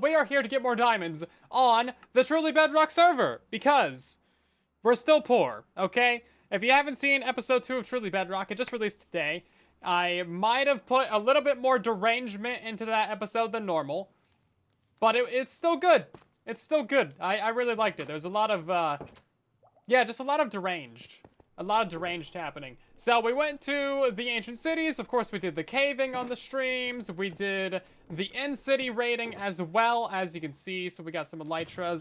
We are here to get more diamonds on the Truly Bedrock server, because we're still poor, okay? If you haven't seen episode 2 of Truly Bedrock, it just released today. I might have put a little bit more derangement into that episode than normal, but it's still good. It's still good. I really liked it. There's a lot of, yeah, just a lot of deranged. A lot of deranged happening. So we went to the ancient cities. Of course, we did the caving on the streams. We did the in-city raiding as well, as you can see. So we got some elytras.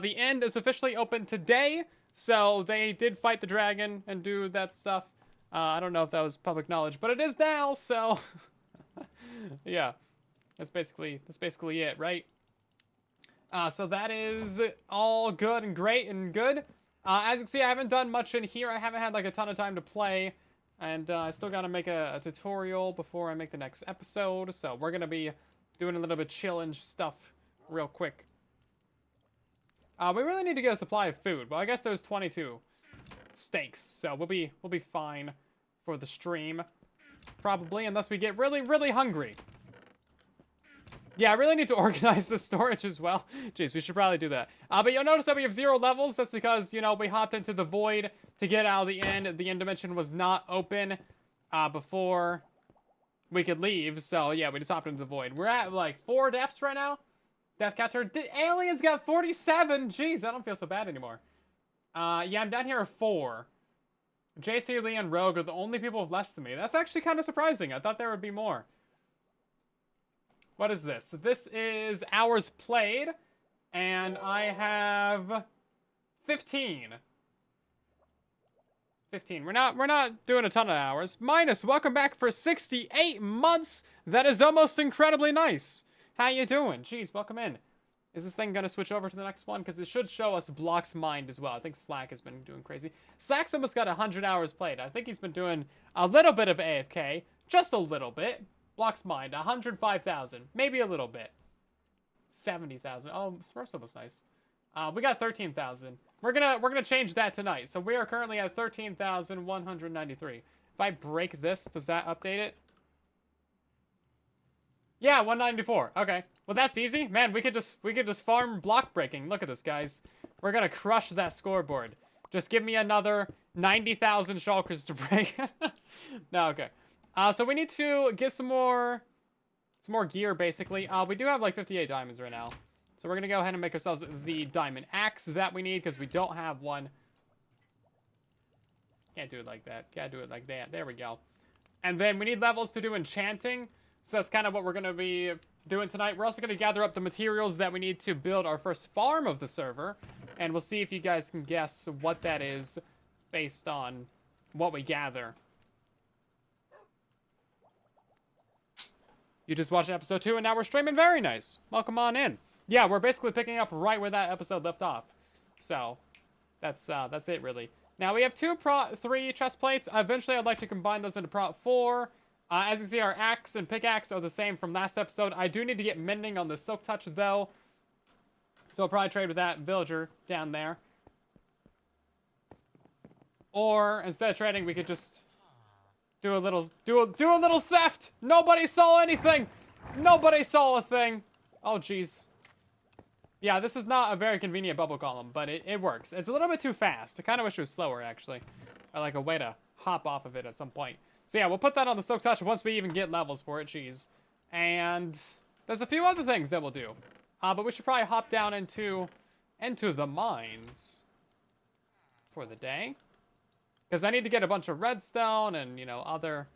The end is officially open today. So they did fight the dragon and do that stuff. I don't know if that was public knowledge, but it is now. So yeah, that's basically it, right? So that is all good and great and good. As you can see, I haven't done much in here. I haven't had like a ton of time to play. And I still gotta make a tutorial before I make the next episode. So we're gonna be doing a little bit challenge stuff real quick. We really need to get a supply of food. Well, I guess there's 22 steaks. So we'll be fine for the stream. Probably, unless we get really, really hungry. Yeah, I really need to organize the storage as well. Jeez, we should probably do that. But you'll notice that we have 0 levels. That's because, you know, we hopped into the void to get out of the end. The end dimension was not open before we could leave. So, yeah, we just hopped into the void. We're at, like, 4 deaths right now. Death catcher. Aliens got 47. Jeez, I don't feel so bad anymore. Yeah, I'm down here at 4. JC, Lee, and Rogue are the only people with less than me. That's actually kind of surprising. I thought there would be more. What is this? This is hours played, and I have 15. 15. We're not doing a ton of hours. Minus, welcome back for 68 months. That is almost incredibly nice. How you doing? Jeez, welcome in. Is this thing gonna switch over to the next one? Because it should show us Block's Mind as well. I think Slack has been doing crazy. Slack's almost got 100 hours played. I think he's been doing a little bit of AFK, just a little bit. Block's Mind, 105,000. Maybe a little bit. 70,000. Oh, Smurfs was nice. We got 13,000. We're gonna change that tonight. So we are currently at 13,193. If I break this, does that update it? Yeah, 194. Okay. Well, that's easy. Man, we could just farm block breaking. Look at this, guys. We're gonna crush that scoreboard. Just give me another 90,000 shulkers to break. No, okay. So we need to get some more gear, basically. We do have like 58 diamonds right now. So we're going to go ahead and make ourselves the diamond axe that we need, because we don't have one. Can't do it like that. Can't do it like that. There we go. And then we need levels to do enchanting. So that's kind of what we're going to be doing tonight. We're also going to gather up the materials that we need to build our first farm of the server. And we'll see if you guys can guess what that is based on what we gather. You just watched episode 2, and now we're streaming. Very nice. Welcome on in. Yeah, we're basically picking up right where that episode left off. So, that's it, really. Now, we have 3 chest plates. Eventually, I'd like to combine those into prop 4. As you can see, our axe and pickaxe are the same from last episode. I do need to get mending on the silk touch, though. So I'll probably trade with that villager down there. Or, instead of trading, we could just do a little theft. Nobody saw anything. Nobody saw a thing. Oh, jeez. Yeah, this is not a very convenient bubble column, but it works. It's a little bit too fast. I kind of wish it was slower, actually. Or like a way to hop off of it at some point. So yeah, we'll put that on the silk touch once we even get levels for it. Jeez. And there's a few other things that we'll do. But we should probably hop down into the mines for the day. Because I need to get a bunch of redstone and, you know, other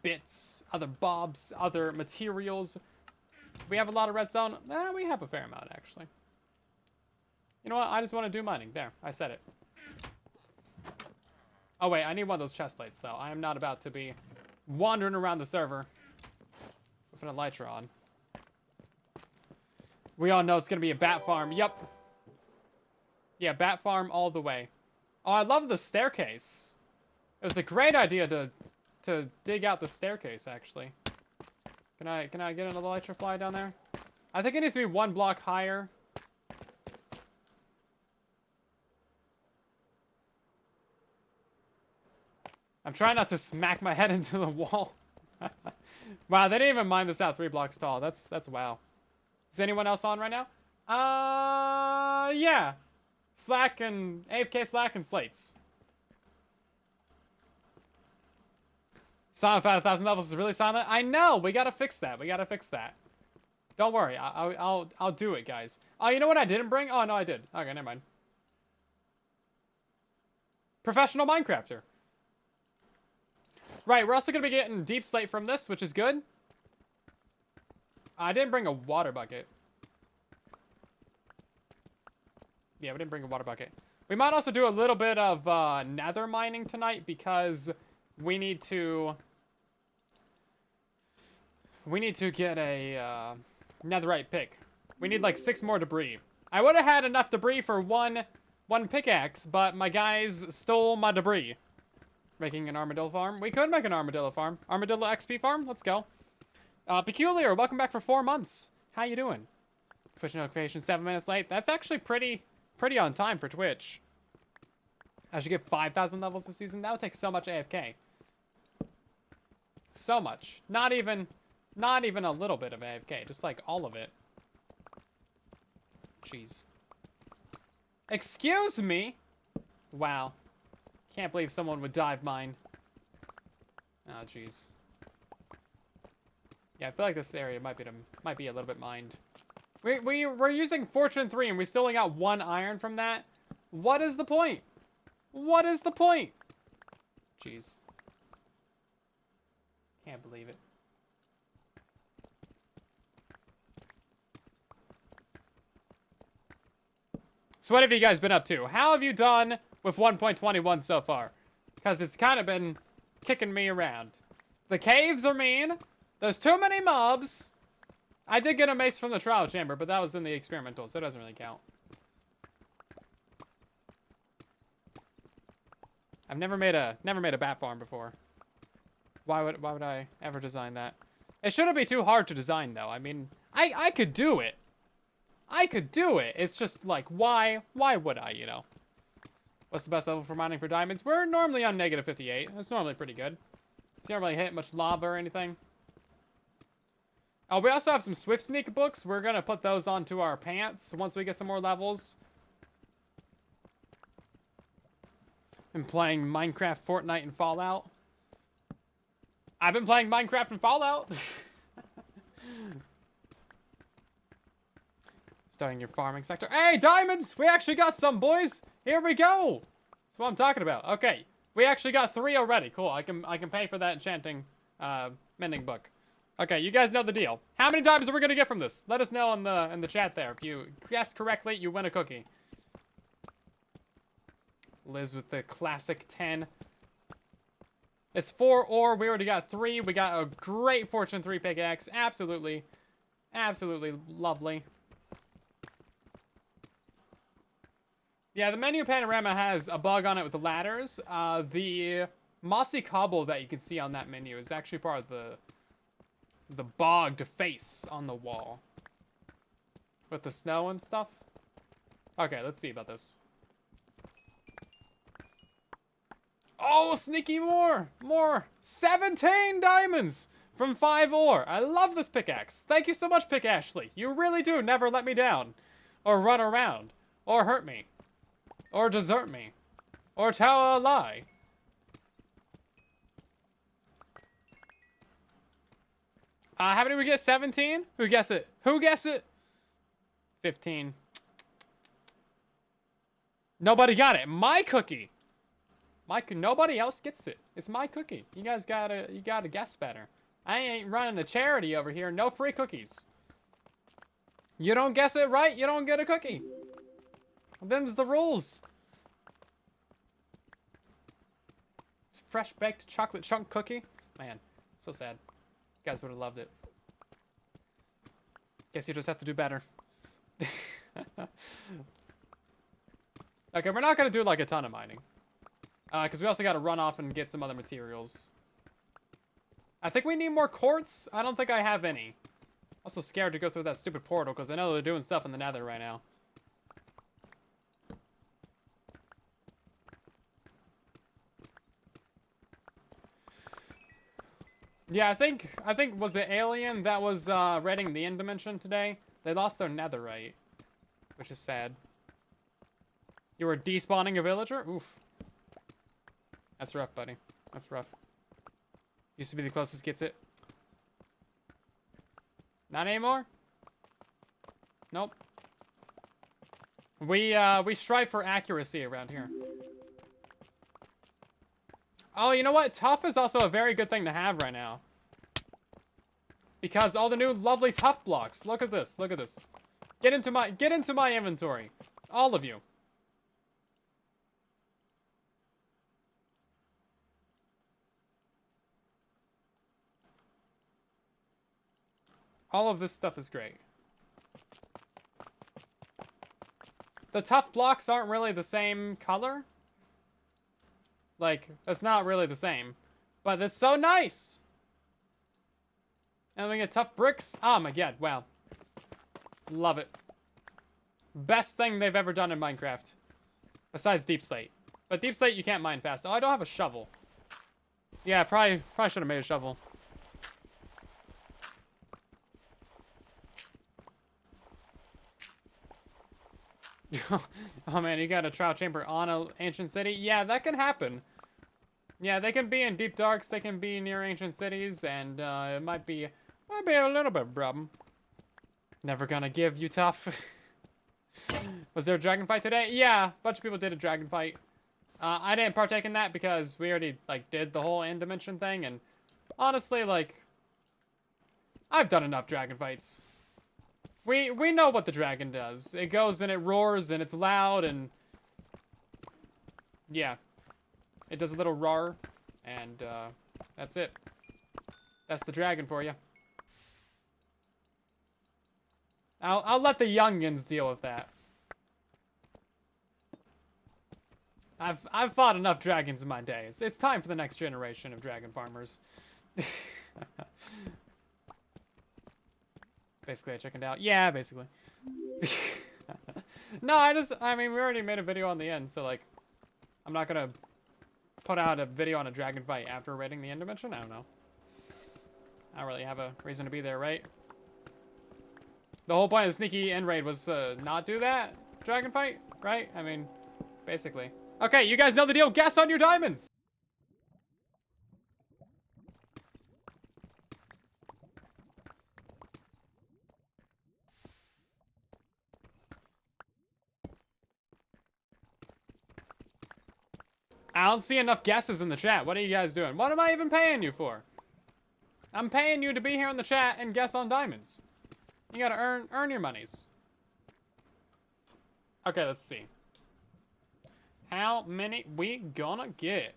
bits, other bobs, other materials. We have a lot of redstone. We have a fair amount, actually. You know what? I just want to do mining. There, I said it. Oh, wait, I need one of those chest plates, though. I am not about to be wandering around the server with an elytra on. We all know it's going to be a bat farm. Yep. Yeah, bat farm all the way. Oh, I love the staircase. It was a great idea to dig out the staircase, actually. Can I get another elytra fly down there? I think it needs to be 1 block higher. I'm trying not to smack my head into the wall. Wow, they didn't even mine this out 3 blocks tall. That's wow. Is anyone else on right now? Yeah. Slack and AFK Slack and Slates. Silent 5,000 levels is really silent. I know. We gotta fix that. We gotta fix that. Don't worry. I'll do it, guys. Oh, you know what I didn't bring? Oh no, I did. Okay, never mind. Professional Minecrafter. Right. We're also gonna be getting deep slate from this, which is good. I didn't bring a water bucket. Yeah, we didn't bring a water bucket. We might also do a little bit of nether mining tonight because we need to get a netherite pick. We need like 6 more debris. I would have had enough debris for one pickaxe, but my guys stole my debris. Making an armadillo farm. We could make an armadillo farm. Armadillo XP farm. Let's go. Peculiar, welcome back for 4 months. How you doing? Twitch notification 7 minutes late. That's actually pretty on time for Twitch. I should get 5,000 levels this season. That would take so much AFK. So much. Not even a little bit of AFK. Just like all of it. Jeez. Excuse me? Wow. Can't believe someone would dive mine. Oh, jeez. Yeah, I feel like this area might be a little bit mined. We're using Fortune 3 and we still only got 1 iron from that. What is the point? What is the point? Jeez. Can't believe it. So what have you guys been up to? How have you done with 1.21 so far? Because it's kind of been kicking me around. The caves are mean. There's too many mobs. I did get a mace from the trial chamber, but that was in the experimental, so it doesn't really count. I've never made a bat farm before. Why would I ever design that? It shouldn't be too hard to design though. I mean, I could do it. I could do it. It's just like why would I, you know? What's the best level for mining for diamonds? We're normally on -58. That's normally pretty good. So you don't really hit much lava or anything. Oh, we also have some Swift Sneak books. We're going to put those onto our pants once we get some more levels. Been playing Minecraft, Fortnite, and Fallout. I've been playing Minecraft and Fallout. Starting your farming sector. Hey, diamonds! We actually got some, boys! Here we go! That's what I'm talking about. Okay. We actually got 3 already. Cool. I can pay for that enchanting mending book. Okay, you guys know the deal. How many diamonds are we gonna get from this? Let us know in the chat there. If you guess correctly, you win a cookie. Liz with the classic 10. It's 4 ore. We already got 3. We got a great Fortune 3 pickaxe. Absolutely lovely. Yeah, the menu panorama has a bug on it with the ladders. The mossy cobble that you can see on that menu is actually part of the bogged face on the wall. With the snow and stuff. Okay, let's see about this. Oh, sneaky more! 17 diamonds from 5 ore. I love this pickaxe. Thank you so much, Pick Ashley. You really do never let me down. Or run around. Or hurt me. Or desert me. Or tell a lie. How many we get? 17? Who guess it? Who guess it? 15. Nobody got it. My cookie. Nobody else gets it. It's my cookie. You guys gotta guess better. I ain't running a charity over here. No free cookies. You don't guess it right, you don't get a cookie. Them's the rules. It's fresh baked chocolate chunk cookie. Man, so sad. You guys would have loved it. Guess you just have to do better. Okay, we're not gonna do like a ton of mining. Because we also got to run off and get some other materials. I think we need more quartz. I don't think I have any. Also scared to go through that stupid portal because I know they're doing stuff in the nether right now. Yeah, I think was the alien that was raiding the end dimension today. They lost their netherite, which is sad. You were despawning a villager? Oof. That's rough, buddy. That's rough. Used to be the closest gets it. Not anymore? Nope. We strive for accuracy around here. Oh, you know what? Tough is also a very good thing to have right now. Because all the new lovely tough blocks. Look at this. Look at this. Get into my inventory. All of you. All of this stuff is great. The tough blocks aren't really the same color. Like, that's not really the same. But it's so nice! And we get tough bricks. Oh my god, wow. Love it. Best thing they've ever done in Minecraft. Besides Deep Slate. But Deep Slate you can't mine fast. Oh, I don't have a shovel. Yeah, probably should have made a shovel. Oh man, you got a trial chamber on an ancient city? Yeah, that can happen. Yeah, they can be in deep darks, they can be near ancient cities, and it might be a little bit of a problem. Never gonna give you tough. Was there a dragon fight today? Yeah, a bunch of people did a dragon fight. I didn't partake in that because we already like did the whole end dimension thing, and honestly, like, I've done enough dragon fights. We know what the dragon does. It goes and it roars and it's loud and yeah, it does a little roar, and that's it. That's the dragon for you. I'll let the youngins deal with that. I've fought enough dragons in my day. It's time for the next generation of dragon farmers. Basically, I chickened out. Yeah, basically. No, I mean, we already made a video on the end, so, like, I'm not gonna put out a video on a dragon fight after raiding the end dimension? I don't know. I don't really have a reason to be there, right? The whole point of the sneaky end raid was not do that dragon fight, right? I mean, basically. Okay, you guys know the deal. Guess on your diamonds! I don't see enough guesses in the chat. What are you guys doing? What am I even paying you for? I'm paying you to be here in the chat and guess on diamonds. You gotta earn your monies. Okay, let's see. How many we gonna get?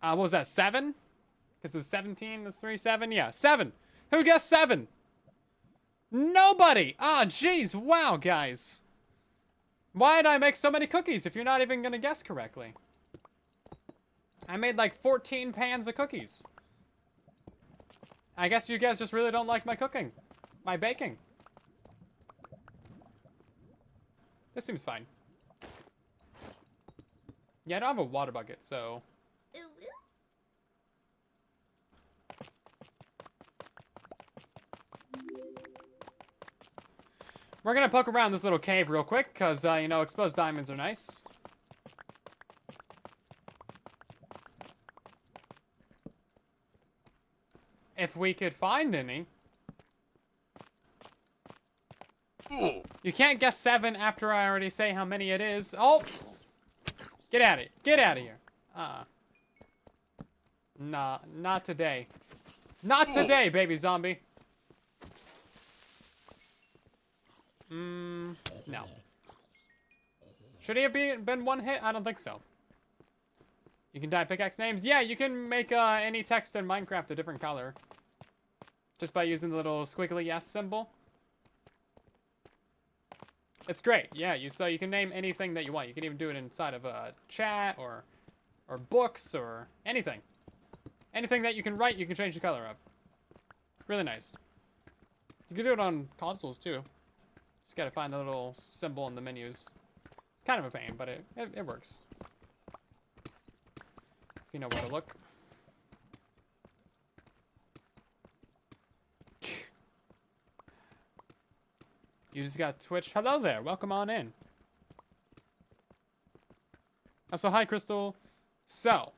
What was that, 7? Because it was 17, there's 3, 7? Yeah, 7. Who guessed 7? Nobody! Ah, jeez, wow, guys. Why did I make so many cookies if you're not even gonna guess correctly? I made like 14 pans of cookies. I guess you guys just really don't like my cooking. My baking. This seems fine. Yeah, I don't have a water bucket, so... We're gonna poke around this little cave real quick, because, you know, exposed diamonds are nice. If we could find any. You can't guess 7 after I already say how many it is. Oh! Get at it. Get out of here. Nah, not today. Not today, baby zombie. No. Should he have been one hit? I don't think so. You can dye pickaxe names? Yeah, you can make any text in Minecraft a different color. Just by using the little squiggly yes symbol. It's great. Yeah, so you can name anything that you want. You can even do it inside of a chat or books or anything. Anything that you can write, you can change the color of. Really nice. You can do it on consoles too. Just gotta find the little symbol in the menus. It's kind of a pain, but it works. If you know where to look. You just got Twitch. Hello there. Welcome on in. So hi, Crystal. So,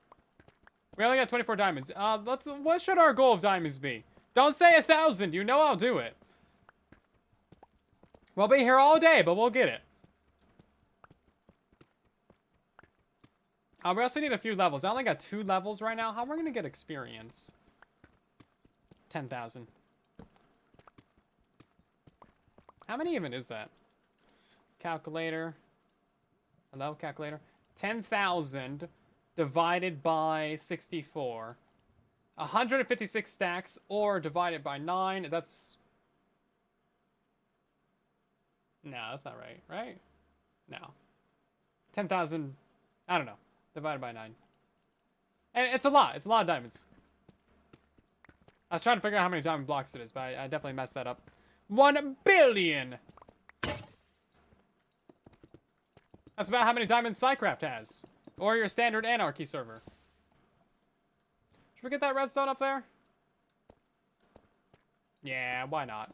we only got 24 diamonds. What should our goal of diamonds be? Don't say 1,000. You know I'll do it. We'll be here all day, but we'll get it. We also need a few levels. I only got 2 levels right now. How are we going to get experience? 10,000. How many even is that? Calculator. Hello, calculator. 10,000 divided by 64. 156 stacks, or divided by 9. That's... No, that's not right. Right? No. 10,000... I don't know. Divided by 9. And it's a lot. It's a lot of diamonds. I was trying to figure out how many diamond blocks it is, but I definitely messed that up. 1 billion! That's about how many diamonds Psycraft has. Or your standard Anarchy server. Should we get that redstone up there? Yeah, why not?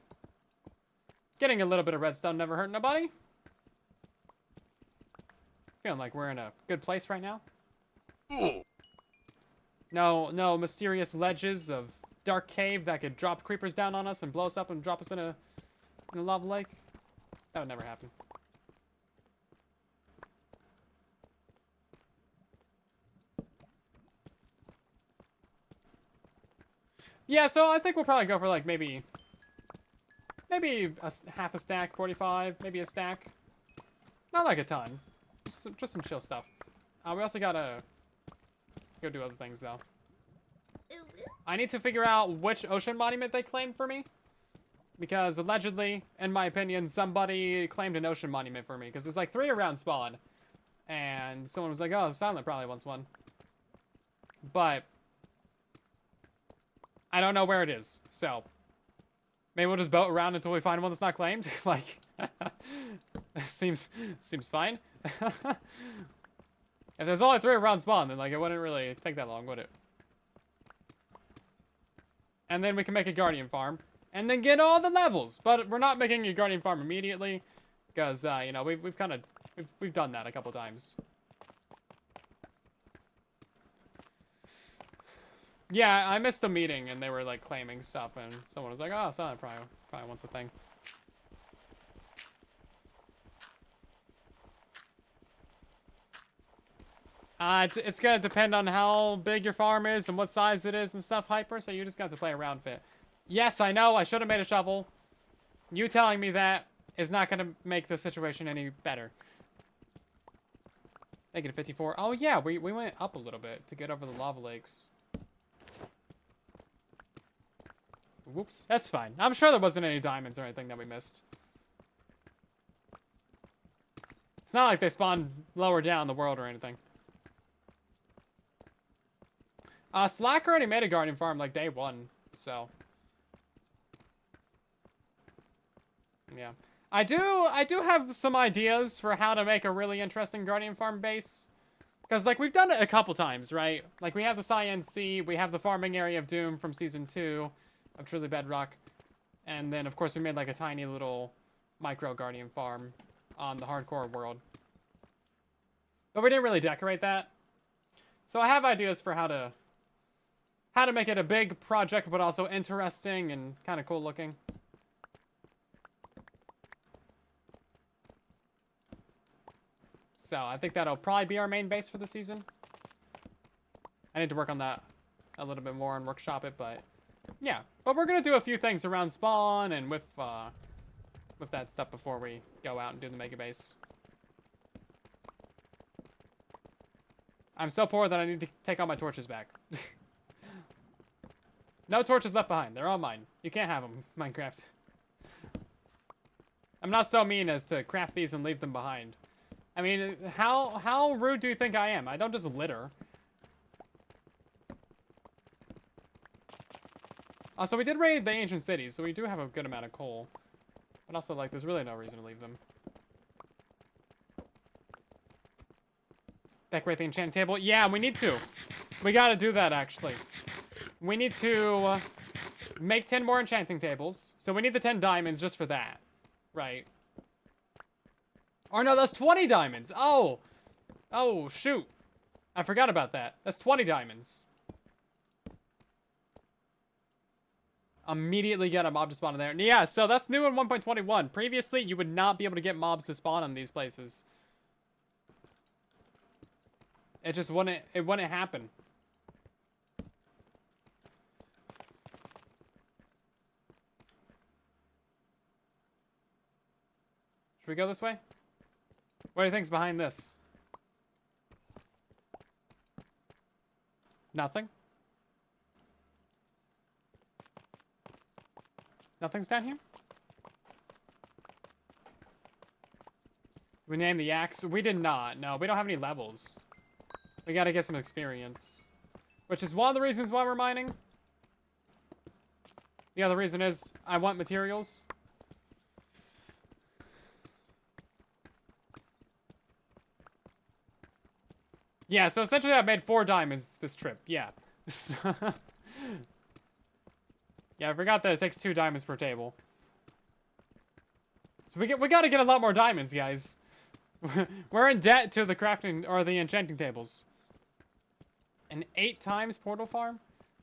Getting a little bit of redstone never hurt nobody. Feeling like we're in a good place right now. No mysterious ledges of dark cave that could drop creepers down on us and blow us up and drop us in a lava lake. That would never happen. Yeah, so I think we'll probably go for like maybe half a stack, 45, maybe a stack. Not like a ton. Just some chill stuff. We also gotta go do other things, though. I need to figure out which ocean monument they claimed for me. Because allegedly, in my opinion, somebody claimed an ocean monument for me. Because there's like 3 around spawn. And someone was like, oh, Silent probably wants one. But I don't know where it is. So maybe we'll just boat around until we find one that's not claimed. Like, seems fine. If there's only 3 around spawn, then like it wouldn't really take that long, would it? And then we can make a guardian farm, and then get all the levels. But we're not making a guardian farm immediately, because you know we've done that a couple times. Yeah, I missed a meeting, and they were like claiming stuff, and someone was like, "Oh, Silent probably wants a thing." It's gonna depend on how big your farm is and what size it is and stuff, Hyper, so you just got to play around with it. Yes, I know, I should have made a shovel. You telling me that is not gonna make the situation any better. Negative 54. Oh yeah, we went up a little bit to get over the lava lakes. Whoops, that's fine. I'm sure there wasn't any diamonds or anything that we missed. It's not like they spawned lower down the world or anything. Slack already made a guardian farm like day 1, so yeah. I do have some ideas for how to make a really interesting guardian farm base. Because like we've done it a couple times, right? Like we have the Cyan Sea, we have the farming area of Doom from season 2 of Truly Bedrock. And then of course we made like a tiny little micro guardian farm on the hardcore world. But we didn't really decorate that. So I have ideas for how to make it a big project, but also interesting and kind of cool looking. So I think that'll probably be our main base for the season. I need to work on that a little bit more and workshop it, but yeah. But we're gonna do a few things around spawn and with that stuff before we go out and do the mega base. I'm so poor that I need to take all my torches back. No torches left behind. They're all mine. You can't have them, Minecraft. I'm not so mean as to craft these and leave them behind. I mean, how rude do you think I am? I don't just litter. So we did raid the ancient cities, so we do have a good amount of coal. But also, like, there's really no reason to leave them. Decorate the enchanting table. Yeah, we need to. We gotta do that, actually. We need to make 10 more enchanting tables. So we need the 10 diamonds just for that. Right. Or no, that's 20 diamonds. Oh. Oh, shoot. I forgot about that. That's 20 diamonds. Immediately get a mob to spawn in there. Yeah, so that's new in 1.21. Previously, you would not be able to get mobs to spawn in these places. It just wouldn't happen. Should we go this way? What do you think's behind this? Nothing? Nothing's down here? We named the axe? We did not. No, we don't have any levels. We gotta get some experience. Which is one of the reasons why we're mining. The other reason is I want materials. Yeah, so essentially I made 4 diamonds this trip. Yeah. Yeah, I forgot that it takes 2 diamonds per table. So we gotta get a lot more diamonds, guys. We're in debt to the crafting or the enchanting tables. An 8 times portal farm?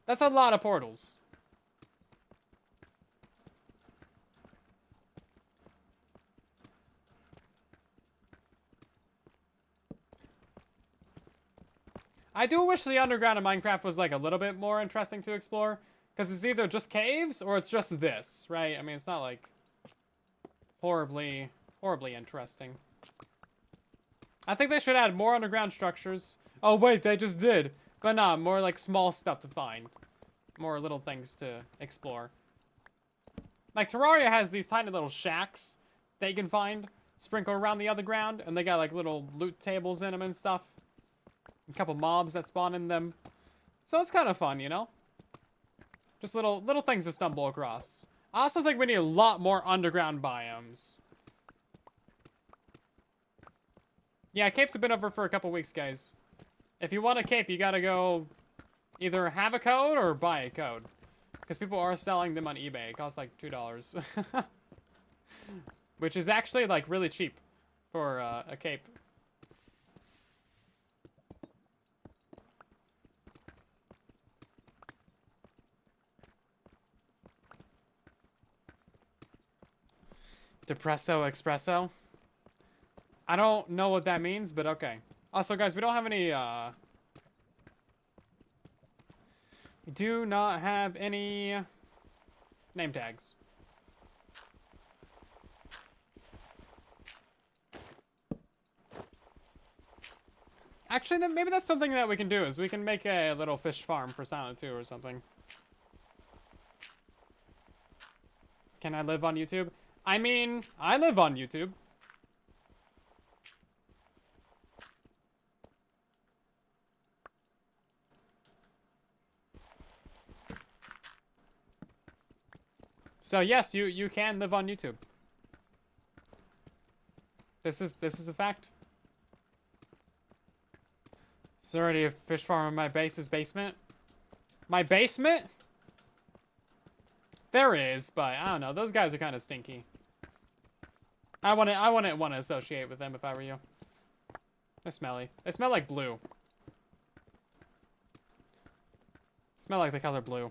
That's a lot of portals. I do wish the underground in Minecraft was like a little bit more interesting to explore. Because it's either just caves or it's just this, right? I mean, it's not like horribly interesting. I think they should add more underground structures. Oh, wait, they just did. But nah, more like small stuff to find. More little things to explore. Like, Terraria has these tiny little shacks that you can find sprinkled around the underground. And they got like little loot tables in them and stuff. A couple mobs that spawn in them. So it's kind of fun, you know? Just little things to stumble across. I also think we need a lot more underground biomes. Yeah, capes have been over for a couple weeks, guys. If you want a cape, you gotta go either have a code or buy a code. Because people are selling them on eBay. It costs like $2. Which is actually like really cheap for a cape. Depresso Espresso. I don't know what that means, but okay. Also, guys, we don't have any, we do not have any name tags. Actually, maybe that's something that we can do, is we can make a little fish farm for Silent 2 or something. Can I live on YouTube? I mean, I live on YouTube. So yes, you can live on YouTube. This is a fact. Is there already a fish farm in my basement? My basement? There is, but I don't know. Those guys are kind of stinky. I wouldn't want to associate with them if I were you. They're smelly. They smell like blue. Smell like the color blue.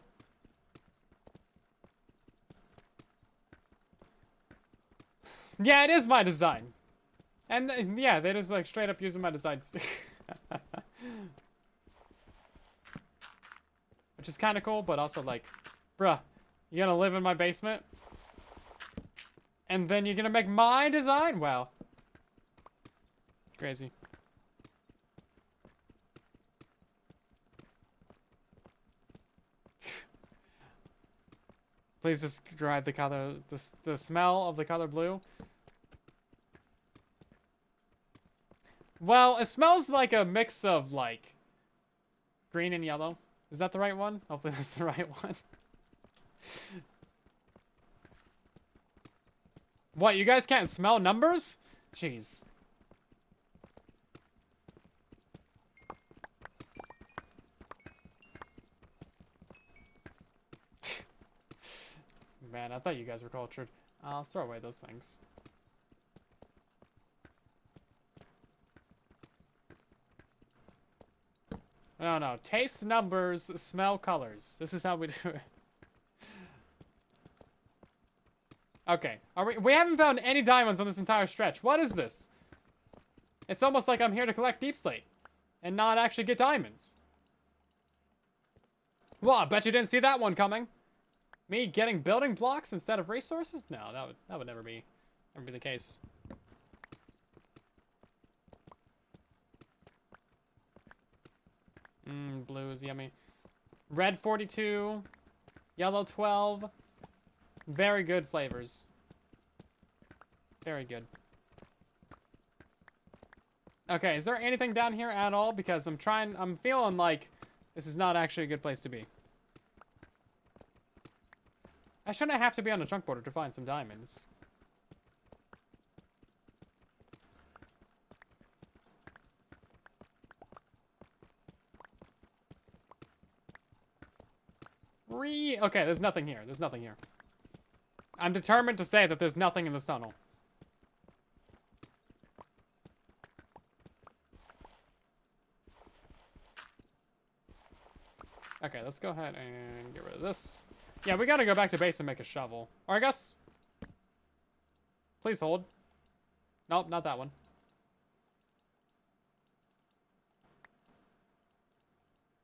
Yeah, it is my design. And yeah, they just like straight up using my designs. Which is kind of cool, but also like, bruh, you gonna live in my basement? And then you're gonna make my design? Wow. Crazy. Please describe the color, the smell of the color blue. Well, it smells like a mix of like green and yellow. Is that the right one? Hopefully that's the right one. What, you guys can't smell numbers? Jeez. Man, I thought you guys were cultured. Let's throw away those things. No, no. Taste numbers, smell colors. This is how we do it. Okay. We haven't found any diamonds on this entire stretch. What is this? It's almost like I'm here to collect deep slate and not actually get diamonds. Well, I bet you didn't see that one coming. Me getting building blocks instead of resources? No, that would never be the case. Blue is yummy. Red 42, yellow 12. Very good flavors. Very good. Okay, is there anything down here at all? Because I'm feeling like this is not actually a good place to be. I shouldn't have to be on a chunk border to find some diamonds. Okay, there's nothing here. There's nothing here. I'm determined to say that there's nothing in this tunnel. Okay, let's go ahead and get rid of this. Yeah, we gotta go back to base and make a shovel. Or I guess... Please hold. Nope, not that one.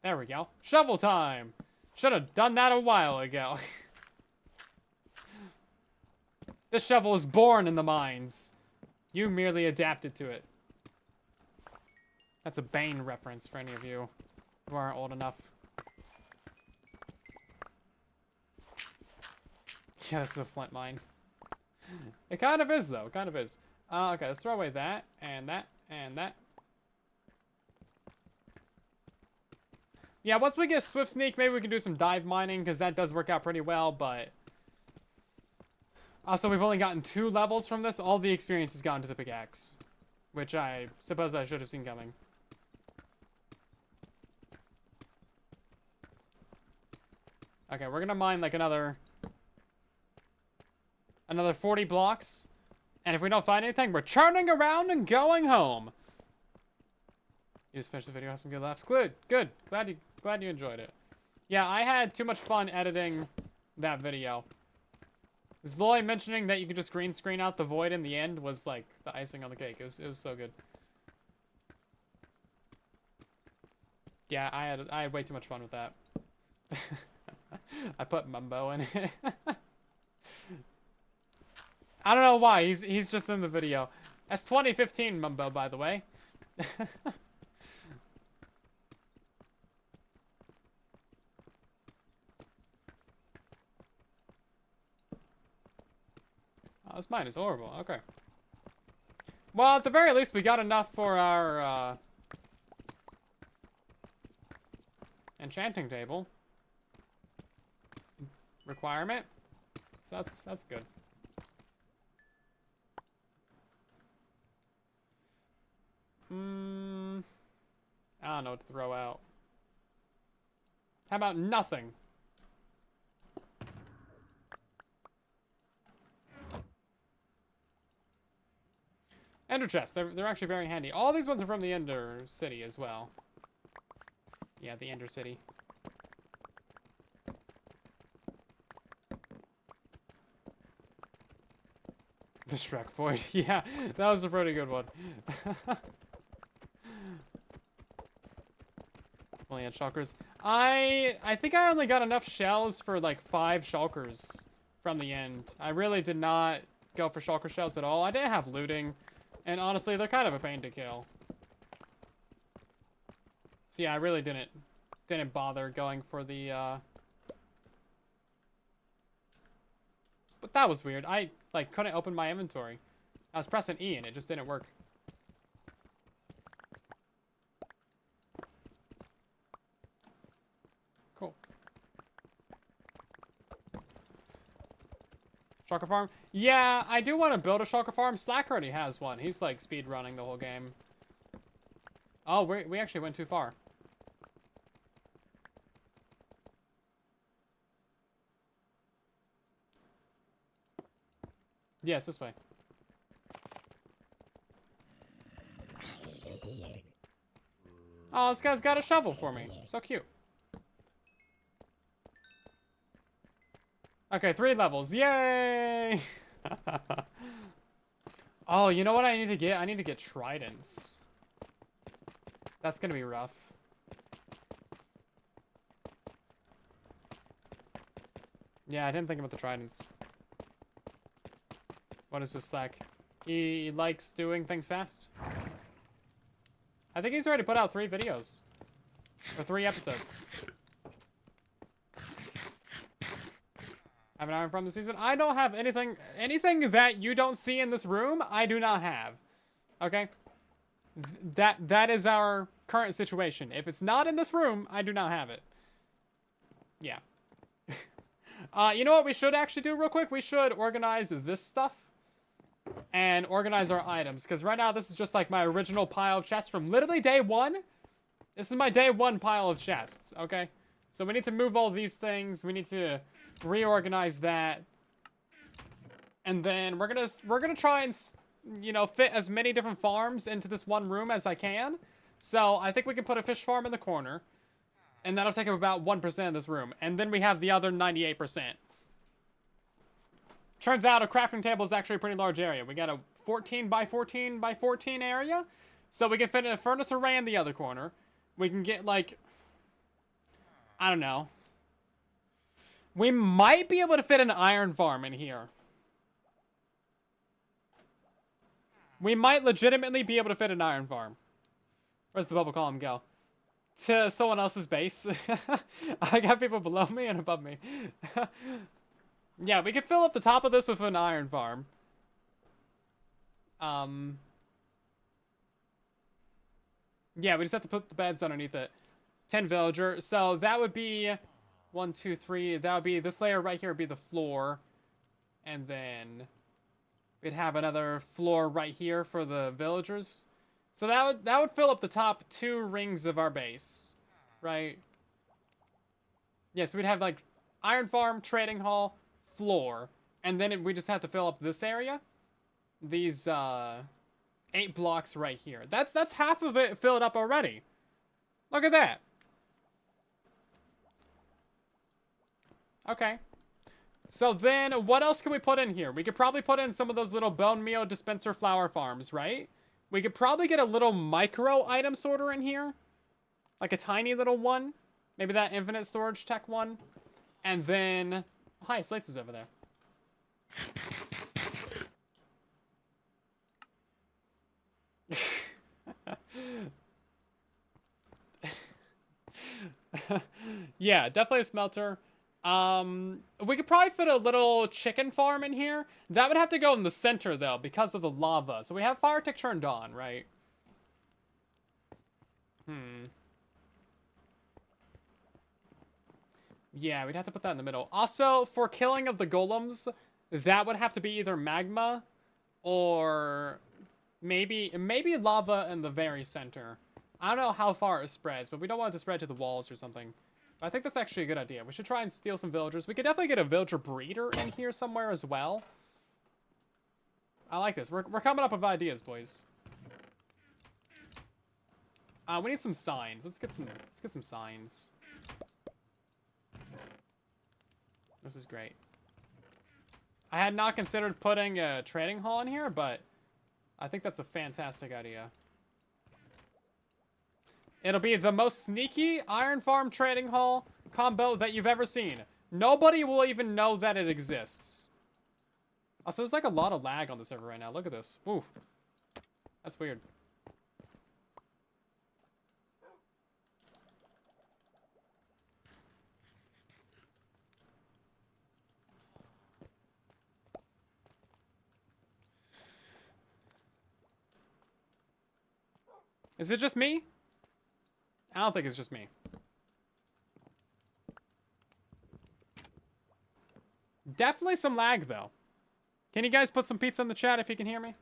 There we go. Shovel time! Should have done that a while ago. This shovel was born in the mines. You merely adapted to it. That's a Bane reference for any of you who aren't old enough. Yeah, this is a flint mine. It kind of is, though. It kind of is. Okay, let's throw away that, and that, and that. Yeah, once we get Swift Sneak, maybe we can do some dive mining, because that does work out pretty well, but... Also, we've only gotten 2 levels from this. All the experience has gone to the pickaxe. Which I suppose I should have seen coming. Okay, we're gonna mine, like, another 40 blocks. And if we don't find anything, we're turning around and going home. You just finished the video, have some good laughs. Good, good. Glad you enjoyed it. Yeah, I had too much fun editing that video. Zloy mentioning that you could just green screen out the void in the end was like the icing on the cake. It was so good. Yeah, I had way too much fun with that. I put Mumbo in it. I don't know why. He's just in the video. That's 2015 Mumbo, by the way. Oh, this mine is horrible. Okay. Well, at the very least, we got enough for our enchanting table requirement. So that's good. I don't know what to throw out. How about nothing? Ender chests, they're actually very handy. All these ones are from the Ender City as well. Yeah, the Ender City. The Shrek Void. Yeah, that was a pretty good one. Only had shulkers. I think I only got enough shells for like 5 shulkers from the end. I really did not go for shulker shells at all. I didn't have looting. And honestly, they're kind of a pain to kill. So yeah, I really didn't bother going for the But that was weird. I like couldn't open my inventory. I was pressing E and it just didn't work. Cool. Shulker farm? Yeah, I do want to build a shulker farm. Slack already has one. He's like speed running the whole game. Oh, we actually went too far. Yeah, it's this way. Oh, this guy's got a shovel for me. So cute. Okay, 3 levels. Yay! Oh, you know what I need to get? I need to get tridents. That's gonna be rough. Yeah, I didn't think about the tridents. What is with Slack? He likes doing things fast. I think he's already put out 3 videos. Or 3 episodes. Have an iron from the season? I don't have anything that you don't see in this room, I do not have. Okay? That is our current situation. If it's not in this room, I do not have it. Yeah. You know what we should actually do real quick? We should organize this stuff. And organize our items. Because right now, this is just like my original pile of chests from literally day 1. This is my day 1 pile of chests, okay? So we need to move all these things. We need to reorganize that. And then we're gonna try and, you know, fit as many different farms into this one room as I can. So I think we can put a fish farm in the corner. And that'll take up about 1% of this room. And then we have the other 98%. Turns out a crafting table is actually a pretty large area. We got a 14 by 14 by 14 area. So we can fit in a furnace array in the other corner. We can get, like, I don't know. We might be able to fit an iron farm in here. We might legitimately be able to fit an iron farm. Where's the bubble column go? To someone else's base. I got people below me and above me. Yeah, we could fill up the top of this with an iron farm. Yeah, we just have to put the beds underneath it. 10 villager. So that would be 1, 2, 3. That would be this layer right here would be the floor. And then we'd have another floor right here for the villagers. So that would fill up the top 2 rings of our base. Right? Yeah, so we'd have like iron farm, trading hall, floor. And then we just have to fill up this area. These 8 blocks right here. That's half of it filled up already. Look at that. Okay. So then, what else can we put in here? We could probably put in some of those little bone meal dispenser flower farms, right? We could probably get a little micro item sorter in here. Like a tiny little one. Maybe that infinite storage tech one. And then... Hi, Slates is over there. Yeah, definitely a smelter. We could probably fit a little chicken farm in here. That would have to go in the center, though, because of the lava. So we have fire tick turned on, right? Yeah, we'd have to put that in the middle. Also, for killing of the golems, that would have to be either magma or maybe lava in the very center. I don't know how far it spreads, but we don't want it to spread to the walls or something. But I think that's actually a good idea. We should try and steal some villagers. We could definitely get a villager breeder in here somewhere as well. I like this. We're coming up with ideas, boys. We need some signs. Let's get some signs. This is great. I had not considered putting a trading hall in here, but I think that's a fantastic idea. It'll be the most sneaky Iron Farm trading hall combo that you've ever seen. Nobody will even know that it exists. Also, there's like a lot of lag on the server right now. Look at this. Ooh. That's weird. Is it just me? I don't think it's just me. Definitely some lag, though. Can you guys put some pizza in the chat if you can hear me?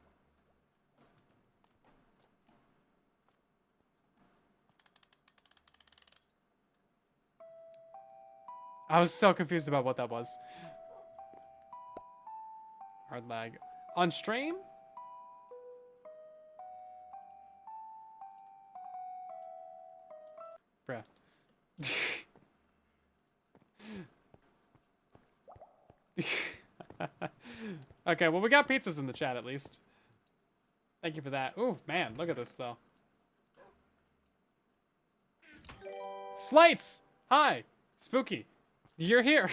I was so confused about what that was. Hard lag. On stream? Bruh. Okay, well, we got pizzas in the chat at least. Thank you for that. Ooh, man, look at this, though. Slights! Hi! Spooky. You're here.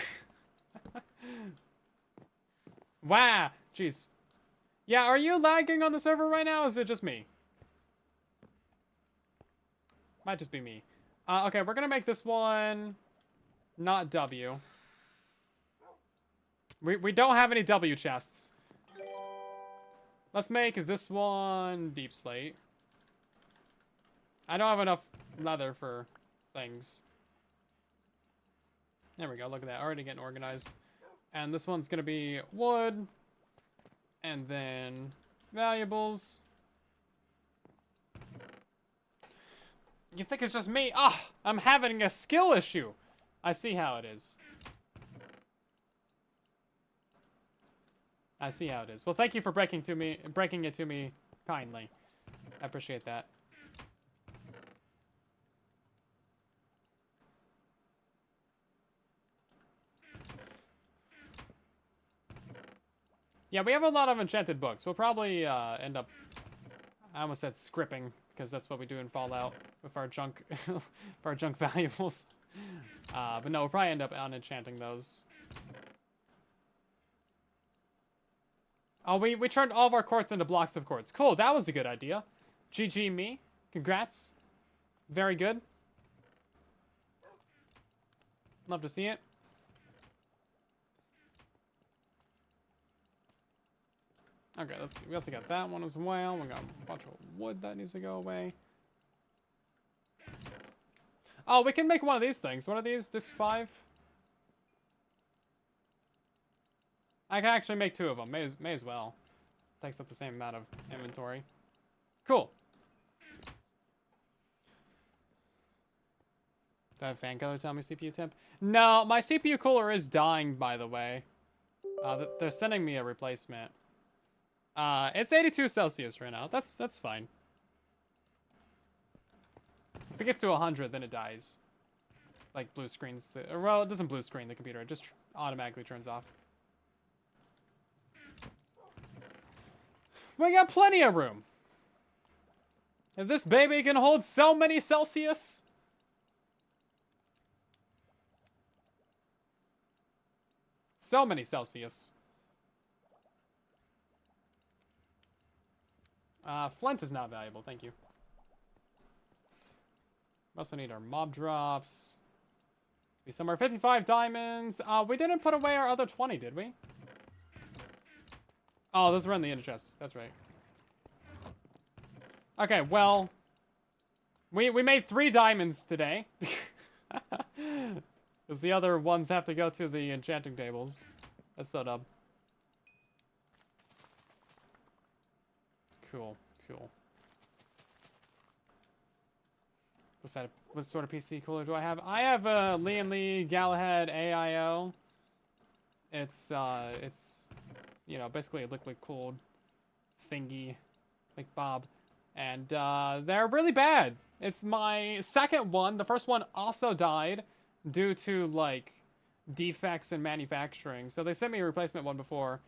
Wow! Jeez. Yeah, are you lagging on the server right now, or is it just me? Might just be me. Okay, we're gonna make this one not W. We don't have any W chests. Let's make this one deep slate. I don't have enough leather for things. There we go, look at that, already getting organized. And this one's gonna be wood. And then valuables. You think it's just me? Ah, oh, I'm having a skill issue. I see how it is. I see how it is. Well, thank you for breaking it to me kindly. I appreciate that. Yeah, we have a lot of enchanted books. We'll probably end up... I almost said scripting, because that's what we do in Fallout with our junk, for our junk valuables. But no, we'll probably end up unenchanting those. Oh, we turned all of our quartz into blocks of quartz. Cool, that was a good idea. GG me. Congrats. Very good. Love to see it. Okay, let's see. We also got that one as well. We got a bunch of wood that needs to go away. Oh, we can make one of these things. What are these? Disc 5? I can actually make 2 of them. May as well. Takes up the same amount of inventory. Cool. Do I have fan color tell me CPU temp? No, my CPU cooler is dying, by the way. They're sending me a replacement. It's 82 Celsius right now. That's fine. If it gets to 100, then it dies. Like blue screens. Well, it doesn't blue screen the computer. It just automatically turns off. We got plenty of room. If this baby can hold so many Celsius. So many Celsius. Flint is not valuable, thank you. We also need our mob drops. Be somewhere 55 diamonds. We didn't put away our other 20, did we? Oh, those were in the inner chest. That's right. Okay, well, we made 3 diamonds today. Because the other ones have to go to the enchanting tables. That's so dumb. Cool, cool. What sort of PC cooler do I have? I have a Lee Galahad AIO. It's you know, basically a liquid cooled thingy, like Bob. And they're really bad. It's my second one. The first one also died due to like defects in manufacturing. So they sent me a replacement one before,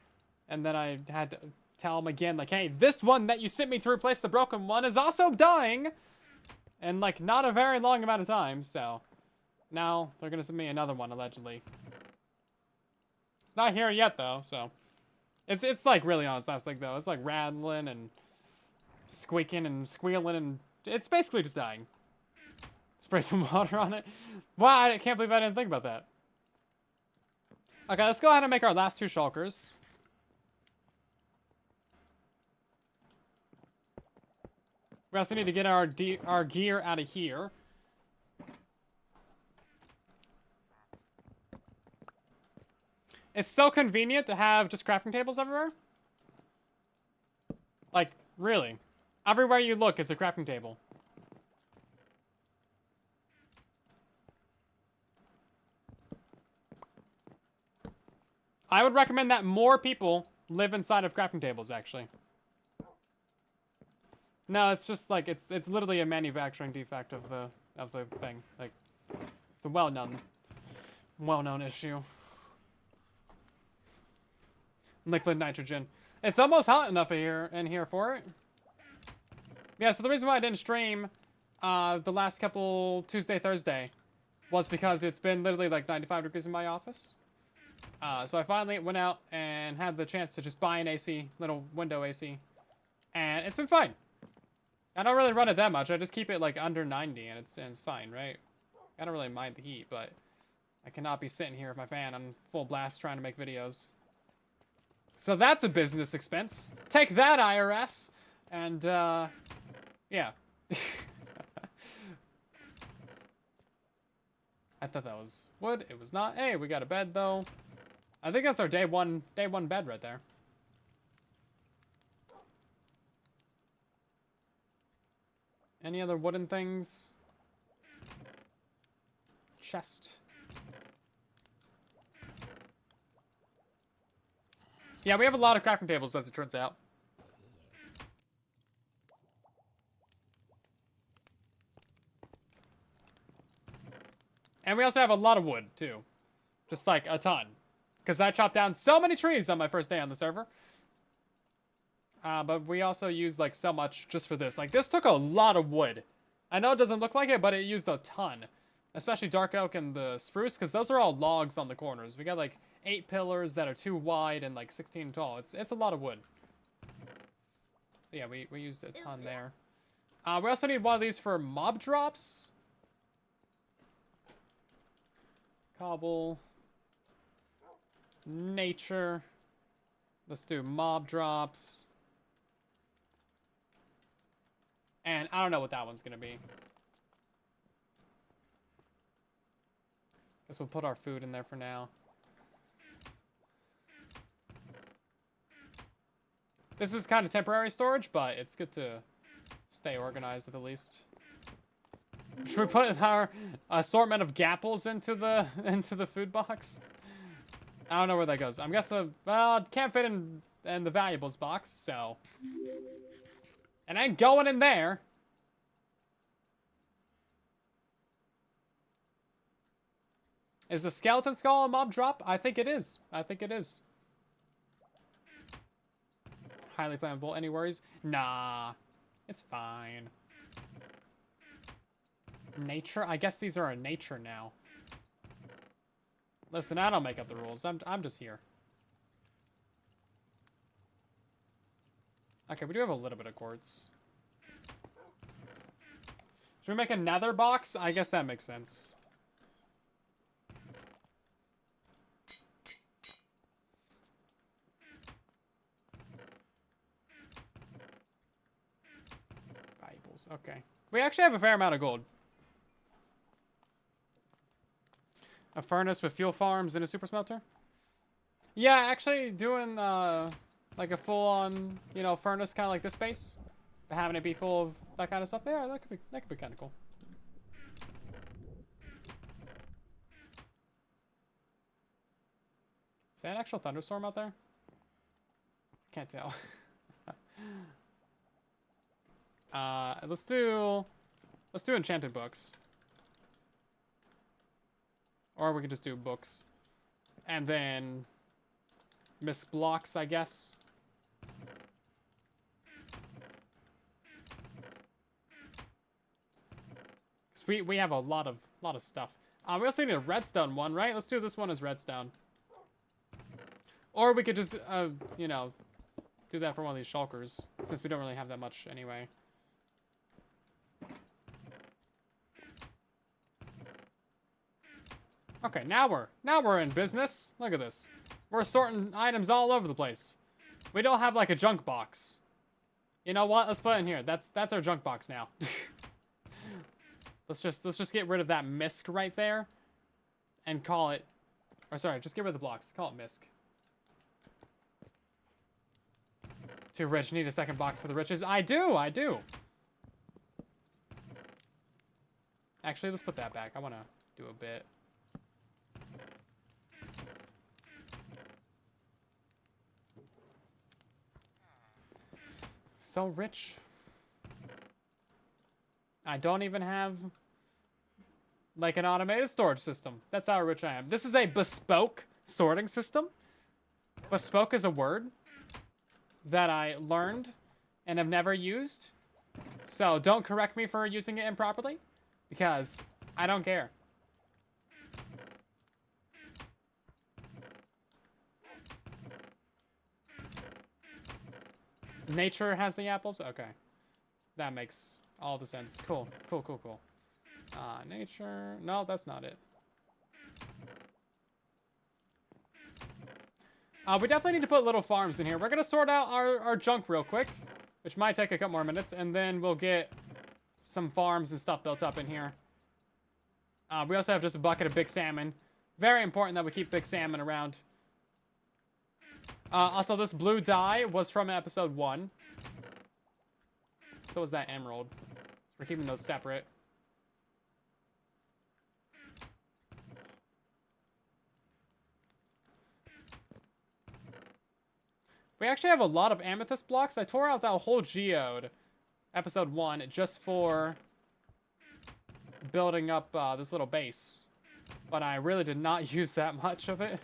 and then I had to tell them again, like, hey, this one that you sent me to replace the broken one is also dying, and like not a very long amount of time. So now they're gonna send me another one allegedly. It's not here yet though, so it's like really on its last leg though. It's like rattling and squeaking and squealing, and it's basically just dying. Spray some water on it. Wow, I can't believe I didn't think about that. Okay, let's go ahead and make our last 2 shulkers. We also need to get our gear out of here. It's so convenient to have just crafting tables everywhere. Like, really. Everywhere you look is a crafting table. I would recommend that more people live inside of crafting tables, actually. No, it's just like, it's literally a manufacturing defect of the That was the thing. Like, it's a well-known issue. Liquid nitrogen. It's almost hot enough in here for it. Yeah, so the reason why I didn't stream the last couple Tuesday, Thursday was because it's been literally like 95 degrees in my office. So I finally went out and had the chance to just buy an AC, little window AC. And it's been fine. I don't really run it that much. I just keep it like under 90 and it's fine, right? I don't really mind the heat, but I cannot be sitting here with my fan on full blast trying to make videos. So that's a business expense. Take that, IRS! And, yeah. I thought that was wood. It was not. Hey, we got a bed, though. I think that's our day one bed right there. Any other wooden things? Chest. Yeah, we have a lot of crafting tables, as it turns out. And we also have a lot of wood, too. Just, like, a ton. Because I chopped down so many trees on my first day on the server. But we also used, like, so much just for this. Like, this took a lot of wood. I know it doesn't look like it, but it used a ton. Especially dark oak and the spruce, because those are all logs on the corners. We got, like, 8 pillars that are 2 wide and, like, 16 tall. It's a lot of wood. So, yeah, we used a ton there. We also need one of these for mob drops. Cobble. Nature. Let's do mob drops. And I don't know what that one's gonna be. Guess we'll put our food in there for now. This is kind of temporary storage, but it's good to stay organized at the least. Should we put our assortment of gapples into the food box? I don't know where that goes. I'm guessing, well, it can't fit in the valuables box, so. It ain't going in there. Is a skeleton skull a mob drop? I think it is. I think it is. Highly flammable. Any worries? Nah. It's fine. Nature? I guess these are a nature now. Listen, I don't make up the rules. I'm just here. Okay, we do have a little bit of quartz. Should we make a nether box? I guess that makes sense. Valuables. Okay. We actually have a fair amount of gold. A furnace with fuel farms and a super smelter? Yeah, actually doing like a full-on, you know, furnace kind of like this base, but having it be full of that kind of stuff. Yeah, that could be kind of cool. Is that an actual thunderstorm out there? Can't tell. Let's do enchanted books. Or we could just do books. And then misc blocks, I guess. Cause we have a lot of stuff. We also need a redstone one, right? Let's do this one as redstone. Or we could just you know, do that for one of these shulkers, since we don't really have that much anyway. Okay, now we're in business. Look at this. We're sorting items all over the place. We don't have like a junk box. You know what? Let's put it in here. That's our junk box now. let's just get rid of that misc right there and call it, or sorry, just get rid of the blocks. Call it misc. Too rich. Need a second box for the riches. I do. Actually, let's put that back. I want to do a bit. So rich. I don't even have Like an automated storage system. That's how rich I am. This is a bespoke sorting system. Bespoke is a word that I learned and have never used. So don't correct me for using it improperly, because I don't care. Nature has the apples? Okay. That makes all the sense. Cool. Cool, cool, cool. Nature. No, that's not it. We definitely need to put little farms in here. We're going to sort out our junk real quick, which might take a couple more minutes, and then we'll get some farms and stuff built up in here. We also have just a bucket of big salmon. Very important that we keep big salmon around. Also, this blue dye was from episode 1. So was that emerald. We're keeping those separate. We actually have a lot of amethyst blocks. I tore out that whole geode, episode 1, just for building up this little base. But I really did not use that much of it.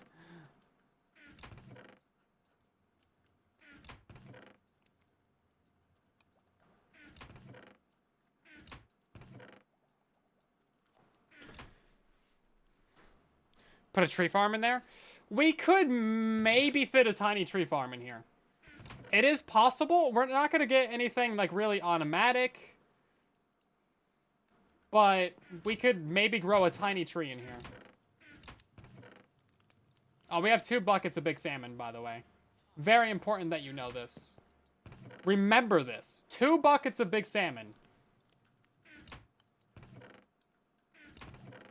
Put a tree farm in there? We could maybe fit a tiny tree farm in here. It is possible. We're not going to get anything like really automatic. But we could maybe grow a tiny tree in here. Oh, we have 2 buckets of big salmon, by the way. Very important that you know this. Remember this. 2 buckets of big salmon.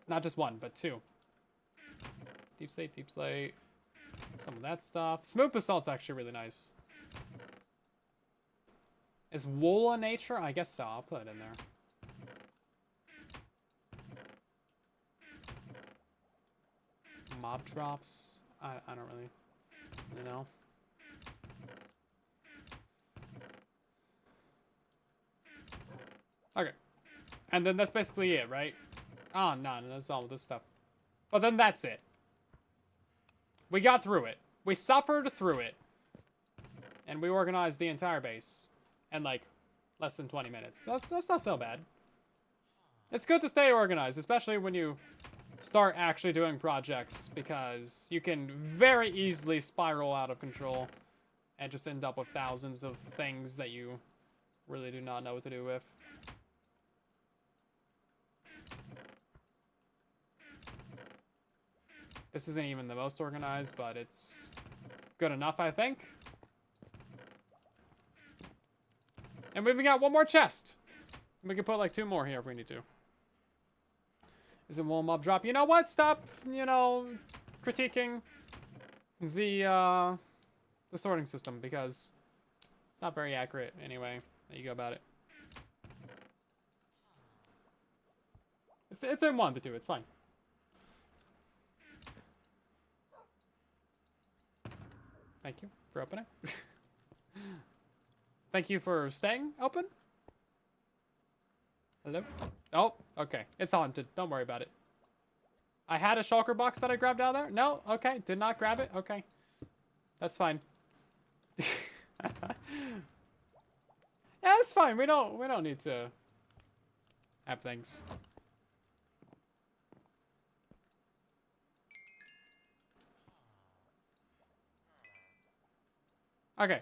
Not just 1, but 2. Deep slate, deep slate. Some of that stuff. Smooth basalt's actually really nice. Is wool a nature? I guess so. I'll put it in there. Mob drops. I don't really know. Okay. And then that's basically it, right? Oh, no, that's all of this stuff. But then that's it. We got through it. We suffered through it. And we organized the entire base in, like, less than 20 minutes. That's not so bad. It's good to stay organized, especially when you start actually doing projects, because you can very easily spiral out of control and just end up with thousands of things that you really do not know what to do with. This isn't even the most organized, but it's good enough, I think. And we've got 1 more chest. We can put like 2 more here if we need to. Is it wool mob drop? You know what? Stop, critiquing the sorting system, because it's not very accurate anyway. There you go about it. It's in 1 to 2. It's fine. Thank you for opening. Thank you for staying open. Hello? Oh, okay. It's haunted. Don't worry about it. I had a shulker box that I grabbed out of there. No? Okay. Did not grab it? Okay. That's fine. Yeah, it's fine. We don't need to have things. Okay.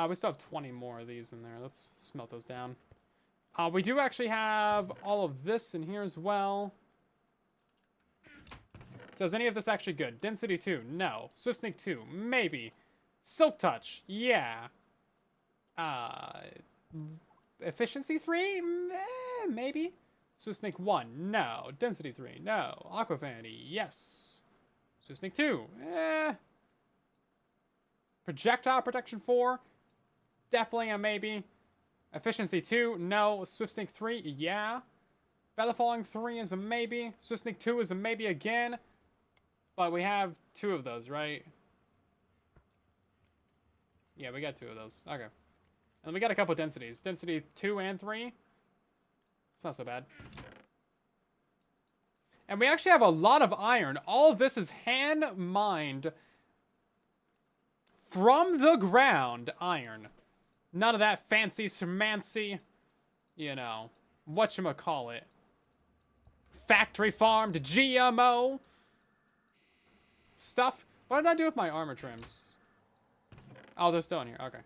We still have 20 more of these in there. Let's smelt those down. We do actually have all of this in here as well. So is any of this actually good? Density 2? No. Swift Sneak 2? Maybe. Silk Touch? Yeah. Efficiency 3? Maybe. Swift Sneak 1? No. Density 3? No. Aqua Affinity? Yes. Swift Sneak 2? Projectile Protection 4? Definitely a maybe. Efficiency 2? No. Swift Sneak 3? Yeah. Feather Falling 3 is a maybe. Swift Sneak 2 is a maybe again. But we have 2 of those, right? Yeah, we got 2 of those. Okay. And we got a couple densities. Density 2 and 3. It's not so bad. And we actually have a lot of iron. All of this is hand-mined from the ground iron. None of that fancy schmancy, you know, whatchamacallit. Factory farmed GMO stuff. What did I do with my armor trims? Oh, they're still in here. Okay.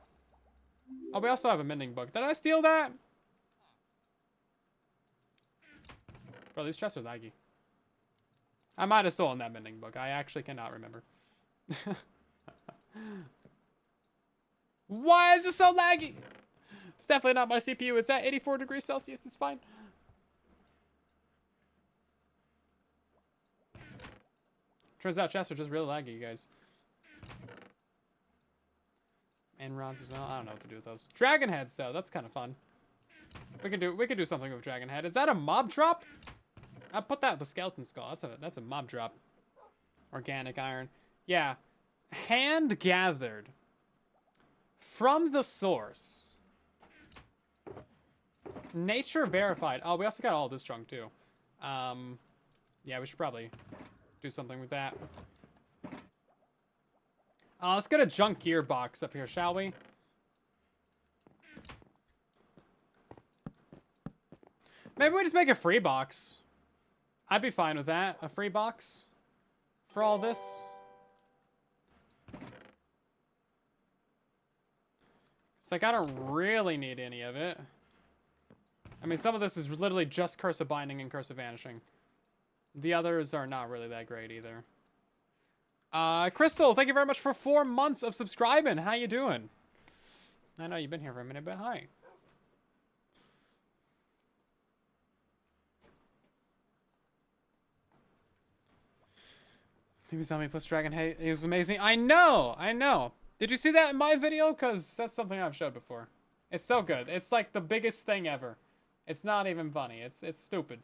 Oh, we also have a mending book. Did I steal that? Bro, these chests are laggy. I might have stolen that mending book. I actually cannot remember. Why is it so laggy? It's definitely not my CPU. It's at 84 degrees Celsius. It's fine. Turns out chests are just really laggy, you guys. And rods as well. I don't know what to do with those. Dragon heads, though. That's kind of fun. We could do something with dragon head. Is that a mob drop? I put that with the skeleton skull. That's a mob drop. Organic iron. Yeah. Hand gathered from the source. Nature verified. Oh, we also got all this junk too. Yeah, we should probably do something with that. Let's get a junk gear box up here, shall we? Maybe we just make a free box. I'd be fine with that. A free box for all this. It's like, I don't really need any of it. I mean, some of this is literally just Curse of Binding and Curse of Vanishing. The others are not really that great either. Crystal, thank you very much for 4 months of subscribing. How you doing? I know you've been here for a minute, but hi. Maybe Zombie plus Dragon Hate. It was amazing. I know, I know. Did you see that in my video? Because that's something I've showed before. It's so good. It's like the biggest thing ever. It's not even funny. It's stupid.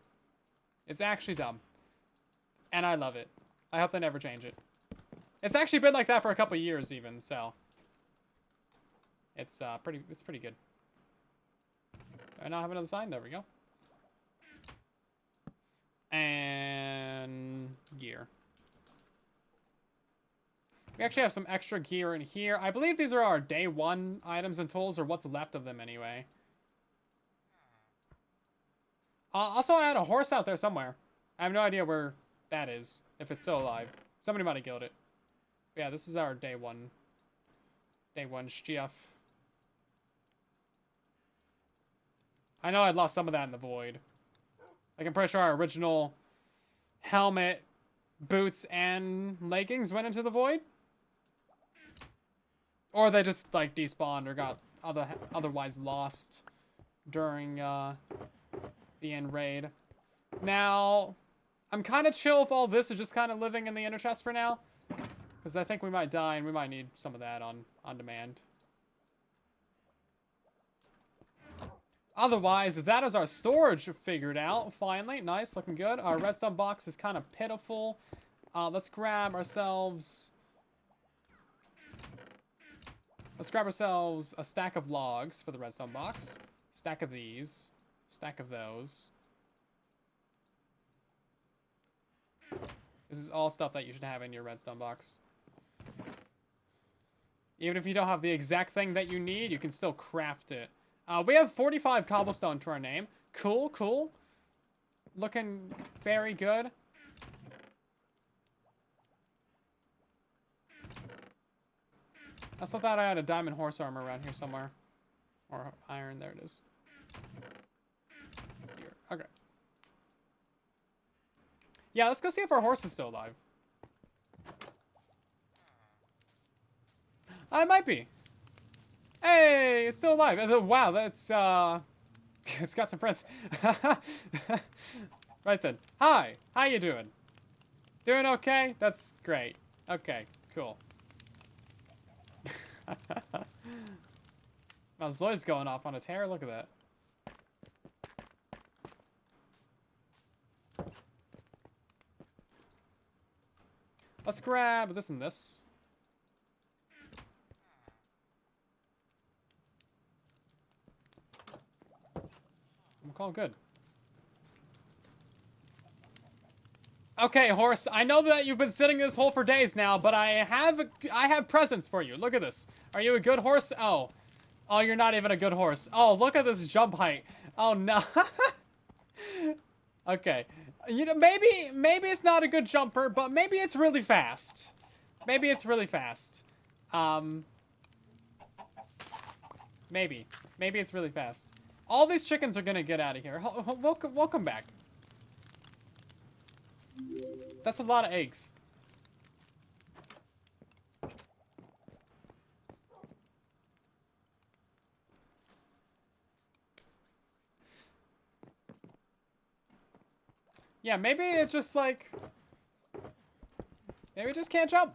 It's actually dumb. And I love it. I hope they never change it. It's actually been like that for a couple years even, so. It's pretty good. Do I now have another sign? There we go. And gear. We actually have some extra gear in here. I believe these are our day 1 items and tools, or what's left of them anyway. Also, I had a horse out there somewhere. I have no idea where that is, if it's still alive. Somebody might have killed it. But yeah, this is our day 1 stuff. I know I lost some of that in the void. Like, I'm pretty sure our original helmet, boots, and leggings went into the void. Or they just, like, despawned or got otherwise lost during the end raid. Now, I'm kind of chill if all this is just kind of living in the inner chest for now. Because I think we might die and we might need some of that on demand. Otherwise, that is our storage figured out, finally. Nice, looking good. Our redstone box is kind of pitiful. Let's grab ourselves... Let's grab ourselves a stack of logs for the redstone box. Stack of these. Stack of those. This is all stuff that you should have in your redstone box. Even if you don't have the exact thing that you need, you can still craft it. We have 45 cobblestone to our name. Cool, cool. Looking very good. I also thought I had a diamond horse armor around here somewhere. Or iron, there it is. Here, okay. Yeah, let's go see if our horse is still alive. It might be. Hey, it's still alive. Wow, that's, it's got some friends. Right then. Hi, how you doing? Doing okay? That's great. Okay, cool. Wow, Zoid's going off on a tear. Look at that. Let's grab this and this. I'm call good. Okay, horse, I know that you've been sitting in this hole for days now, but I have presents for you. Look at this. Are you a good horse? Oh. Oh, you're not even a good horse. Oh, look at this jump height. Oh, no. Okay. You know, maybe it's not a good jumper, but maybe it's really fast. Maybe it's really fast. Maybe. Maybe it's really fast. All these chickens are gonna get out of here. Welcome back. That's a lot of eggs. Yeah, maybe it just like... Maybe it just can't jump.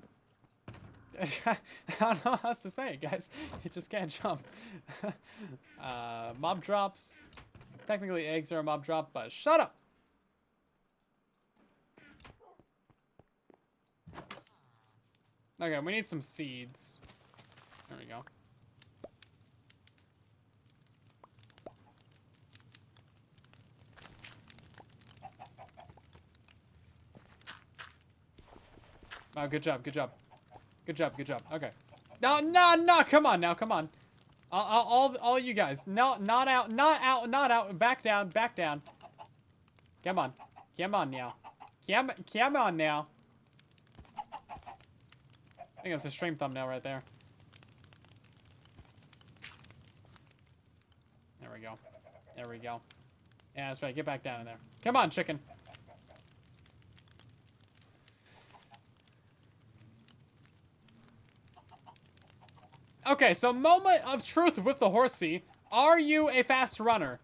I don't know how else to say it, guys. It just can't jump. Mob drops. Technically, eggs are a mob drop, but shut up! Okay, we need some seeds. There we go. Oh, good job, good job. Good job, good job. Okay. No, no, no, come on now, come on. All you guys. No, not out, not out, not out. Back down, back down. Come on. Come on now. Come on now. I think that's a stream thumbnail right there. There we go. There we go. Yeah, that's right. Get back down in there. Come on, chicken. Okay, so moment of truth with the horsey. Are you a fast runner?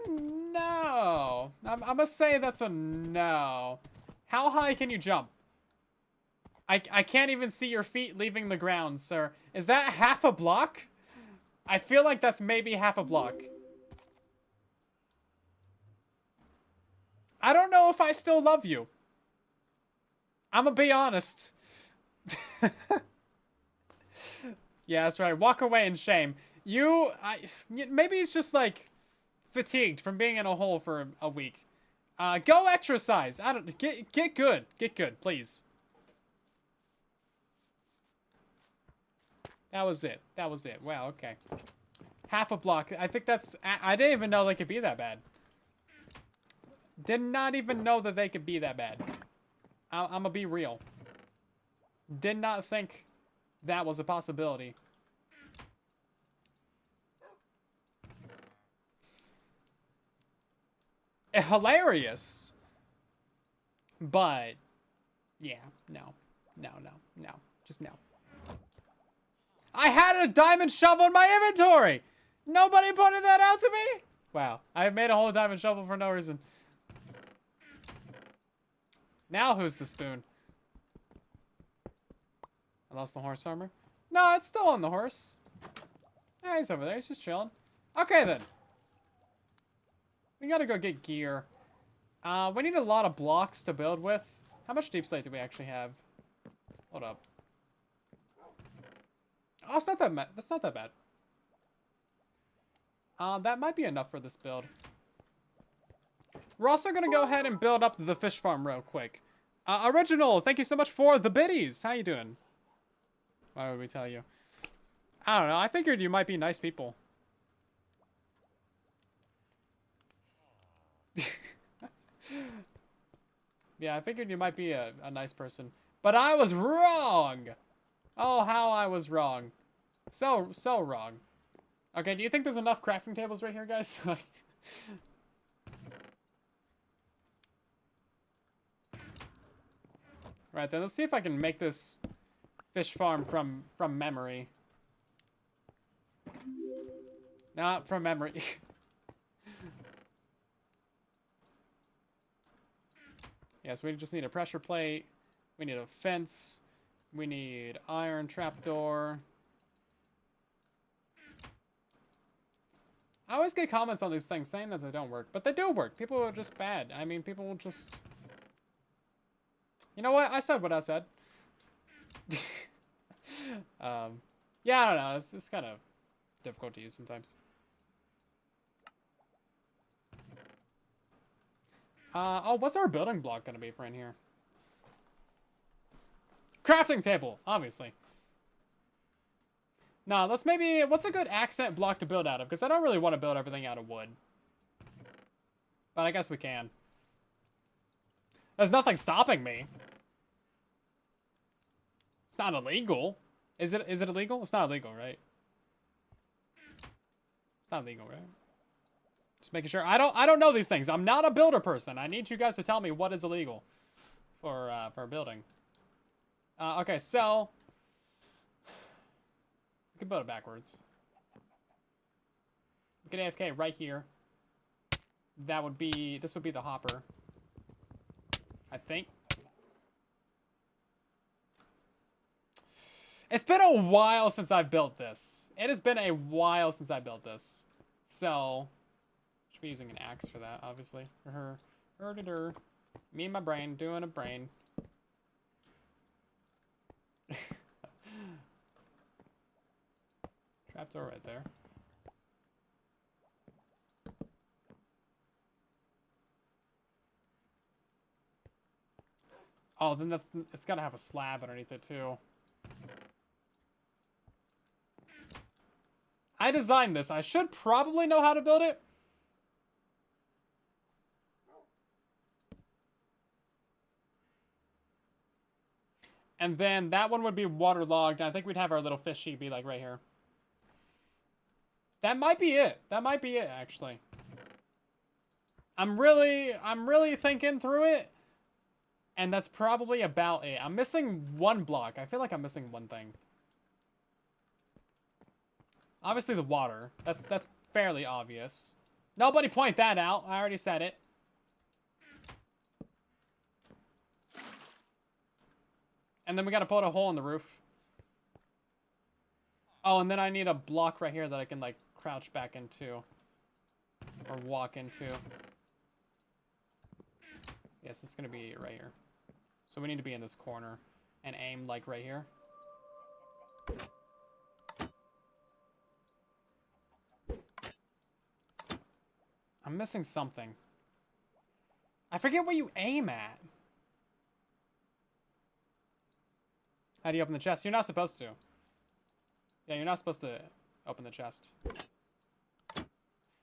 No. I'm gonna say that's a no. How high can you jump? I can't even see your feet leaving the ground, sir. Is that half a block? I feel like that's maybe half a block. I don't know if I still love you. I'm gonna be honest. Yeah, that's right. Walk away in shame. Maybe he's just like fatigued from being in a hole for a week. Go exercise. I don't get good. Get good, please. That was it. That was it. Wow. Okay. Half a block. I think that's. I didn't even know they could be that bad. Did not even know that they could be that bad. I'm gonna be real. Did not think that was a possibility. Hilarious. But, yeah, no. No, no, no. Just no. I had a diamond shovel in my inventory! Nobody pointed that out to me? Wow. I made a whole diamond shovel for no reason. Now who's the spoon? I lost the horse armor. No, it's still on the horse. Yeah, he's over there. He's just chilling. Okay, then. We gotta go get gear. We need a lot of blocks to build with. How much deep slate do we actually have? Hold up. Oh, it's not that bad. That's not that bad. That might be enough for this build. We're also gonna go ahead and build up the fish farm real quick. Original, thank you so much for the biddies. How you doing? Why would we tell you? I don't know. I figured you might be nice people. Yeah, I figured you might be a nice person. But I was wrong! Oh, how I was wrong. So wrong. Okay, do you think there's enough crafting tables right here, guys? Right, then let's see if I can make this fish farm from memory. Not from memory. Yes, we just need a pressure plate. We need a fence. We need iron trapdoor. I always get comments on these things saying that they don't work, but they do work. People are just bad. I mean, people will just... You know what? I said what I said. Yeah, I don't know. It's kind of difficult to use sometimes. Oh, what's our building block gonna be for in here? Crafting table, obviously. No, let's maybe... What's a good accent block to build out of? Because I don't really want to build everything out of wood. But I guess we can. There's nothing stopping me. It's not illegal. Is it illegal? It's not illegal, right? It's not illegal, right? Just making sure. I don't know these things. I'm not a builder person. I need you guys to tell me what is illegal for building. Okay, so we can build it backwards. We can AFK right here. That would be... This would be the hopper, I think. It's been a while since I've built this. It has been a while since I built this. So, should be using an axe for that, obviously. For her. Me and my brain doing a brain. Trapdoor right there. Oh, then it's gotta have a slab underneath it too. I designed this. I should probably know how to build it. And then that one would be waterlogged. I think we'd have our little fishy be like right here. That might be it. That might be it, actually. I'm really thinking through it. And that's probably about it. I'm missing one block. I feel like I'm missing one thing. Obviously the water. That's fairly obvious. Nobody point that out. I already said it. And then we gotta put a hole in the roof. Oh, and then I need a block right here that I can, like, crouch back into. Or walk into. Yes, it's gonna be right here. So we need to be in this corner. And aim, like, right here. I'm missing something. I forget what you aim at. How do you open the chest? You're not supposed to. Yeah, you're not supposed to open the chest.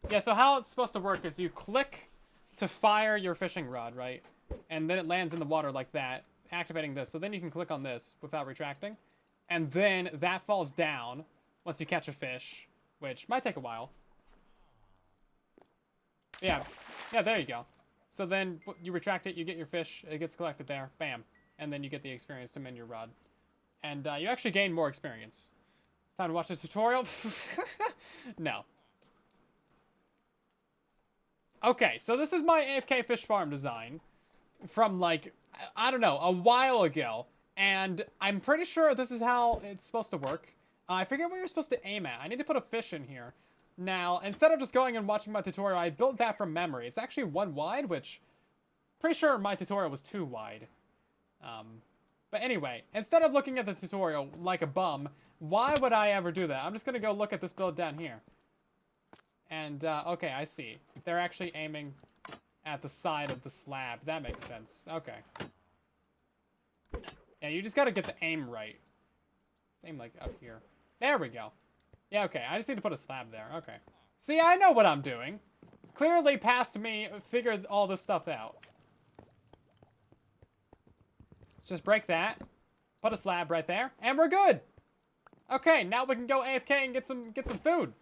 Yeah, so how it's supposed to work is you click to fire your fishing rod, right? And then it lands in the water like that, activating this. So then you can click on this without retracting. And then that falls down once you catch a fish, which might take a while. Yeah, there you go. So then you retract it, you get your fish, it gets collected there, bam. And then you get the experience to mend your rod. And you actually gain more experience. Time to watch the tutorial? No. Okay, so this is my AFK fish farm design from, like, I don't know, a while ago. And I'm pretty sure this is how it's supposed to work. I forget what you're supposed to aim at. I need to put a fish in here. Now, instead of just going and watching my tutorial, I built that from memory. It's actually 1 wide, which pretty sure my tutorial was 2 wide. But anyway, instead of looking at the tutorial like a bum, why would I ever do that? I'm just going to go look at this build down here. And, okay, I see. They're actually aiming at the side of the slab. That makes sense. Okay. Yeah, you just got to get the aim right. Aim, like, up here. There we go. Yeah, okay, I just need to put a slab there. Okay. See, I know what I'm doing. Clearly past me figured all this stuff out. Just break that. Put a slab right there, and we're good. Okay, now we can go AFK and get some food.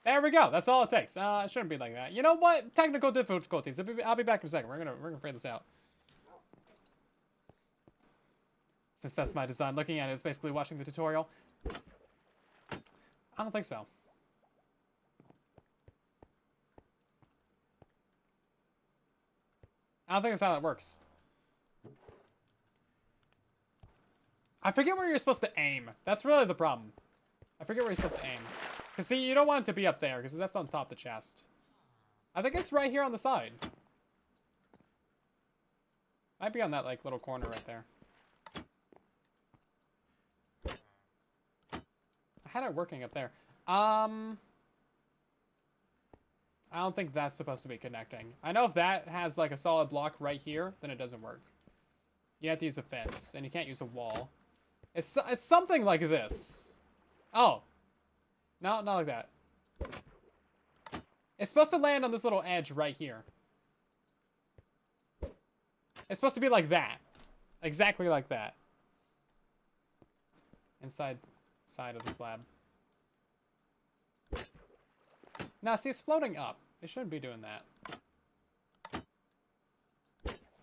There we go. That's all it takes. It shouldn't be like that. You know what? Technical difficulties. I'll be back in a second. We're gonna figure this out. Since that's my design, looking at it, it's basically watching the tutorial. I don't think so. I don't think that's how that works. I forget where you're supposed to aim. That's really the problem. I forget where you're supposed to aim. Because, see, you don't want it to be up there, because that's on top of the chest. I think it's right here on the side. Might be on that, like, little corner right there. I had it working up there. I don't think that's supposed to be connecting. I know if that has like a solid block right here, then it doesn't work. You have to use a fence, and you can't use a wall. It's something like this. Oh. No, not like that. It's supposed to land on this little edge right here. It's supposed to be like that. Exactly like that. Inside side of the slab. Now, see, it's floating up. It shouldn't be doing that.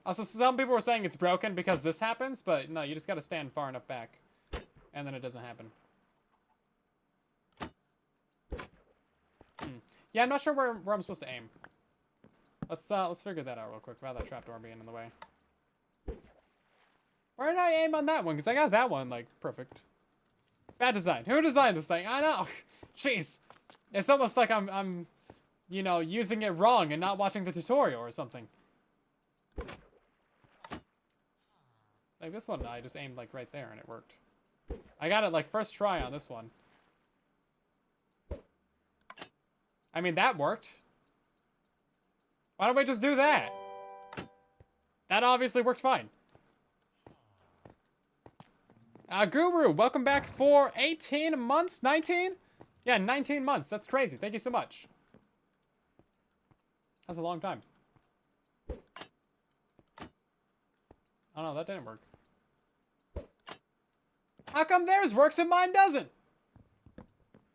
Also, some people were saying it's broken because this happens, but no, you just gotta stand far enough back. And then it doesn't happen. Yeah, I'm not sure where I'm supposed to aim. Let's figure that out real quick without that trapdoor being in the way. Where did I aim on that one? Because I got that one, like, perfect. Bad design. Who designed this thing? I know. Jeez. It's almost like I'm, you know, using it wrong and not watching the tutorial or something. Like this one, I just aimed, like, right there and it worked. I got it, like, first try on this one. I mean, that worked. Why don't we just do that? That obviously worked fine. Guru, welcome back for 18 months? 19? Yeah, 19 months. That's crazy. Thank you so much. That's a long time. Oh no, that didn't work. How come theirs works and mine doesn't?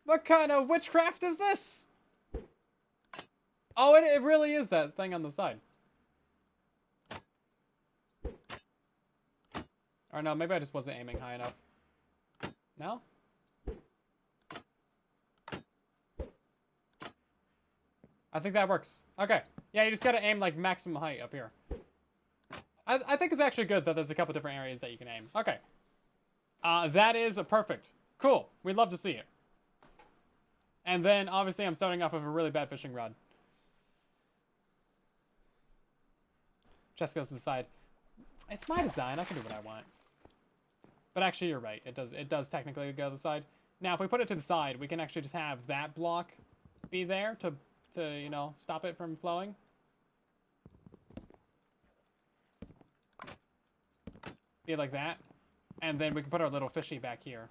What kind of witchcraft is this? Oh, it really is that thing on the side. Or no, maybe I just wasn't aiming high enough. No? I think that works. Okay. Yeah, you just gotta aim like maximum height up here. I think it's actually good that there's a couple different areas that you can aim. Okay. That is perfect. Cool. We'd love to see it. And then, obviously, I'm starting off with a really bad fishing rod. Chest goes to the side. It's my design. I can do what I want. But actually, you're right. It does technically go to the side. Now, if we put it to the side, we can actually just have that block be there to you know, stop it from flowing. Be like that. And then we can put our little fishy back here.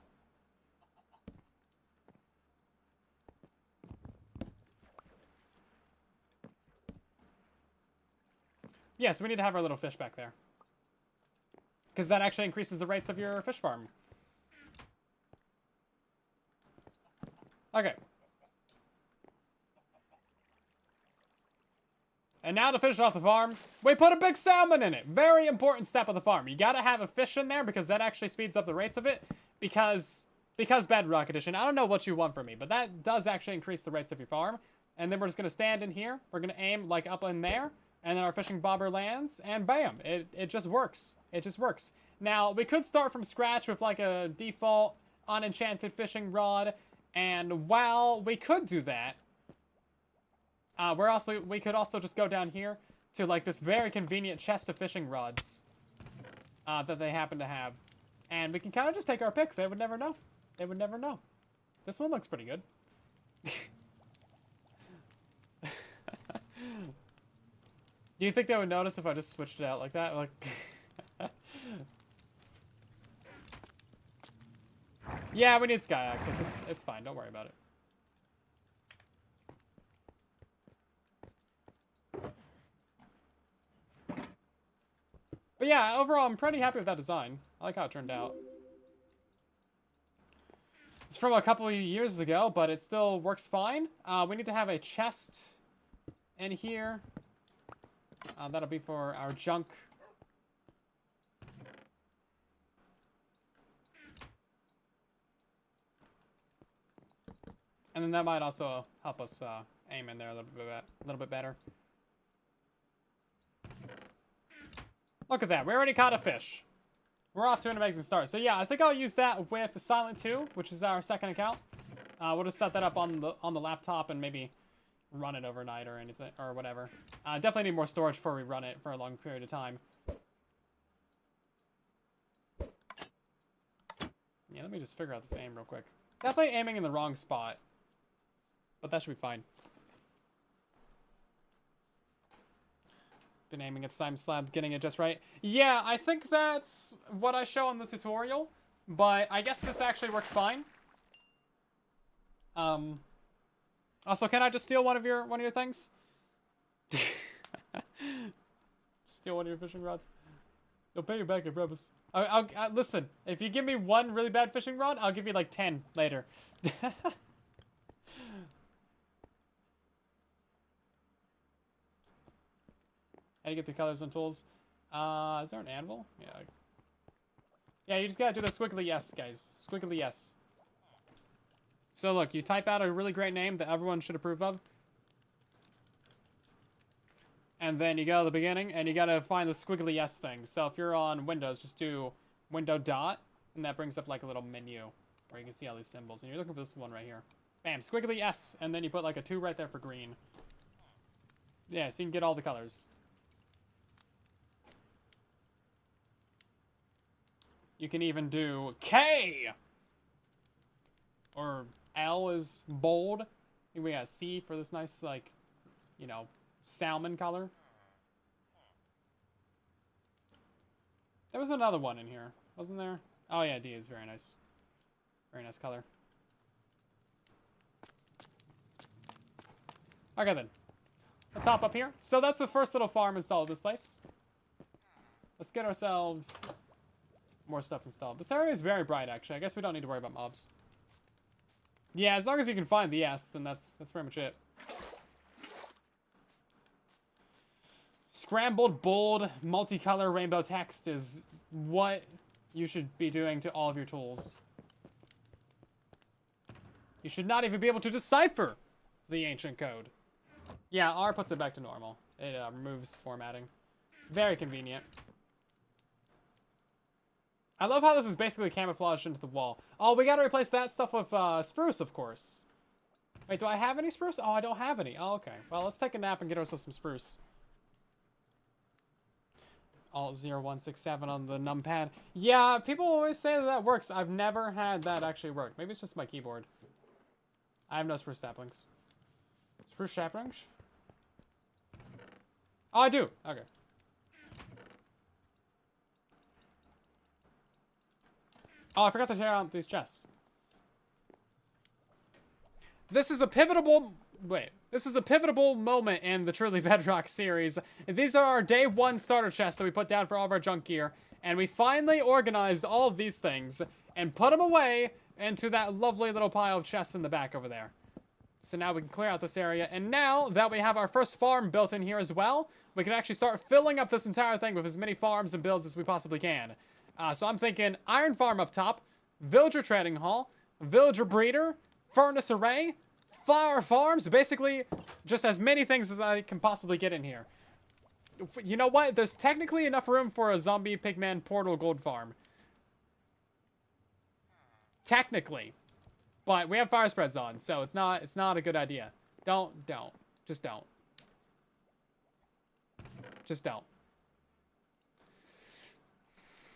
Yeah, so we need to have our little fish back there. Because that actually increases the rates of your fish farm. Okay. And now to finish off the farm, we put a big salmon in it. Very important step of the farm. You gotta have a fish in there because that actually speeds up the rates of it. Because Bedrock Edition, I don't know what you want from me, but that does actually increase the rates of your farm. And then we're just gonna stand in here. We're gonna aim like up in there. And then our fishing bobber lands, and bam, it just works. It just works. Now, we could start from scratch with like a default unenchanted fishing rod, and while we could do that, we could also just go down here to like this very convenient chest of fishing rods that they happen to have, and we can kind of just take our pick. They would never know. They would never know. This one looks pretty good. Do you think they would notice if I just switched it out like that? Like, yeah, we need sky access. It's fine. Don't worry about it. But yeah, overall, I'm pretty happy with that design. I like how it turned out. It's from a couple of years ago, but it still works fine. We need to have a chest in here. That'll be for our junk. And then that might also help us aim in there a little bit better. Look at that. We already caught a fish. We're off to an amazing start. So yeah, I think I'll use that with Silent 2, which is our second account. We'll just set that up on the laptop and maybe run it overnight or anything or whatever. Definitely need more storage before we run it for a long period of time. Yeah, let me just figure out this aim real quick. Definitely aiming in the wrong spot, but that should be fine. Been aiming at Slime Slab, getting it just right. Yeah, I think that's what I show in the tutorial, but I guess this actually works fine. Also, can I just steal one of your things? Steal one of your fishing rods. I'll pay you back, I promise. I'll listen. If you give me one really bad fishing rod, I'll give you like 10 later. How do you get the colors and tools? Is there an anvil? Yeah. Yeah, you just gotta do the squiggly yes, guys. Squiggly yes. So look, you type out a really great name that everyone should approve of. And then you go to the beginning, and you gotta find the squiggly yes thing. So if you're on Windows, just do window dot, and that brings up like a little menu where you can see all these symbols. And you're looking for this one right here. Bam, squiggly yes, and then you put like a 2 right there for green. Yeah, so you can get all the colors. You can even do K! Or L is bold. We got C for this nice, like, you know, salmon color. There was another one in here, wasn't there? Oh yeah, D is very nice. Very nice color. Okay then. Let's hop up here. So that's the first little farm installed in this place. Let's get ourselves more stuff installed. This area is very bright, actually. I guess we don't need to worry about mobs. Yeah, as long as you can find the S, then that's pretty much it. Scrambled, bold, multicolor rainbow text is what you should be doing to all of your tools. You should not even be able to decipher the ancient code. Yeah, R puts it back to normal. It removes formatting. Very convenient. I love how this is basically camouflaged into the wall. Oh, we gotta replace that stuff with spruce, of course. Wait, do I have any spruce? Oh, I don't have any. Oh, okay. Well, let's take a nap and get ourselves some spruce. Alt 0167 on the numpad. Yeah, people always say that works. I've never had that actually work. Maybe it's just my keyboard. I have no spruce saplings. Spruce saplings? Oh, I do. Okay. Oh, I forgot to tear out these chests. This is a pivotal... Wait. This is a pivotal moment in the Truly Bedrock series. These are our day 1 starter chests that we put down for all of our junk gear. And we finally organized all of these things and put them away into that lovely little pile of chests in the back over there. So now we can clear out this area. And now that we have our first farm built in here as well, we can actually start filling up this entire thing with as many farms and builds as we possibly can. So I'm thinking iron farm up top, villager trading hall, villager breeder, furnace array, flower farms, basically just as many things as I can possibly get in here. You know what? There's technically enough room for a zombie pigman portal gold farm. Technically. But we have fire spreads on, so it's not a good idea. Just don't. Just don't.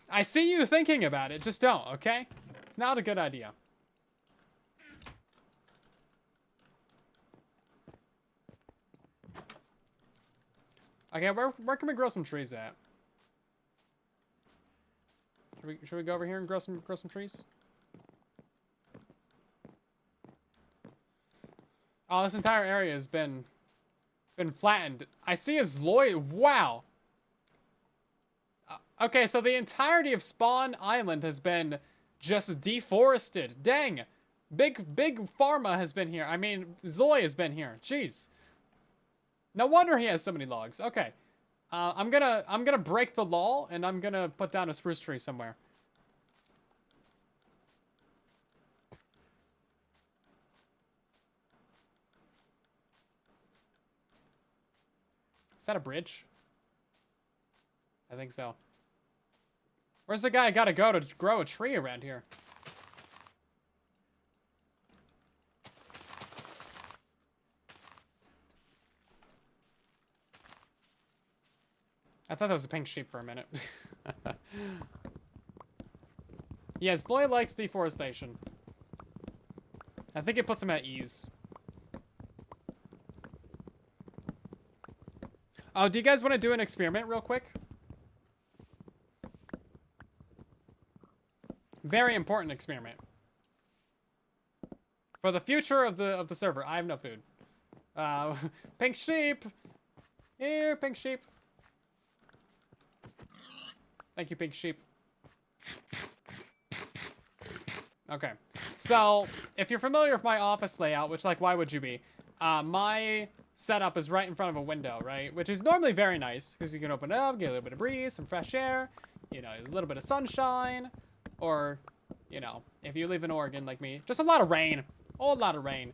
I see you thinking about it, just don't, okay? It's not a good idea. Okay, where can we grow some trees at? Should we go over here and grow some trees? Oh, this entire area has been flattened. I see a Zloy. Wow. Okay, so the entirety of Spawn Island has been just deforested. Dang. Big Pharma has been here. I mean, Zloy has been here. Jeez. No wonder he has so many logs. Okay. I'm gonna break the law, and I'm gonna put down a spruce tree somewhere. Is that a bridge? I think so. Where's the guy I gotta go to grow a tree around here? I thought that was a pink sheep for a minute. Yes, Lloyd likes deforestation. I think it puts him at ease. Oh, do you guys want to do an experiment real quick? Very important experiment. For the future of the server. I have no food. Pink sheep. Here, pink sheep. Thank you, pink sheep. Okay. So, if you're familiar with my office layout, which, like, why would you be? My setup is right in front of a window, right? Which is normally very nice, because you can open it up, get a little bit of breeze, some fresh air, you know, a little bit of sunshine, or, you know, if you live in Oregon like me, just a lot of rain. A whole lot of rain.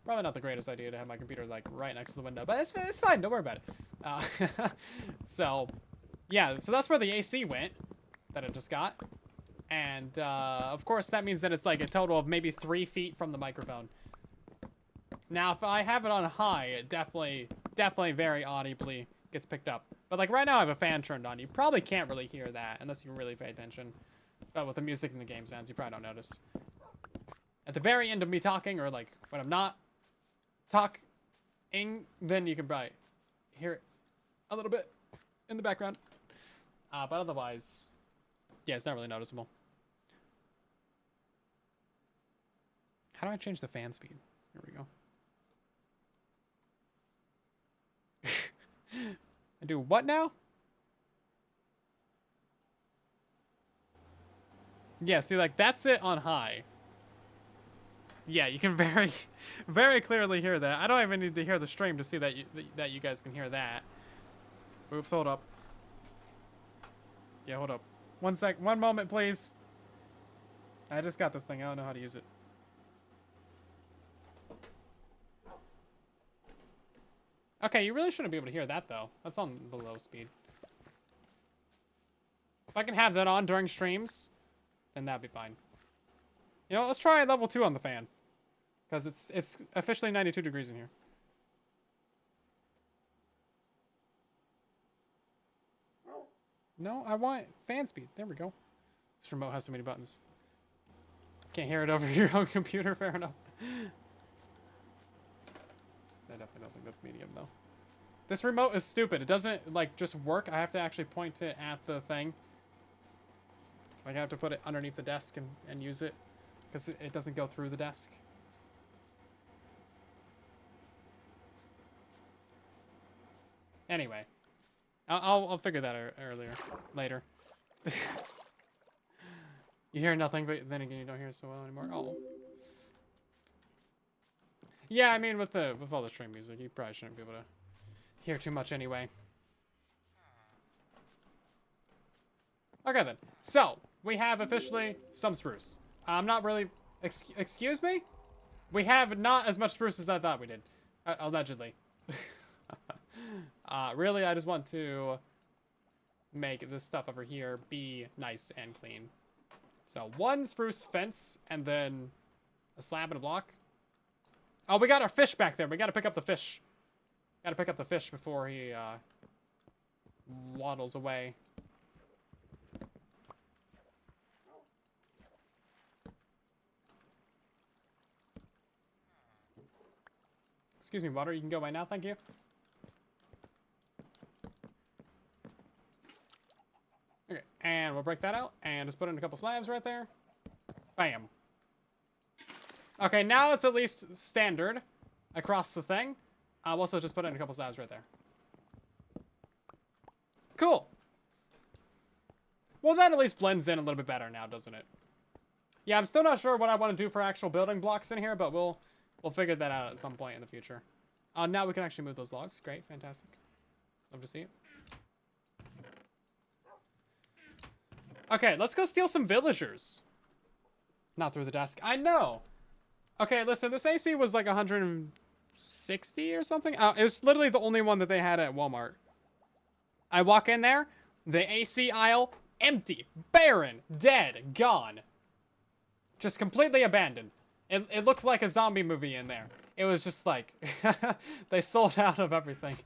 Probably not the greatest idea to have my computer, like, right next to the window, but it's fine, don't worry about it. So, yeah, so that's where the AC went, that I just got. And, of course, that means that it's, like, a total of maybe 3 feet from the microphone. Now, if I have it on high, it definitely very audibly gets picked up. But, like, right now I have a fan turned on. You probably can't really hear that unless you really pay attention. But with the music and the game sounds, you probably don't notice. At the very end of me talking, or, like, when I'm not talking, then you can probably hear it a little bit in the background. But otherwise, yeah, it's not really noticeable. How do I change the fan speed? Here we go. I do what now? Yeah, see, like, that's it on high. Yeah, you can very, very clearly hear that. I don't even need to hear the stream to see that you guys can hear that. Oops, hold up. Yeah, hold up. One moment, please. I just got this thing. I don't know how to use it. Okay, you really shouldn't be able to hear that, though. That's on the low speed. If I can have that on during streams, then that'd be fine. You know, let's try level 2 on the fan. Because it's officially 92 degrees in here. No, I want fan speed. There we go. This remote has so many buttons. Can't hear it over your own computer, fair enough. I definitely don't think that's medium, though. This remote is stupid. It doesn't, like, just work. I have to actually point it at the thing. Like, I have to put it underneath the desk and use it. Because it doesn't go through the desk. Anyway. I'll figure that out later. You hear nothing, but then again, you don't hear it so well anymore. Oh. Yeah, I mean, with all the stream music, you probably shouldn't be able to hear too much anyway. Okay, then. So, we have officially some spruce. I'm not really... Excuse me? We have not as much spruce as I thought we did. Allegedly. Really, I just want to make this stuff over here be nice and clean. So, 1 spruce fence, and then a slab and a block. Oh, we got our fish back there. We gotta pick up the fish. Gotta pick up the fish before he, waddles away. Excuse me, water. You can go by now. Thank you. Okay, and we'll break that out, and just put in a couple slabs right there. Bam. Okay, now it's at least standard across the thing. I'll also just put in a couple slabs right there. Cool. Well, that at least blends in a little bit better now, doesn't it? Yeah, I'm still not sure what I want to do for actual building blocks in here, but we'll figure that out at some point in the future. Now we can actually move those logs. Great, fantastic. Love to see it. Okay, let's go steal some villagers. Not through the desk. I know. Okay, listen, this AC was like 160 or something. It was literally the only one that they had at Walmart. I walk in there, the AC aisle, empty, barren, dead, gone. Just completely abandoned. It looked like a zombie movie in there. It was just like, they sold out of everything.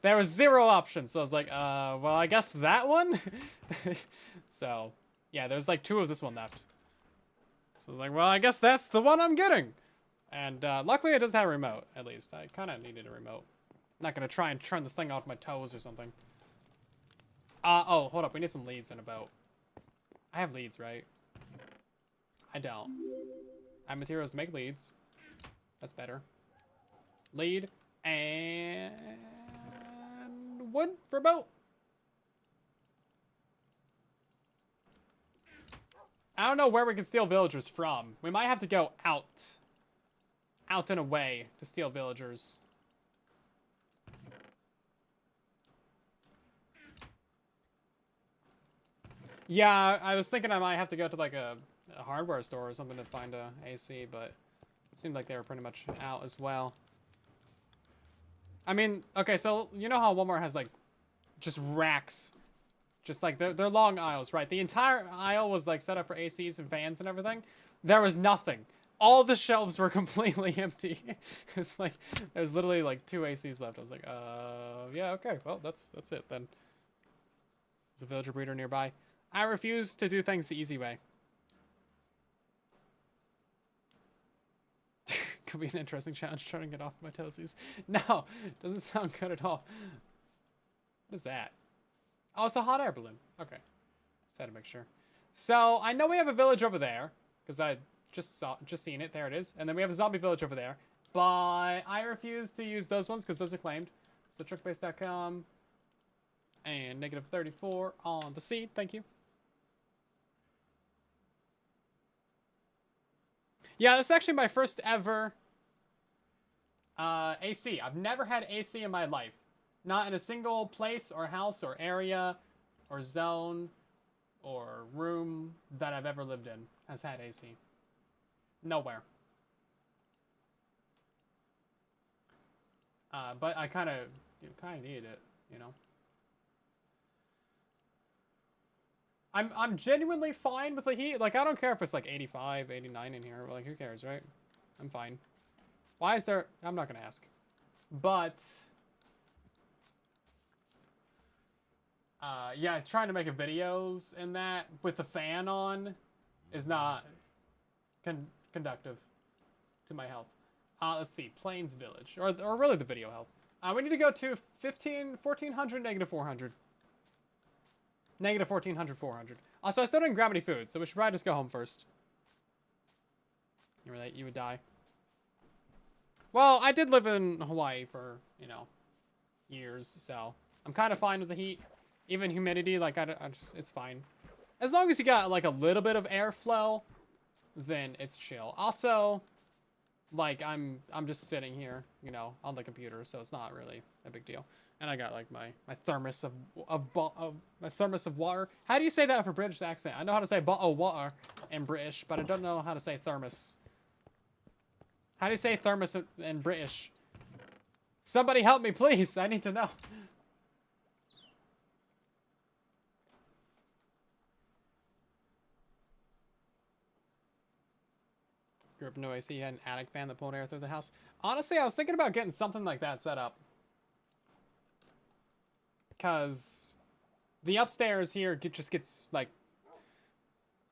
There was 0 options, so I was like, well, I guess that one? So, yeah, there's like 2 of this one left. So I was like, well, I guess that's the one I'm getting. And luckily it does have a remote, at least. I kind of needed a remote. not gonna try and turn this thing off my toes or something. Oh, hold up. We need some leads in a boat. I have leads, right? I don't. I have materials to make leads. That's better. Lead and wood for a boat. I don't know where we can steal villagers from. We might have to go out and away to steal villagers. Yeah, I was thinking I might have to go to like a hardware store or something to find a AC, but it seemed like they were pretty much out as well. I mean, okay, so you know how Walmart has like just racks, just like they're long aisles, right? The entire aisle was like set up for ACs and fans and everything. There was nothing. All the shelves were completely empty. It's like there's literally like 2 ACs left. I was like, yeah, okay, well that's it then. There's a villager breeder nearby. I refuse to do things the easy way. Could be an interesting challenge trying to get off my toesies. No, doesn't sound good at all. What is that? Oh, it's a hot air balloon. Okay, just had to make sure. So I know we have a village over there because I just seen it. There it is. And then we have a zombie village over there. But I refuse to use those ones because those are claimed. So truckbase.com and -34 on the seed. Thank you. Yeah, this is actually my first ever AC. I've never had AC in my life. Not in a single place or house or area or zone or room that I've ever lived in has had AC. Nowhere. But I kind of needed it, you know. I'm genuinely fine with the heat. Like, I don't care if it's like 85, 89 in here. Like, who cares, right? I'm fine. Why is there... I'm not going to ask. But... yeah, trying to make a videos in that with the fan on is not conductive to my health. Let's see. Plains Village. Or really the video health. We need to go to 1400, -400. -1400, 400. Also, I still didn't grab any food, so we should probably just go home first. You were late, you would die. Well, I did live in Hawaii for, you know, years, so I'm kind of fine with the heat. Even humidity, like, it's fine. As long as you got, like, a little bit of airflow, then it's chill. Also, like, I'm just sitting here, you know, on the computer, so it's not really a big deal. And I got like my thermos of my thermos of water. How do you say that for British accent? I know how to say bottle of water in British, but I don't know how to say thermos. How do you say thermos in British? Somebody help me, please. I need to know. Grew up in no AC, had an attic fan that pulled air through the house. Honestly, I was thinking about getting something like that set up. Because the upstairs here just gets, like,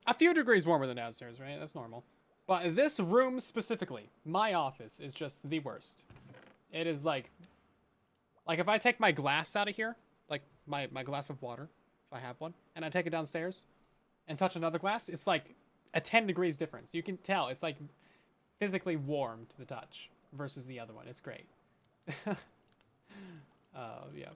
a few degrees warmer than downstairs, right? That's normal. But this room specifically, my office, is just the worst. It is, like if I take my glass out of here, like, my glass of water, if I have one, and I take it downstairs and touch another glass, it's, like, a 10 degrees difference. You can tell. It's, like, physically warm to the touch versus the other one. It's great. Yeah.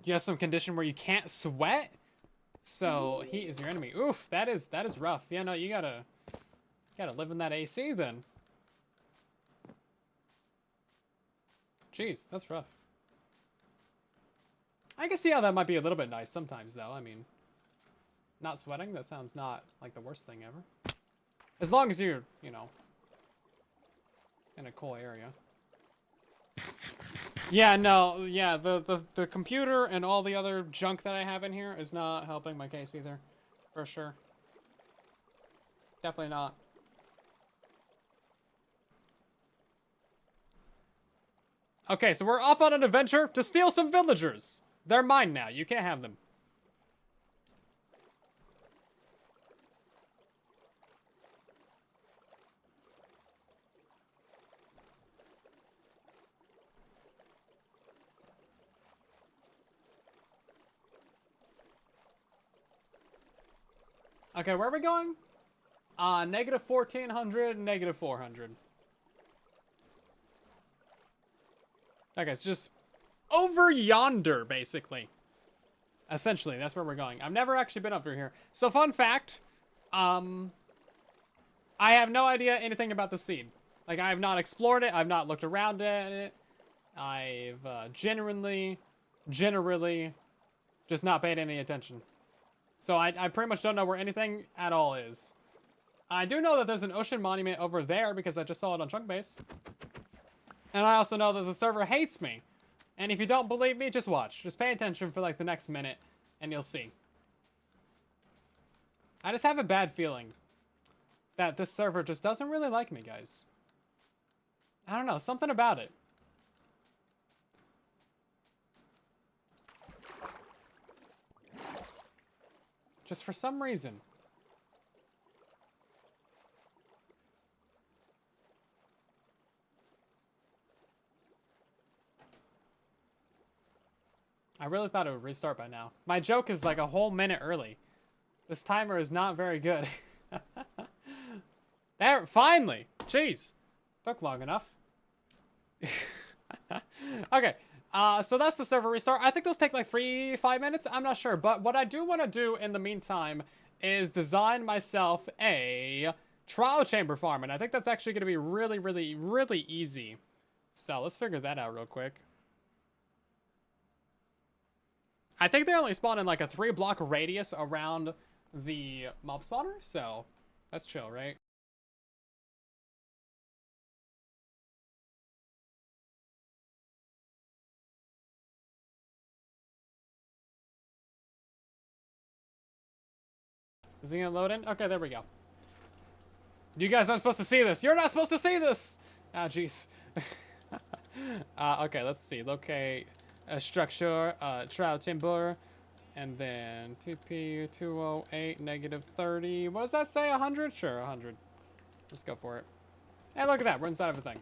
You have some condition where you can't sweat, so heat is your enemy. Oof, that is rough. Yeah, no, you gotta live in that AC then. Jeez, that's rough. I can see how that might be a little bit nice sometimes, though. I mean, not sweating, that sounds not like the worst thing ever. As long as you're, you know, in a cool area. Yeah, no, yeah, the computer and all the other junk that I have in here is not helping my case either. For sure. Definitely not. Okay, so we're off on an adventure to steal some villagers. They're mine now. You can't have them. Okay, where are we going? Negative 1400, negative 400. Okay, it's just over yonder, basically. Essentially, that's where we're going. I've never actually been over here. So, fun fact, I have no idea anything about the seed. Like, I have not explored it. I've not looked around at it. I've generally just not paid any attention. So, I pretty much don't know where anything at all is. I do know that there's an ocean monument over there because I just saw it on Chunk Base. And I also know that the server hates me. And if you don't believe me, just watch. Just pay attention for like the next minute and you'll see. I just have a bad feeling that this server just doesn't really like me, guys. I don't know, something about it. Just for some reason. I really thought it would restart by now. My joke is like a whole minute early. This timer is not very good. There, finally! Jeez. Took long enough. Okay, so that's the server restart. I think those take like 3-5 minutes. I'm not sure. But what I do want to do in the meantime is design myself a trial chamber farm. And I think that's actually going to be really easy. So let's figure that out real quick. I think they only spawn in like a 3-block radius around the mob spawner, so that's chill, right? Is he gonna load in? Okay, there we go. You guys aren't supposed to see this. You're not supposed to see this! Ah, jeez. Okay, let's see. Locate a structure, trial timber, and then TP 208, negative 30. What does that say? 100? Sure, 100. Let's go for it. Hey, look at that. We're inside of a thing.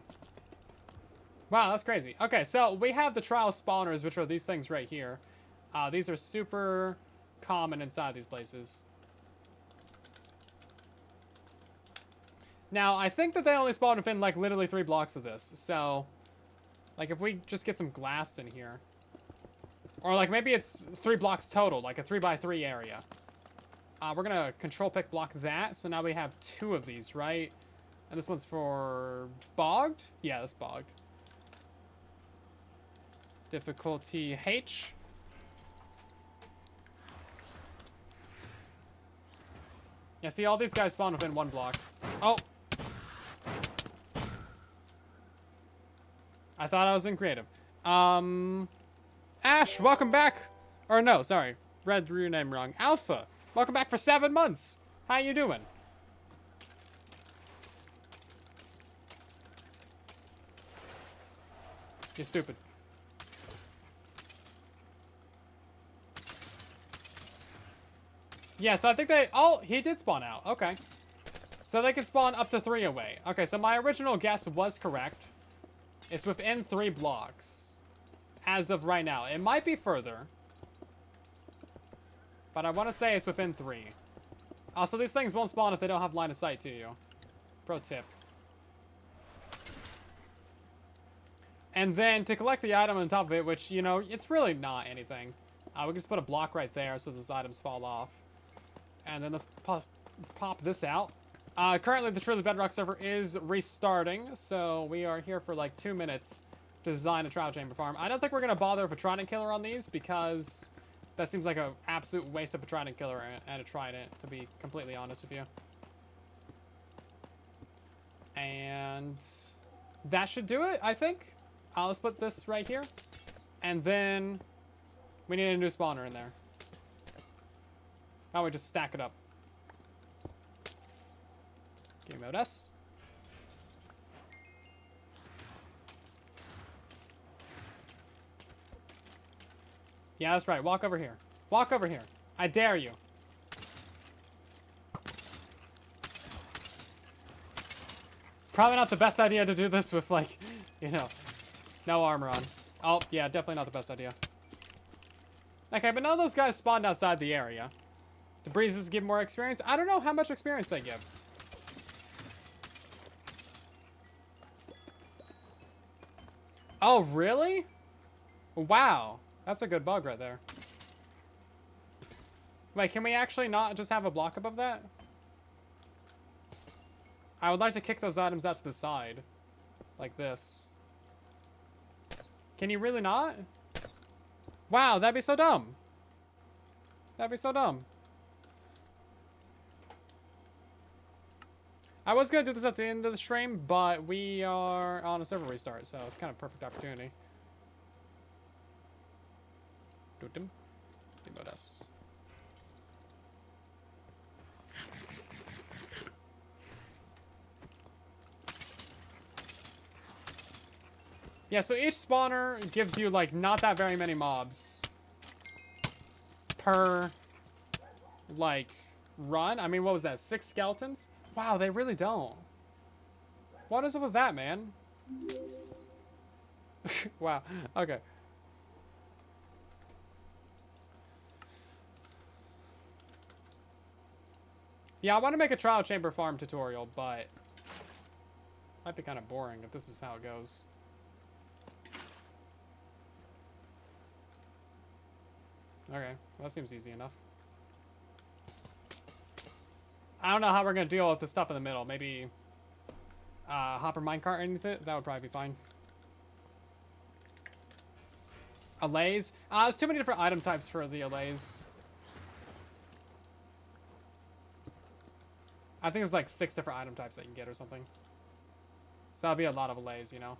Wow, that's crazy. Okay, so we have the trial spawners, which are these things right here. These are super common inside these places. Now, I think that they only spawn within, like, literally 3 blocks of this. So, like, if we just get some glass in here. Or, like, maybe it's 3 blocks total, like a 3x3 area. We're gonna control pick block that. So now we have 2 of these, right? And this one's for bogged? Yeah, that's bogged. Difficulty H. Yeah, see, all these guys spawn within 1 block. Oh! I thought I was in creative. Ash, welcome back. Or no, sorry. Read your name wrong. Alpha, welcome back for 7 months. How you doing? You're stupid. Yeah, so I think they... Oh, he did spawn out. Okay. So they can spawn up to 3 away. Okay, so my original guess was correct. It's within 3 blocks. As of right now. It might be further. But I want to say it's within 3. Also, these things won't spawn if they don't have line of sight to you. Pro tip. And then to collect the item on top of it, which, you know, it's really not anything. We can just put a block right there so those items fall off. And then let's pop this out. Currently, the Truly Bedrock server is restarting, so we are here for like 2 minutes to design a trial chamber farm. I don't think we're going to bother with a trident killer on these because that seems like an absolute waste of a trident killer and a trident, to be completely honest with you. And that should do it, I think. Let's put this right here. And then we need a new spawner in there. How about we just stack it up? Game mode S. Yeah, that's right. Walk over here. Walk over here. I dare you. Probably not the best idea to do this with, like, you know, no armor on. Oh, yeah, definitely not the best idea. Okay, but none of those guys spawned outside the area. The breezes give more experience. I don't know how much experience they give. Oh, really? Wow. That's a good bug right there. Wait, can we actually not just have a block above that? I would like to kick those items out to the side. Like this. Can you really not? Wow, that'd be so dumb. That'd be so dumb. I was going to do this at the end of the stream, but we are on a server restart, so it's kind of a perfect opportunity. Yeah, so each spawner gives you, like, not that very many mobs per, like, run. I mean, what was that, 6 skeletons? Wow, they really don't. What is up with that, man? Wow, okay. Yeah, I want to make a trial chamber farm tutorial, but might be kind of boring if this is how it goes. Okay, well, that seems easy enough. I don't know how we're going to deal with the stuff in the middle. Maybe hopper minecart or anything? That would probably be fine. Allays? There's too many different item types for the allays. I think there's like 6 different item types that you can get or something. So that'll be a lot of allays, you know?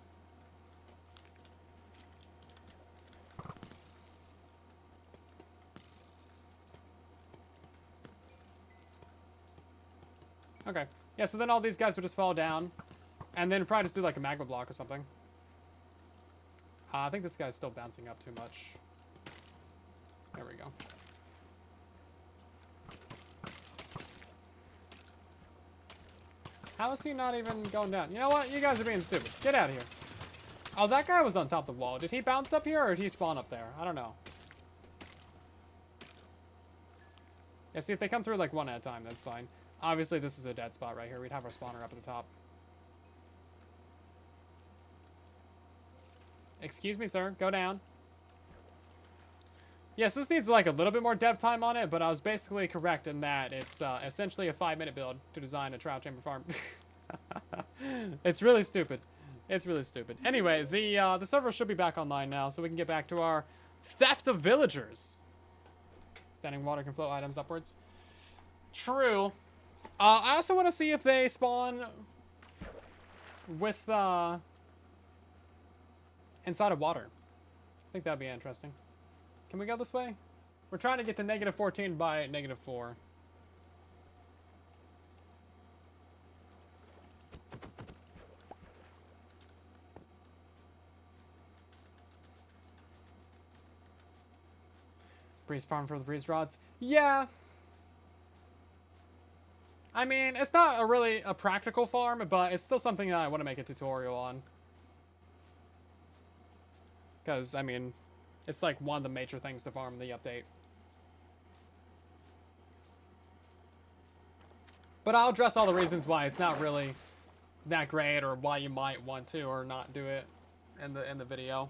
Okay. Yeah, so then all these guys would just fall down. And then probably just do like a magma block or something. I think this guy's still bouncing up too much. There we go. How is he not even going down? You know what? You guys are being stupid. Get out of here. Oh, that guy was on top of the wall. Did he bounce up here or did he spawn up there? I don't know. Yeah, see, if they come through like one at a time, that's fine. Obviously, this is a dead spot right here. We'd have our spawner up at the top. Excuse me, sir. Go down. Yes, this needs like a little bit more dev time on it, but I was basically correct in that it's essentially a 5-minute build to design a trial chamber farm. It's really stupid. It's really stupid. Anyway, the server should be back online now, so we can get back to our theft of villagers. Standing water can float items upwards. True. I also want to see if they spawn with inside of water. I think that'd be interesting. Can we go this way? We're trying to get to -14 by -4. Breeze farm for the breeze rods. Yeah. I mean, it's not a practical farm, but it's still something that I want to make a tutorial on. Because, I mean, it's like one of the major things to farm in the update. But I'll address all the reasons why it's not really that great, or why you might want to or not do it in the video.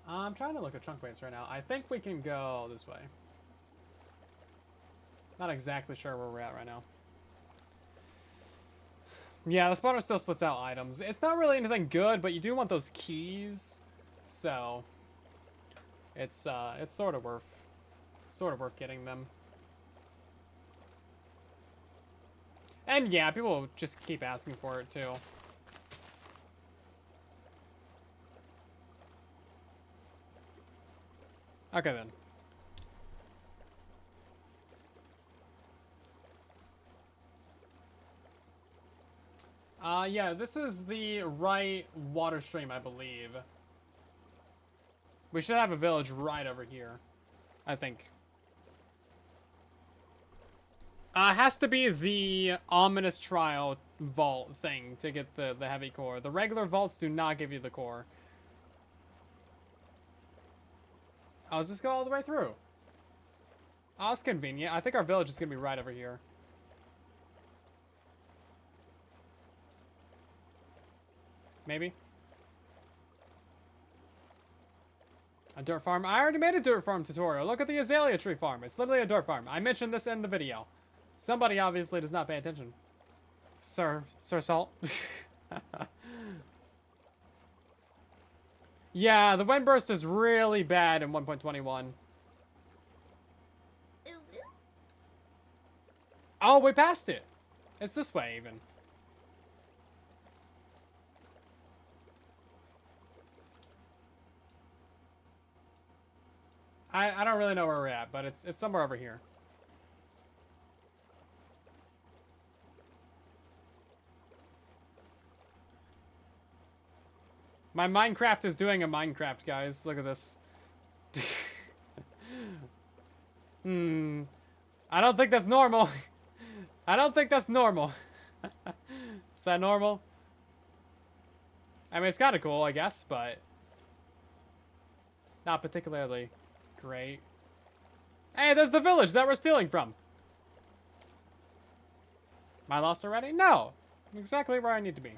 I'm trying to look at trunk weights right now. I think we can go this way. Not exactly sure where we're at right now. Yeah, the spawner still splits out items. It's not really anything good, but you do want those keys. So it's sort of worth getting them. And yeah, people will just keep asking for it too. Okay then. Yeah, this is the right water stream, I believe. We should have a village right over here, I think. It has to be the ominous trial vault thing to get the heavy core. The regular vaults do not give you the core. Oh, let's just go all the way through. Oh, it's convenient. I think our village is going to be right over here. Maybe. A dirt farm. I already made a dirt farm tutorial. Look at the azalea tree farm. It's literally a dirt farm. I mentioned this in the video. Somebody obviously does not pay attention. Sir Salt. Yeah, the wind burst is really bad in 1.21. Oh, we passed it. It's this way, even. I don't really know where we're at, but it's somewhere over here. My Minecraft is doing a Minecraft, guys. Look at this. I don't think that's normal. I don't think that's normal. Is that normal? I mean, it's kind of cool, I guess, but not particularly great. Hey, there's the village that we're stealing from. Am I lost already? No. I'm exactly where I need to be.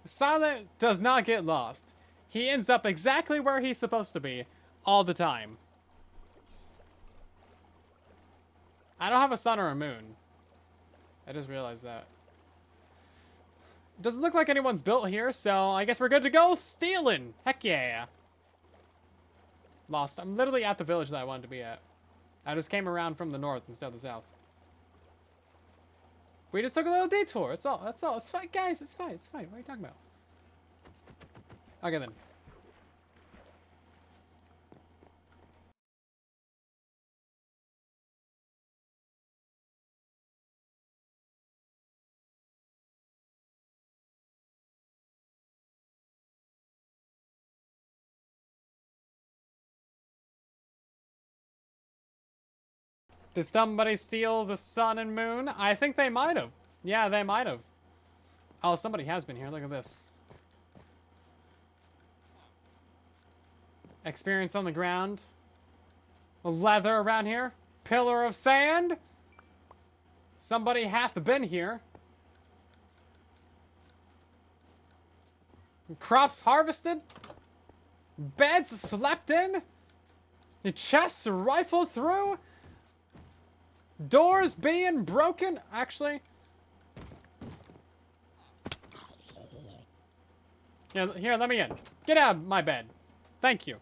Silent does not get lost. He ends up exactly where he's supposed to be all the time. I don't have a sun or a moon. I just realized that. Doesn't look like anyone's built here, so I guess we're good to go stealing. Heck yeah. Lost. I'm literally at the village that I wanted to be at. I just came around from the north instead of the south. We just took a little detour. That's all. That's all. It's fine, guys. It's fine. It's fine. What are you talking about? Okay, then. Did somebody steal the sun and moon? I think they might have. Yeah, they might have. Oh, somebody has been here. Look at this. Experience on the ground. Leather around here. Pillar of sand. Somebody hath been here. Crops harvested. Beds slept in. The chests rifled through. Doors being broken. Actually. Here, let me in. Get out of my bed. Thank you.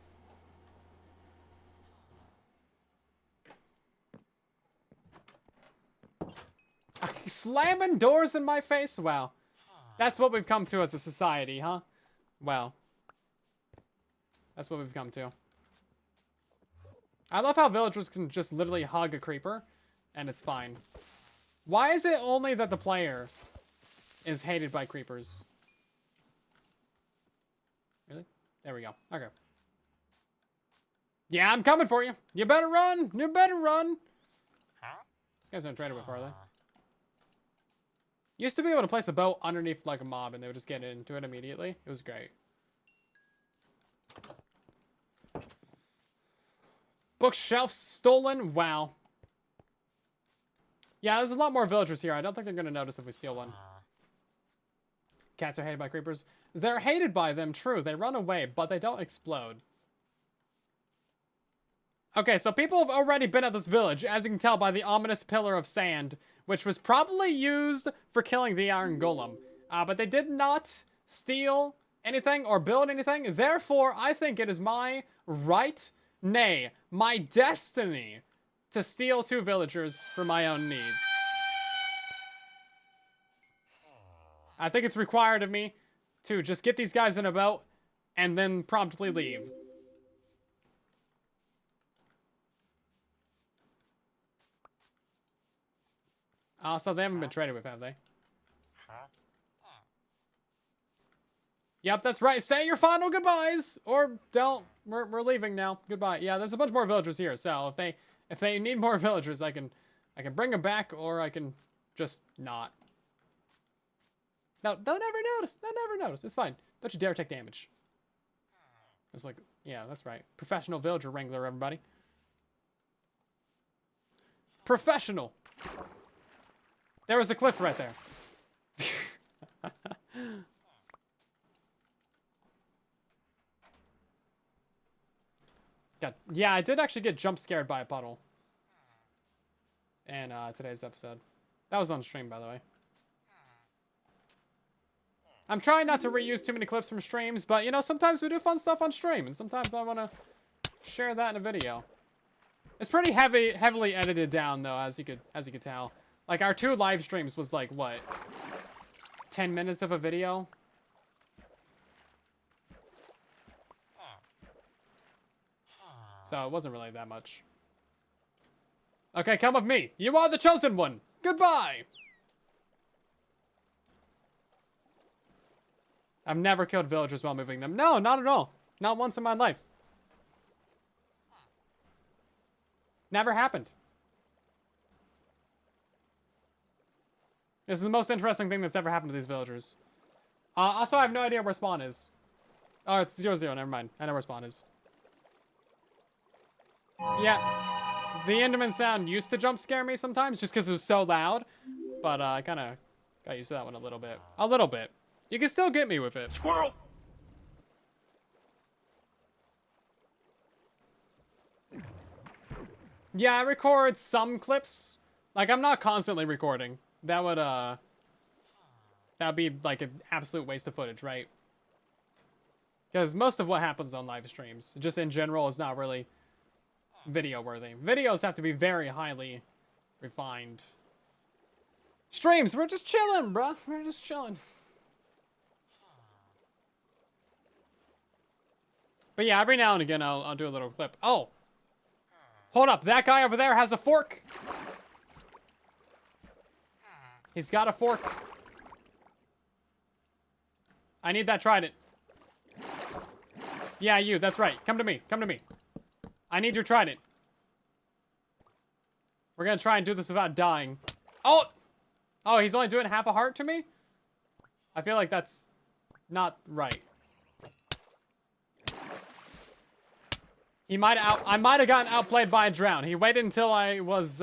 Slamming doors in my face? Wow. That's what we've come to as a society, huh? Wow. That's what we've come to. I love how villagers can just literally hug a creeper, and it's fine. Why is it only that the player is hated by creepers? Really? There we go. Okay. Yeah, I'm coming for you. You better run. You better run. Huh? These guys aren't traded with, are they? Used to be able to place a boat underneath like a mob and they would just get into it immediately. It was great. Bookshelf stolen. Wow. Yeah, there's a lot more villagers here. I don't think they're going to notice if we steal one. Cats are hated by creepers. They're hated by them, true. They run away, but they don't explode. Okay, so people have already been at this village, as you can tell by the ominous pillar of sand, which was probably used for killing the iron golem. But they did not steal anything or build anything. Therefore, I think it is my right, nay, my destiny, to steal 2 villagers for my own needs. I think it's required of me to just get these guys in a boat and then promptly leave. So they haven't been traded with, have they? Yep, that's right. Say your final goodbyes, or don't. We're leaving now. Goodbye. Yeah, there's a bunch more villagers here, so if they need more villagers, I can bring them back, or I can just not. No, they'll never notice. They'll never notice. It's fine. Don't you dare take damage. It's like, yeah, that's right. Professional villager wrangler, everybody. Professional. There was a cliff right there. God. Yeah, I did actually get jump scared by a puddle. In today's episode. That was on stream, by the way. I'm trying not to reuse too many clips from streams, but, you know, sometimes we do fun stuff on stream, and sometimes I want to share that in a video. It's pretty heavily edited down, though, as you could tell. Like, our 2 live streams was, like, what? 10 minutes of a video? So, it wasn't really that much. Okay, come with me. You are the chosen one. Goodbye. I've never killed villagers while moving them. No, not at all. Not once in my life. Never happened. This is the most interesting thing that's ever happened to these villagers. Also, I have no idea where spawn is. Oh, it's 0-0. Never mind. I know where spawn is. Yeah. The Enderman sound used to jump scare me sometimes just because it was so loud. But I kind of got used to that one a little bit. A little bit. You can still get me with it. Squirrel! Yeah, I record some clips. Like, I'm not constantly recording. That would be, like, an absolute waste of footage, right? Because most of what happens on live streams, just in general, is not really video-worthy. Videos have to be very highly refined. Streams, we're just chilling, bruh. We're just chilling. But yeah, every now and again, I'll do a little clip. Oh! Hold up, that guy over there has a fork! He's got a fork. I need that trident. Yeah, you, that's right. Come to me, come to me. I need your trident. We're gonna try and do this without dying. Oh! Oh, he's only doing half a heart to me? I feel like that's not right. I might have gotten outplayed by a drown. He waited until I was,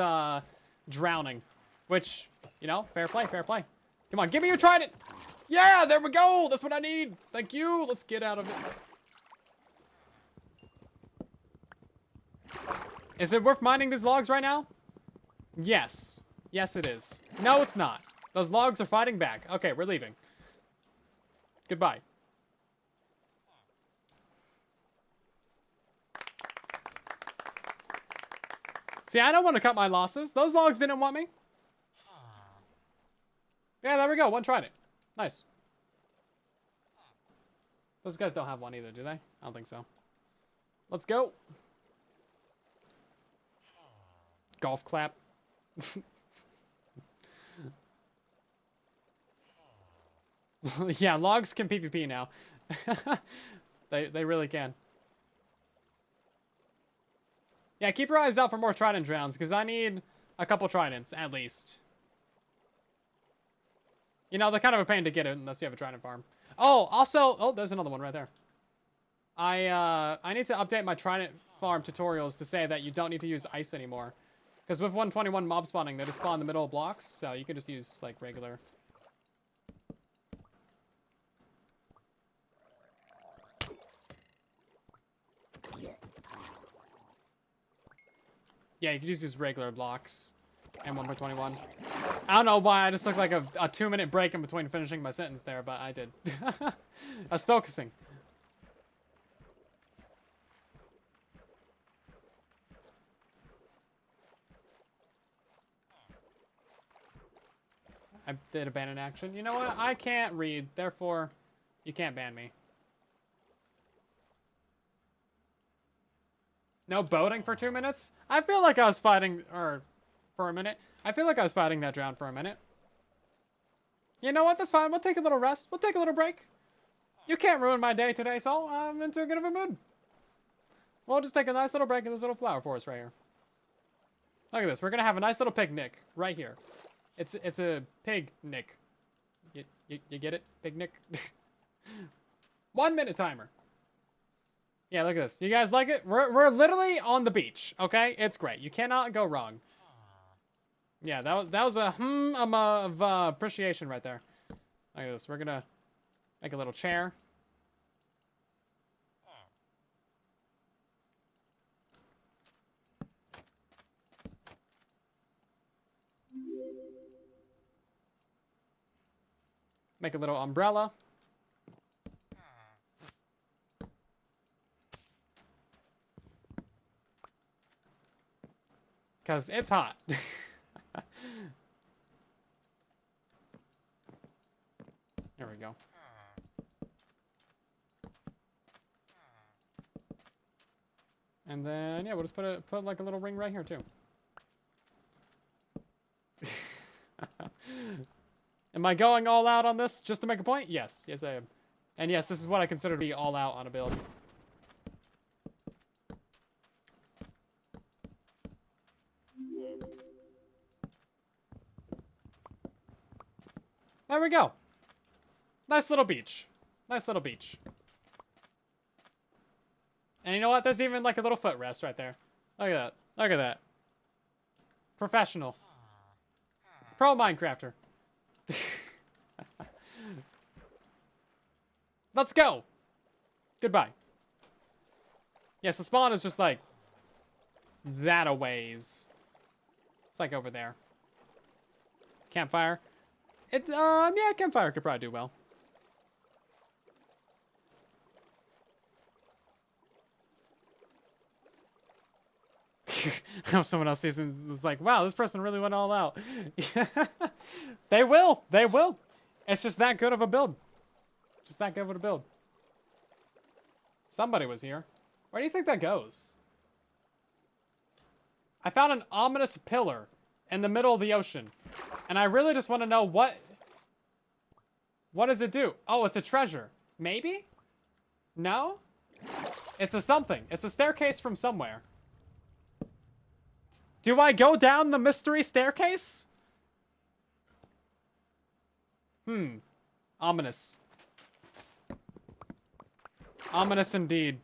drowning. Which, you know, fair play, fair play. Come on, give me your trident! Yeah, there we go! That's what I need! Thank you! Let's get out of it. Is it worth mining these logs right now? Yes. Yes, it is. No, it's not. Those logs are fighting back. Okay, we're leaving. Goodbye. See, I don't want to cut my losses. Those logs didn't want me. Yeah, there we go. One trident. Nice. Those guys don't have one either, do they? I don't think so. Let's go. Golf clap. Yeah, logs can PvP now. They really can. Yeah, keep your eyes out for more trident drowns, because I need a couple tridents, at least. You know, they're kind of a pain to get it unless you have a trident farm. Oh, also... Oh, there's another one right there. I need to update my trident farm tutorials to say that you don't need to use ice anymore. Because with 121 mob spawning, they just spawn in the middle of blocks, so you can just use, like, regular... Yeah, you can just use regular blocks. And 1.21. I don't know why, I just looked like a 2-minute break in between finishing my sentence there, but I did. I was focusing. I did a ban in action. You know what? I can't read, therefore, you can't ban me. No boating for 2 minutes? I feel like I was fighting, or for a minute. I feel like I was fighting that drown for a minute. You know what? That's fine. We'll take a little rest. We'll take a little break. You can't ruin my day today, Sol. I'm in too good of a mood. We'll just take a nice little break in this little flower forest right here. Look at this. We're going to have a nice little picnic right here. It's a pig nick. You get it, Big Nick? 1 minute timer. Yeah, look at this. You guys like it? We're literally on the beach, okay? It's great. You cannot go wrong. Yeah, that was a of appreciation right there. Look at this. We're gonna make a little chair. Make a little umbrella. Because it's hot. There we go. And then, yeah, we'll just put like a little ring right here, too. Am I going all out on this just to make a point? Yes. Yes, I am. And yes, this is what I consider to be all out on a build. There we go. Nice little beach. Nice little beach. And you know what? There's even like a little footrest right there. Look at that. Look at that. Professional. Pro Minecrafter. Let's go. Goodbye. Yeah, so spawn is just like that a ways. It's like over there. Campfire. Yeah, campfire could probably do well. I know someone else sees and is like, wow, this person really went all out. They will. They will. It's just that good of a build. Just that good of a build. Somebody was here. Where do you think that goes? I found an ominous pillar in the middle of the ocean. And I really just want to know what does it do? Oh, it's a treasure. Maybe? No? It's a something. It's a staircase from somewhere. Do I go down the mystery staircase? Ominous. Ominous indeed.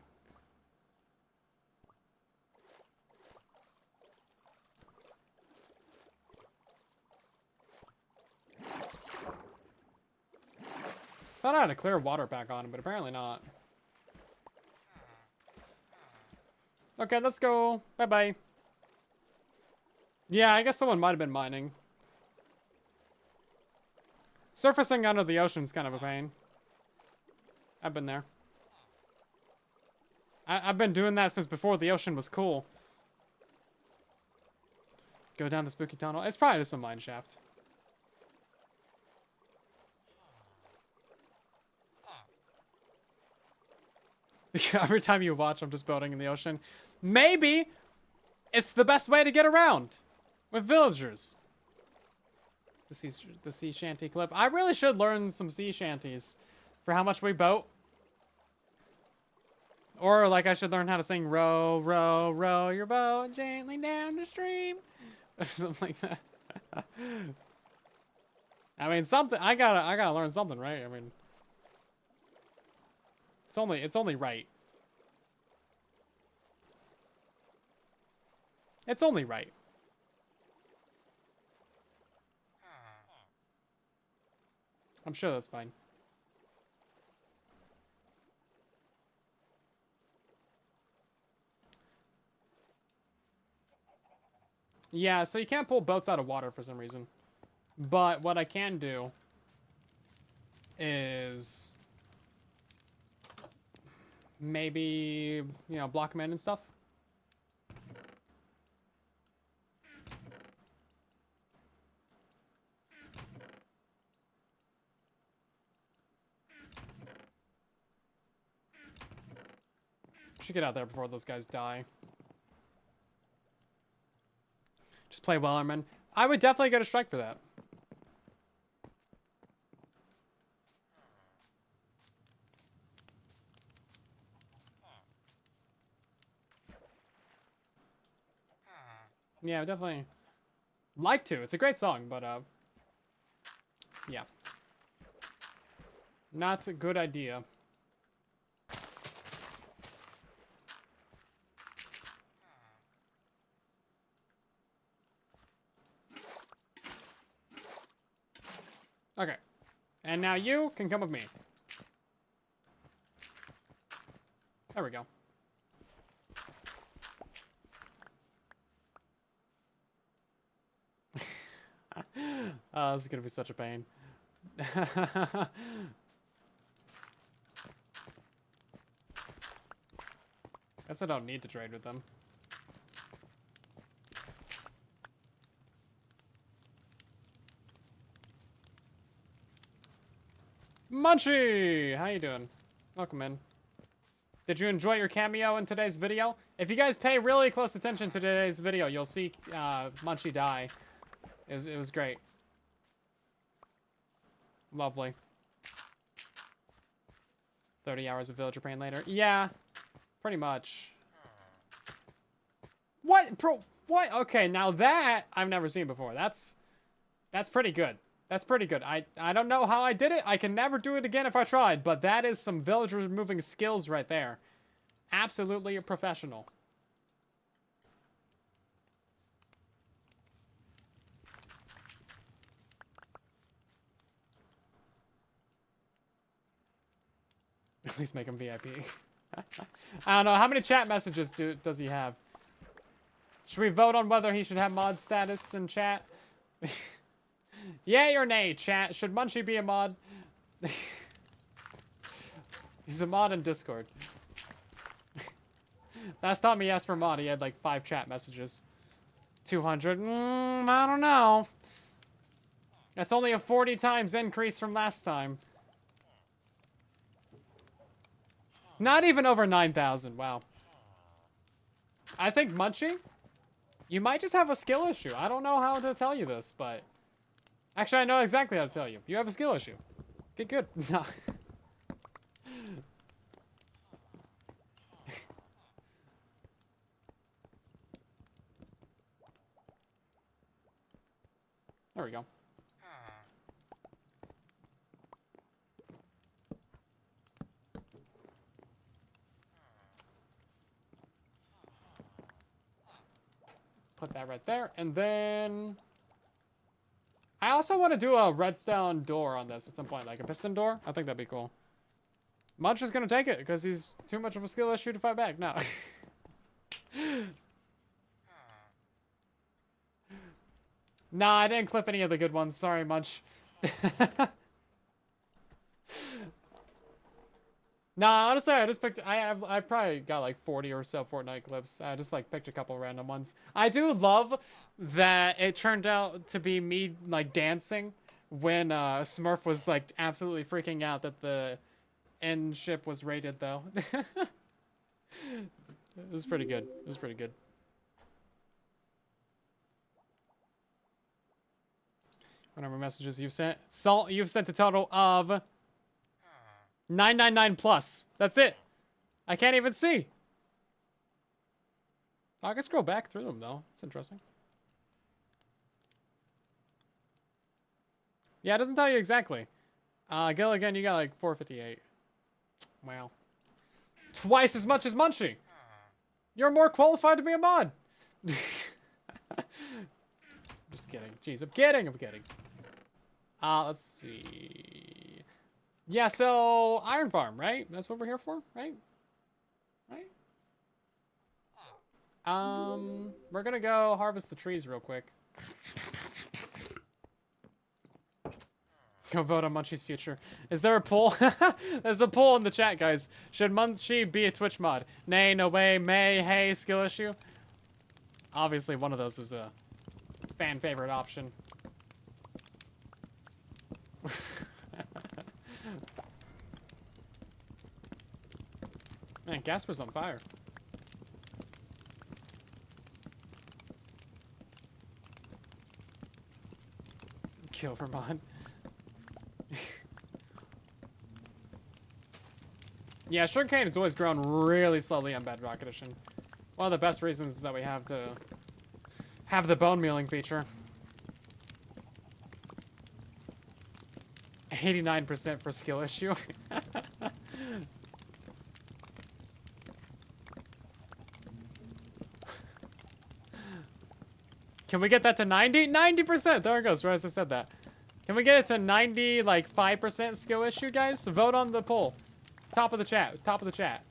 Thought I had a clear water pack on, but apparently not. Okay, let's go. Bye-bye. Yeah, I guess someone might have been mining. Surfacing under the ocean's kind of a pain. I've been there. I've been doing that since before the ocean was cool. Go down the spooky tunnel. It's probably just a mine shaft. Every time you watch, I'm just boating in the ocean. Maybe it's the best way to get around with villagers. The sea shanty clip. I really should learn some sea shanties for how much we boat. Or like I should learn how to sing row, row, row your boat gently down the stream. Something like that. I mean, something. I gotta learn something, right? I mean, it's only right. It's only right. I'm sure that's fine. Yeah, so you can't pull boats out of water for some reason. But what I can do is maybe, you know, block them in and stuff. Should get out there before those guys die. Just play Wellerman. I would definitely get a strike for that. Yeah, definitely like to. It's a great song, but yeah. Not a good idea. Okay. And now you can come with me. There we go. Oh, this is gonna be such a pain. Guess I don't need to trade with them. Munchie! How you doing? Welcome in. Did you enjoy your cameo in today's video? If you guys pay really close attention to today's video, you'll see Munchie die. It was great. Lovely. 30 hours of villager pain later. Yeah, pretty much. What? Bro, what? Okay, now that I've never seen before. That's pretty good. That's pretty good. I don't know how I did it. I can never do it again if I tried, but that is some villager removing skills right there. Absolutely a professional. At least make him VIP. I don't know. How many chat messages does he have? Should we vote on whether he should have mod status in chat? Yay or nay, chat? Should Munchie be a mod? He's a mod in Discord. Last time he asked for mod, he had like 5 chat messages. 200? I don't know. That's only a 40 times increase from last time. Not even over 9,000. Wow. I think Munchie, you might just have a skill issue. I don't know how to tell you this, but... Actually, I know exactly how to tell you. You have a skill issue. Get good. No. There we go. Put that right there, and then... I also want to do a redstone door on this at some point, like a piston door. I think that'd be cool. Munch is gonna take it, because he's too much of a skill issue to fight back. No. Nah, I didn't clip any of the good ones. Sorry, Munch. Nah, honestly, I just picked... I probably got like 40 or so Fortnite clips. I just like picked a couple random ones. I do love that it turned out to be me like dancing when Smurf was like absolutely freaking out that the end ship was raided, though. It was pretty good. It was pretty good. Whatever messages you've sent. Salt, you've sent a total of 999 plus. That's it. I can't even see. Oh, I can scroll back through them, though. It's interesting. Yeah, it doesn't tell you exactly. Gilligan, you got like 458. Wow. Twice as much as Munchie. You're more qualified to be a mod. Just kidding. Jeez, I'm kidding. I'm kidding. Let's see. Yeah, so Iron Farm, right? That's what we're here for, right? Right? We're gonna go harvest the trees real quick. Go vote on Munchie's future. Is there a poll? There's a poll in the chat, guys. Should Munchie be a Twitch mod? Nay, no way, may, hey, skill issue. Obviously, one of those is a fan favorite option. Man, Gasper's on fire. Kill Vermont. Yeah, sugarcane has always grown really slowly on Bedrock Edition. One of the best reasons that we have to have the bone mealing feature. 89% for skill issue. Can we get that to 90? 90%! There it goes, right as I said that. Can we get it to 90, like, 5% skill issue, guys? Vote on the poll. Top of the chat. Top of the chat.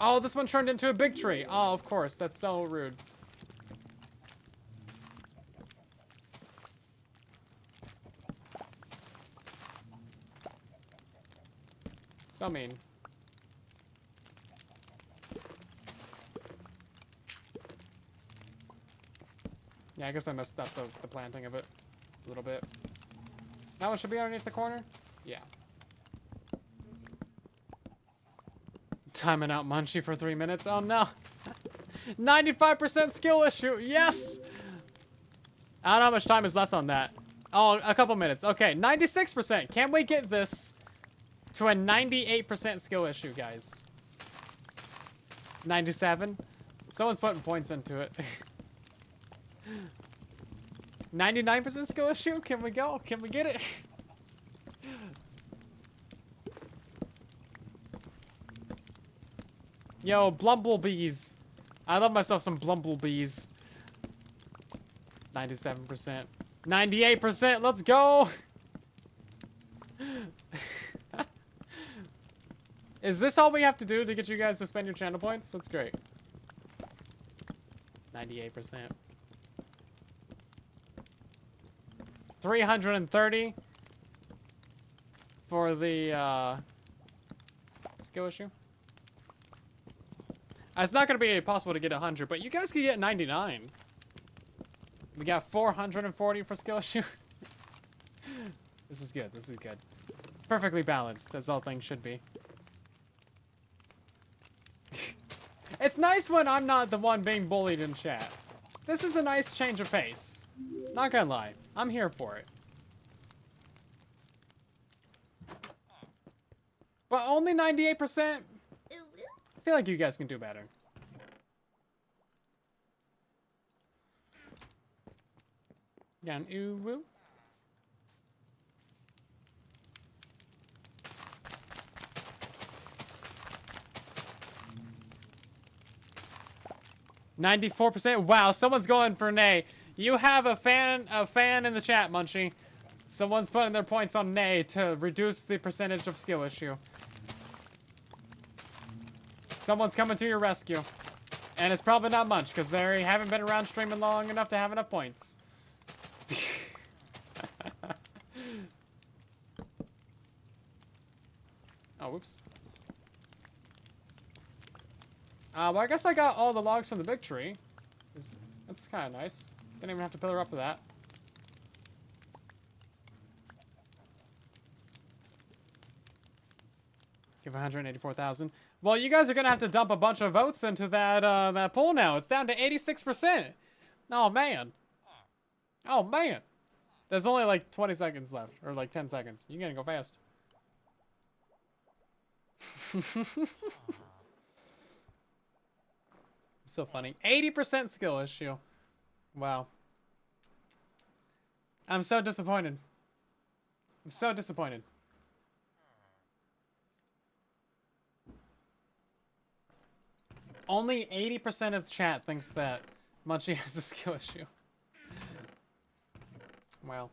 Oh, this one turned into a big tree. Oh, of course. That's so rude. So mean. Yeah, I guess I messed up the planting of it a little bit. That one should be underneath the corner? Yeah. Timing out Munchie for 3 minutes. Oh no. 95% skill issue. Yes! I don't know how much time is left on that. Oh, a couple minutes. Okay, 96%. Can we get this to a 98% skill issue, guys? 97? Someone's putting points into it. 99% skill issue? Can we go? Can we get it? Yo, Blumblebees. I love myself some Blumblebees. 97%. 98%, let's go! Is this all we have to do to get you guys to spend your channel points? That's great. 98%. 330 for the skill issue. It's not going to be possible to get 100, but you guys can get 99. We got 440 for skill issue. This is good. This is good. Perfectly balanced, as all things should be. It's nice when I'm not the one being bullied in chat. This is a nice change of pace. Not gonna lie. I'm here for it. But only 98%? I feel like you guys can do better. Yeah, an ooh woo. %. Wow, someone's going for nay. You have a fan in the chat, Munchie. Someone's putting their points on nay to reduce the percentage of skill issue. Someone's coming to your rescue. And it's probably not Munch, because they haven't been around streaming long enough to have enough points. Oh, whoops. Well, I guess I got all the logs from the big tree. That's kind of nice. Didn't even have to pillar up for that. Give 184,000. Well, you guys are gonna have to dump a bunch of votes into that that poll now. It's down to 86%. Oh man. Oh man. There's only like 20 seconds left, or like 10 seconds. You're gonna go fast. So funny. 80% skill issue. Wow. I'm so disappointed. I'm so disappointed. Only 80% of the chat thinks that Munchie has a skill issue. Well.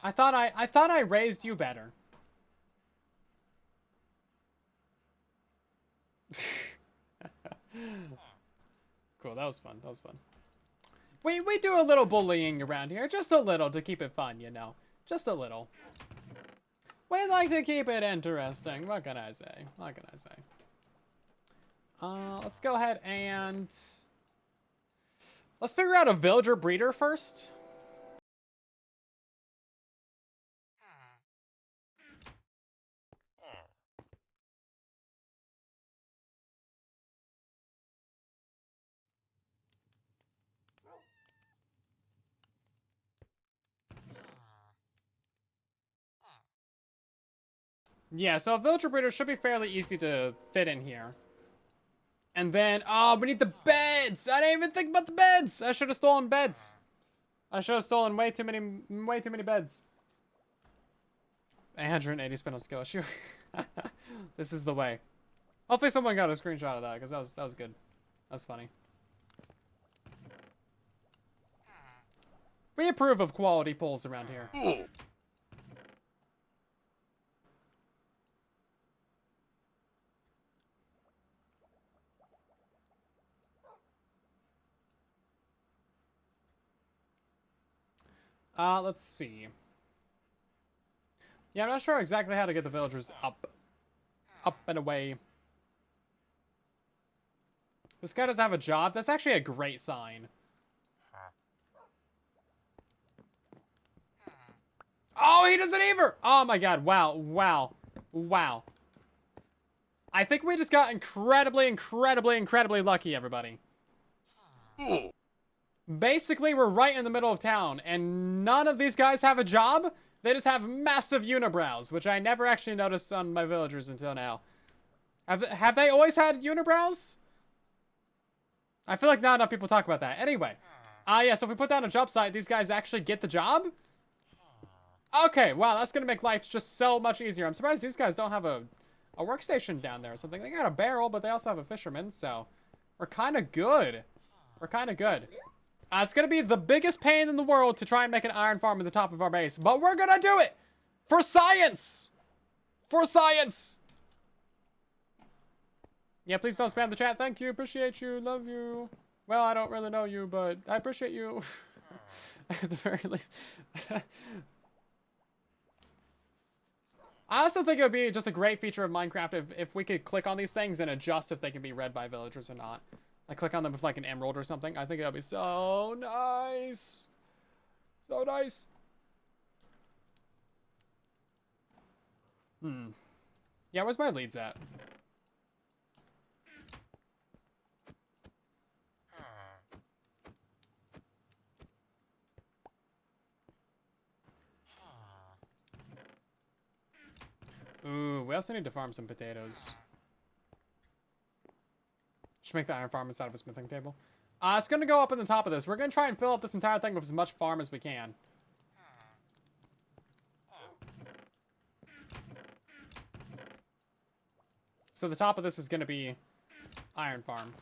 I thought I raised you better. Cool, that was fun. That was fun. We do a little bullying around here, just a little to keep it fun, you know. Just a little. We like to keep it interesting. What can I say? What can I say? Let's go ahead and let's figure out a villager breeder first. Yeah, so a villager breeder should be fairly easy to fit in here. And then, oh, we need the beds. I didn't even think about the beds. I should have stolen beds. I should have stolen way too many beds. 180 spindle skill. Sure. This is the way. Hopefully someone got a screenshot of that, because that was good. That was funny. We approve of quality pulls around here. Let's see. Yeah, I'm not sure exactly how to get the villagers up and away. This guy doesn't have a job. That's actually a great sign. Oh, he doesn't either! Oh my god, wow, wow, wow. I think we just got incredibly lucky, everybody. Basically, we're right in the middle of town, and none of these guys have a job. They just have massive unibrows, which I never actually noticed on my villagers until now. Have they always had unibrows? I feel like not enough people talk about that. Anyway. Yeah, so if we put down a job site, these guys actually get the job? Okay, wow, that's gonna make life just so much easier. I'm surprised these guys don't have a workstation down there or something. They got a barrel, but they also have a fisherman, so we're kind of good. We're kind of good. It's gonna be the biggest pain in the world to try and make an iron farm at the top of our base, but we're gonna do it! For science! For science! Yeah, please don't spam the chat. Thank you, appreciate you, love you. Well, I don't really know you, but I appreciate you. At the very least. I also think it would be just a great feature of Minecraft if we could click on these things and adjust if they can be read by villagers or not. Like, click on them with, like, an emerald or something. I think that would be so nice. So nice. Yeah, where's my leads at? Ooh, we also need to farm some potatoes. Just make the iron farm inside of a smithing table. It's going to go up in the top of this. We're going to try and fill up this entire thing with as much farm as we can. So the top of this is going to be iron farm.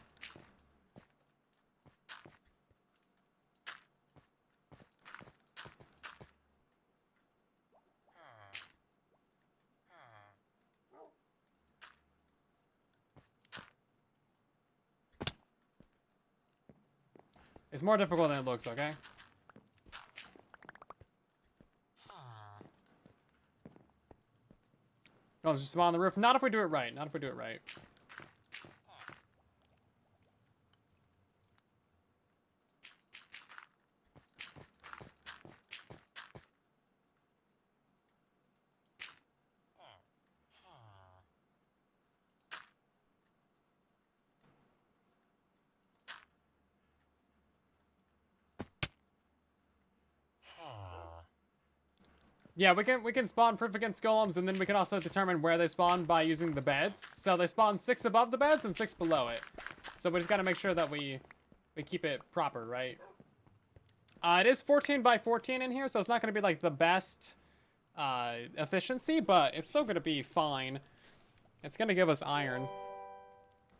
It's more difficult than it looks, okay? Oh, just spawn on the roof. Not if we do it right. Not if we do it right. Yeah, we can spawn proof against golems, and then we can also determine where they spawn by using the beds. So they spawn 6 above the beds and 6 below it. So we just gotta make sure that we keep it proper, right? It is 14 by 14 in here, so it's not gonna be like the best efficiency, but it's still gonna be fine. It's gonna give us iron.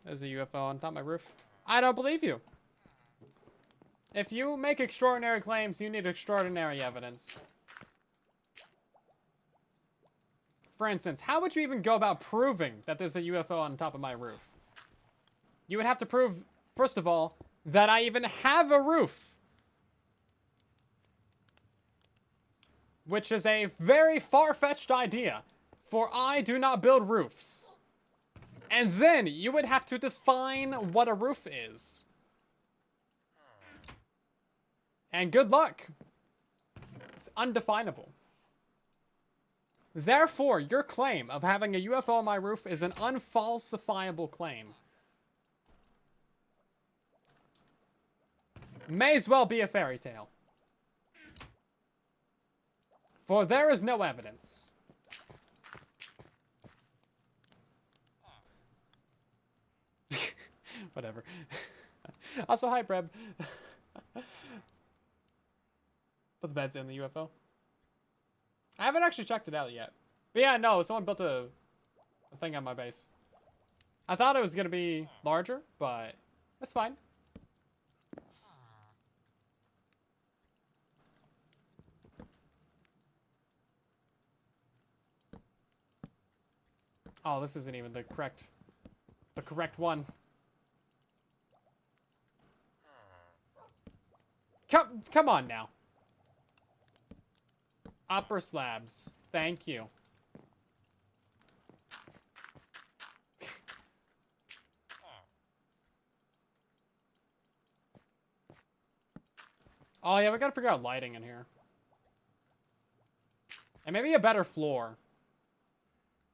There's a UFO on top of my roof. I don't believe you. If you make extraordinary claims, you need extraordinary evidence. For instance, how would you even go about proving that there's a UFO on top of my roof? You would have to prove, first of all, that I even have a roof. Which is a very far-fetched idea, for I do not build roofs. And then you would have to define what a roof is. And good luck. It's undefinable. Therefore, your claim of having a UFO on my roof is an unfalsifiable claim. May as well be a fairy tale. For there is no evidence. Whatever. Also, hi, Breb. Put the beds in the UFO. I haven't actually checked it out yet. But yeah, no, someone built a thing on my base. I thought it was going to be larger, but that's fine. Oh, this isn't even the correct one. Come on now. Upper slabs. Thank you. Oh yeah, we gotta figure out lighting in here. And maybe a better floor.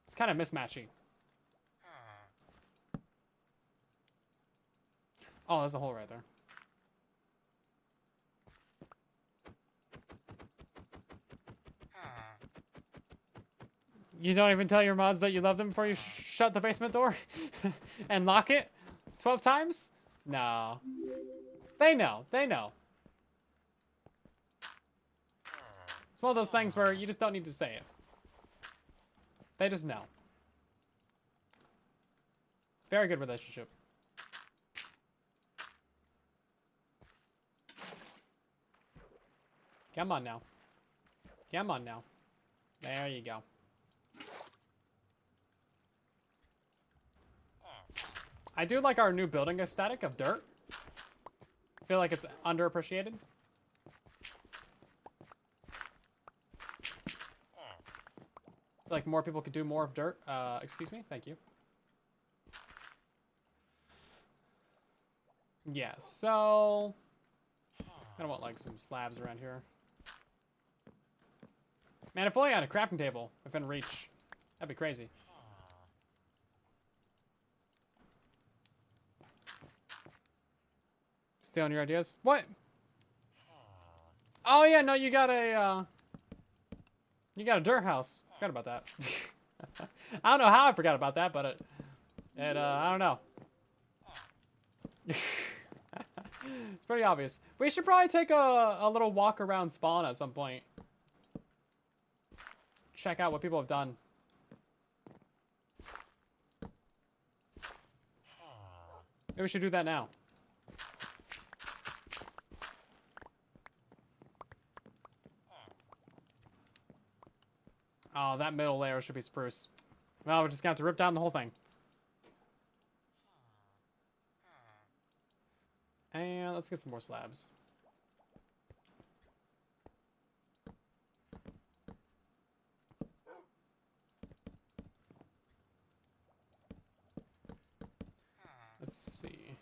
It's kind of mismatchy. Oh, there's a hole right there. You don't even tell your mods that you love them before you shut the basement door and lock it 12 times? No. They know. They know. It's one of those things where you just don't need to say it. They just know. Very good relationship. Come on now. Come on now. There you go. I do like our new building aesthetic of dirt. I feel like it's underappreciated. I feel like more people could do more of dirt. Excuse me? Thank you. Yeah, so... I don't want, like, some slabs around here. Man, if only I had a crafting table within reach. That'd be crazy. Stealing your ideas? What? Oh, yeah, no, you got a dirt house. Forgot about that. I don't know how I forgot about that, but I don't know. It's pretty obvious. We should probably take a little walk around spawn at some point. Check out what people have done. Maybe we should do that now. Oh, that middle layer should be spruce. Well, we're just gonna have to rip down the whole thing. And let's get some more slabs. Let's see.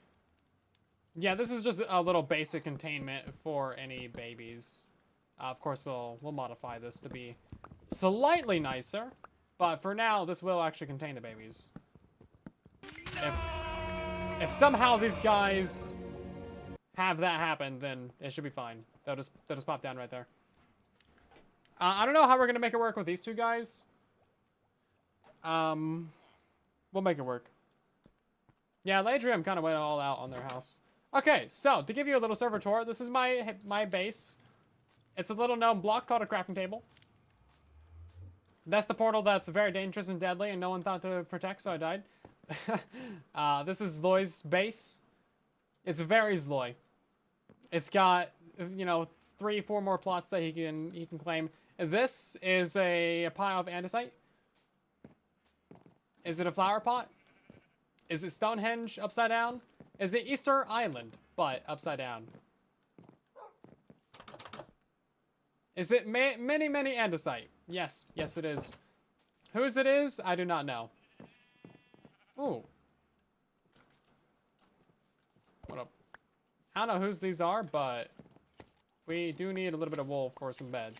Yeah, this is just a little basic containment for any babies. Of course, we'll modify this to be slightly nicer, but for now, this will actually contain the babies. If somehow these guys have that happen, then it should be fine. They'll just pop down right there. I don't know how we're gonna make it work with these two guys. We'll make it work. Yeah, Ladrium kind of went all out on their house. Okay, so to give you a little server tour, this is my base. It's a little gnome block called a crafting table. That's the portal that's very dangerous and deadly, and no one thought to protect, so I died. This is Zloy's base. It's very Zloy. It's got, you know, 3-4 more plots that he can claim. This is a pile of andesite. Is it a flower pot? Is it Stonehenge upside down? Is it Easter Island, but upside down? Is it many andesite? Yes, yes it is. Whose it is, I do not know. Ooh. What up? I don't know whose these are, but we do need a little bit of wool for some beds.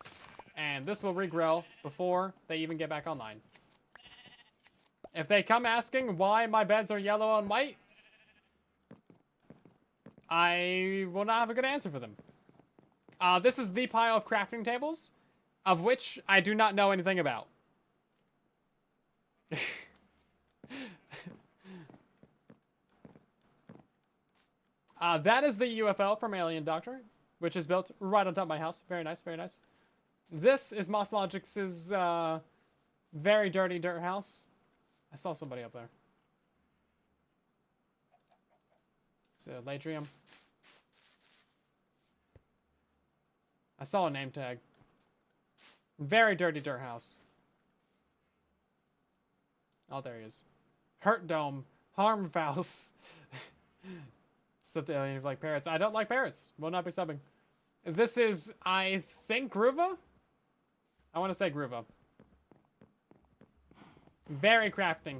And this will regrow before they even get back online. If they come asking why my beds are yellow and white, I will not have a good answer for them. This is the pile of crafting tables, of which I do not know anything about. That is the UFO from Alien Doctor, which is built right on top of my house. Very nice, very nice. This is Moss Logic's very dirty dirt house. I saw somebody up there. It's a Latrium. I saw a name tag. Very dirty dirt house. Oh, there he is. Hurt Dome. Harm House. Sub to alien like parrots. I don't like parrots. Will not be subbing. This is, I think, Groova? I want to say Groova. Very crafting.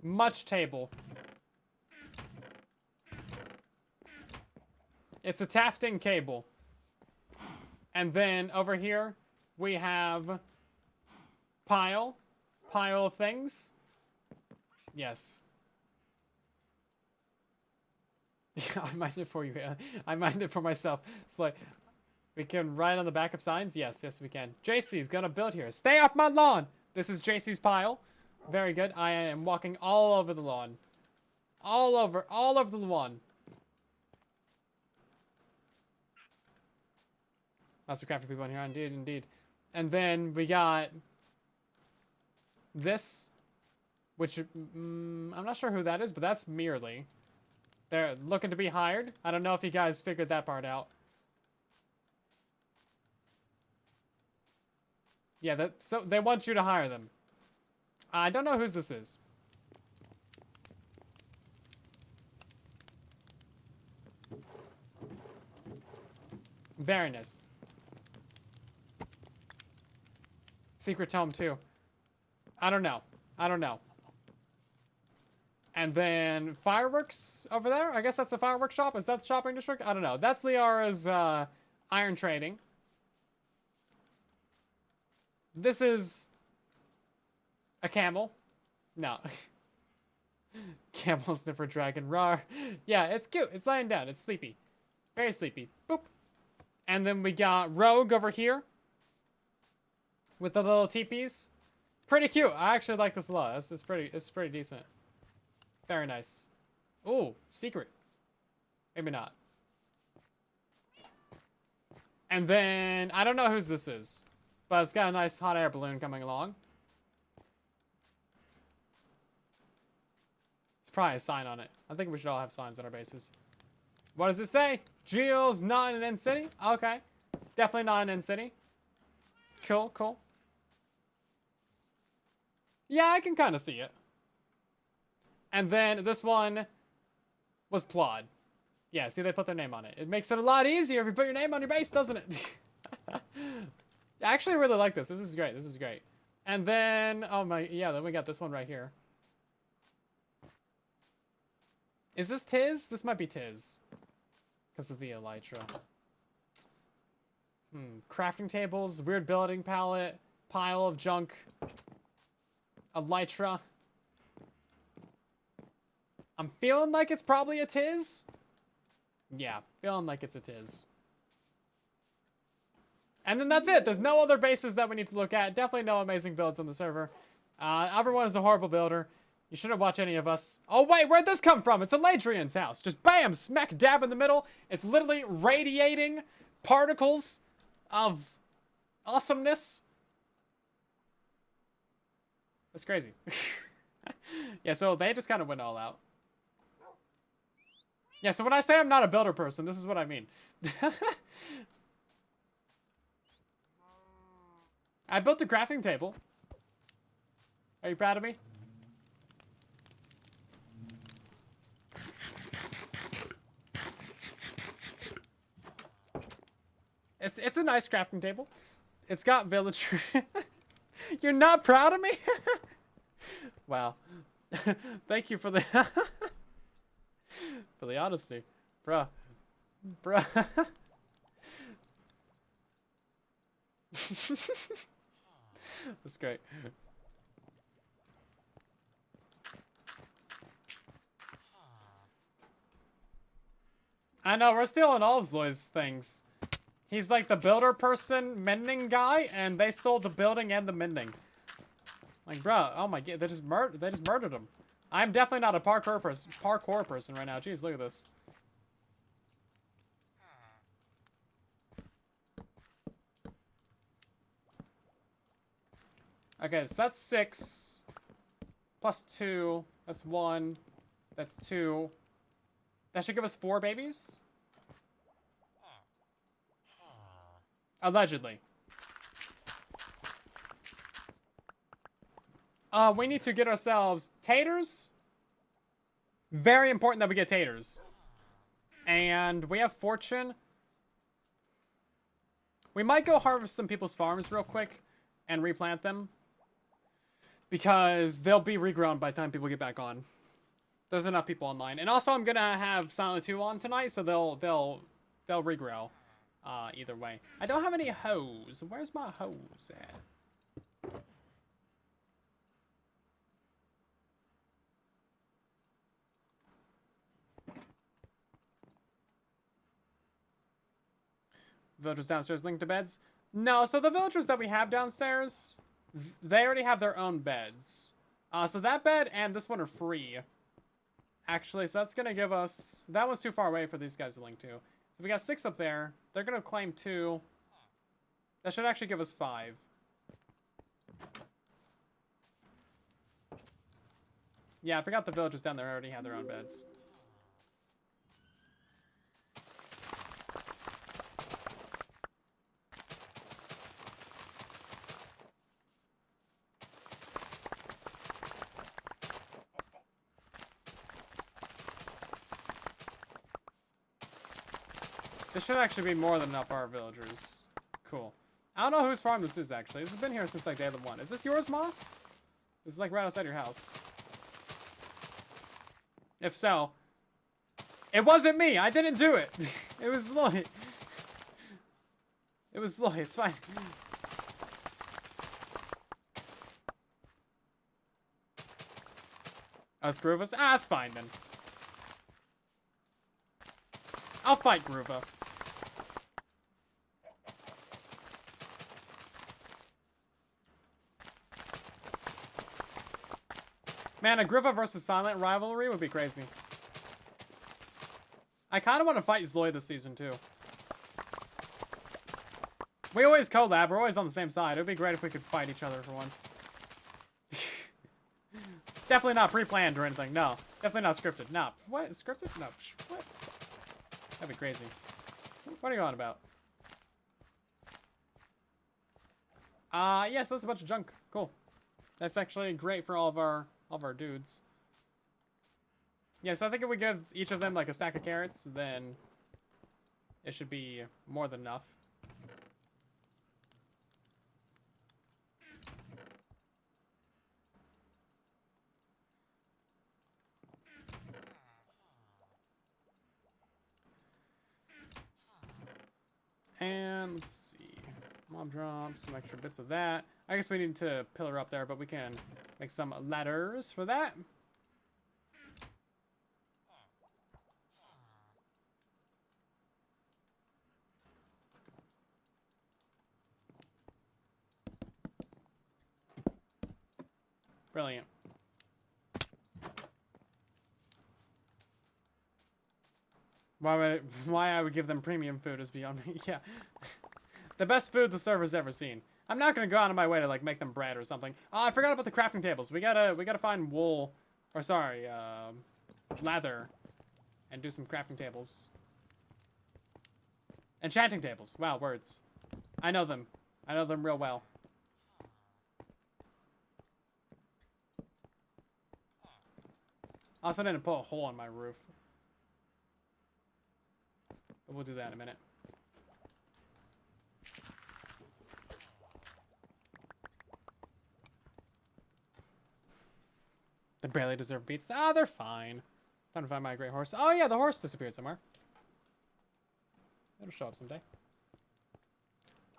Much table. It's a tafting cable. And then over here, we have pile of things. Yes. I mined it for you. I mined it for myself. It's like, we can write on the back of signs? Yes, yes we can. JC's gonna build here. Stay off my lawn! This is JC's pile. Very good. I am walking all over the lawn. All over the lawn. Lots of crafty people in here, indeed, indeed. And then we got this, which I'm not sure who that is, but that's Merely. They're looking to be hired. I don't know if you guys figured that part out. Yeah, so they want you to hire them. I don't know whose this is. Very nice. Secret Tome too. I don't know. I don't know. And then fireworks over there. I guess that's the fireworks shop. Is that the shopping district? I don't know. That's Liara's iron trading. This is a camel. No. Camel sniffer dragon. Rawr. Yeah, it's cute. It's lying down. It's sleepy. Very sleepy. Boop. And then we got Rogue over here. With the little teepees. Pretty cute. I actually like this a lot. It's pretty decent. Very nice. Ooh, secret. Maybe not. And then, I don't know whose this is. But it's got a nice hot air balloon coming along. It's probably a sign on it. I think we should all have signs on our bases. What does it say? Geo's not an End City? Okay. Definitely not an End City. Cool, cool. Yeah, I can kind of see it. And then this one was Plod. Yeah, see, they put their name on it. It makes it a lot easier if you put your name on your base, doesn't it? I actually really like this. This is great. This is great. And then, oh my, yeah, then we got this one right here. Is this Tiz? This might be Tiz. Because of the elytra. Crafting tables, weird building palette, pile of junk, elytra. I'm feeling like it's probably a Tiz. Yeah, feeling like it's a Tiz. And then that's it. There's no other bases that we need to look at. Definitely no amazing builds on the server. Everyone is a horrible builder. You shouldn't watch any of us. Oh, wait, where'd this come from? It's a Ladrian's house. Just bam, smack dab in the middle. It's literally radiating particles of awesomeness. That's crazy. Yeah, so they just kind of went all out. Yeah, so when I say I'm not a builder person, this is what I mean. I built a crafting table. Are you proud of me? It's a nice crafting table. It's got villager. You're not proud of me? Wow. Thank you for the for the honesty. Bruh. Bruh. That's great. I know, we're stealing all of Zloy's things. He's like the builder person, mending guy, and they stole the building and the mending. Like, bro, oh my god, they just murdered him. I'm definitely not a parkour person right now. Jeez, look at this. Okay, so that's 6. Plus 2. That's 1. That's 2. That should give us 4 babies? Allegedly. We need to get ourselves taters. Very important that we get taters. And we have fortune. We might go harvest some people's farms real quick and replant them. Because they'll be regrown by the time people get back on. There's enough people online. And also I'm gonna have Silent 2 on tonight, so they'll regrow. Either way. I don't have any hose. Where's my hose at? Villagers downstairs linked to beds? No, so the villagers that we have downstairs, they already have their own beds. So that bed and this one are free. Actually, so that's going to give us... That one's too far away for these guys to link to. So we got 6 up there. They're going to claim 2. That should actually give us 5. Yeah, I forgot the villagers down there already had their own beds. This should actually be more than enough for our villagers. Cool. I don't know whose farm this is, actually. This has been here since, like, day 1. Is this yours, Moss? This is, like, right outside your house. If so, it wasn't me! I didn't do it! It was Lloyd. It was Lloyd, it's fine. Oh, it's Groova? Ah, that's fine, then. I'll fight Groova. Man, a Griva versus Silent rivalry would be crazy. I kind of want to fight Zloy this season, too. We always collab. We're always on the same side. It would be great if we could fight each other for once. Definitely not pre-planned or anything. No. Definitely not scripted. No. What? Scripted? No. What? That'd be crazy. What are you on about? Yes, that's a bunch of junk. Cool. That's actually great for all of our dudes. Yeah, so I think if we give each of them like a stack of carrots, then it should be more than enough. And let's see. Mob drops, some extra bits of that. I guess we need to pillar up there, but we can make some ladders for that. Brilliant. Why I would give them premium food is beyond me. Yeah. The best food the server's ever seen. I'm not gonna go out of my way to like make them bread or something. Oh, I forgot about the crafting tables. We gotta find wool, or sorry, leather, and do some crafting tables. Enchanting tables. Wow, words. I know them. I know them real well. Also, I didn't put a hole on my roof. But we'll do that in a minute. They barely deserve beats. Ah, they're fine. Time to find my great horse. Oh yeah, the horse disappeared somewhere. It'll show up someday.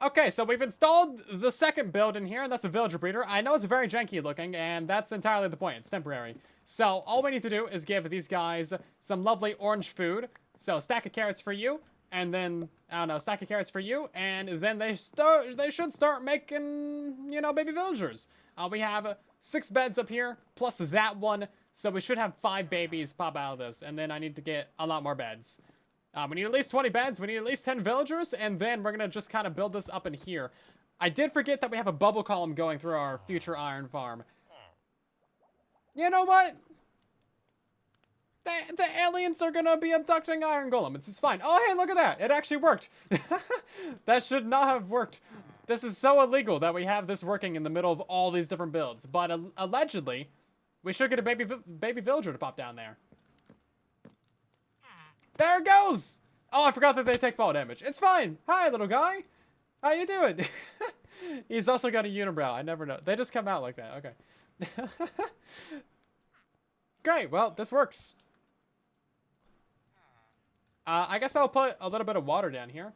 Okay, so we've installed the second build in here, and that's a villager breeder. I know it's very janky looking, and that's entirely the point. It's temporary. So all we need to do is give these guys some lovely orange food. So stack of carrots for you, and then, I don't know, stack of carrots for you, and then they should start making, you know, baby villagers. We have 6 beds up here, plus that one, so we should have 5 babies pop out of this, and then I need to get a lot more beds. We need at least 20 beds, we need at least 10 villagers, and then we're gonna just kind of build this up in here. I did forget that we have a bubble column going through our future iron farm. You know what? The aliens are gonna be abducting iron golems. It's fine. Oh, hey, look at that. It actually worked. That should not have worked. This is so illegal that we have this working in the middle of all these different builds. But allegedly, we should get a baby villager to pop down there. There it goes. Oh, I forgot that they take fall damage. It's fine. Hi, little guy. How you doing? He's also got a unibrow. I never know. They just come out like that. Okay. Great. Well, this works. I guess I'll put a little bit of water down here.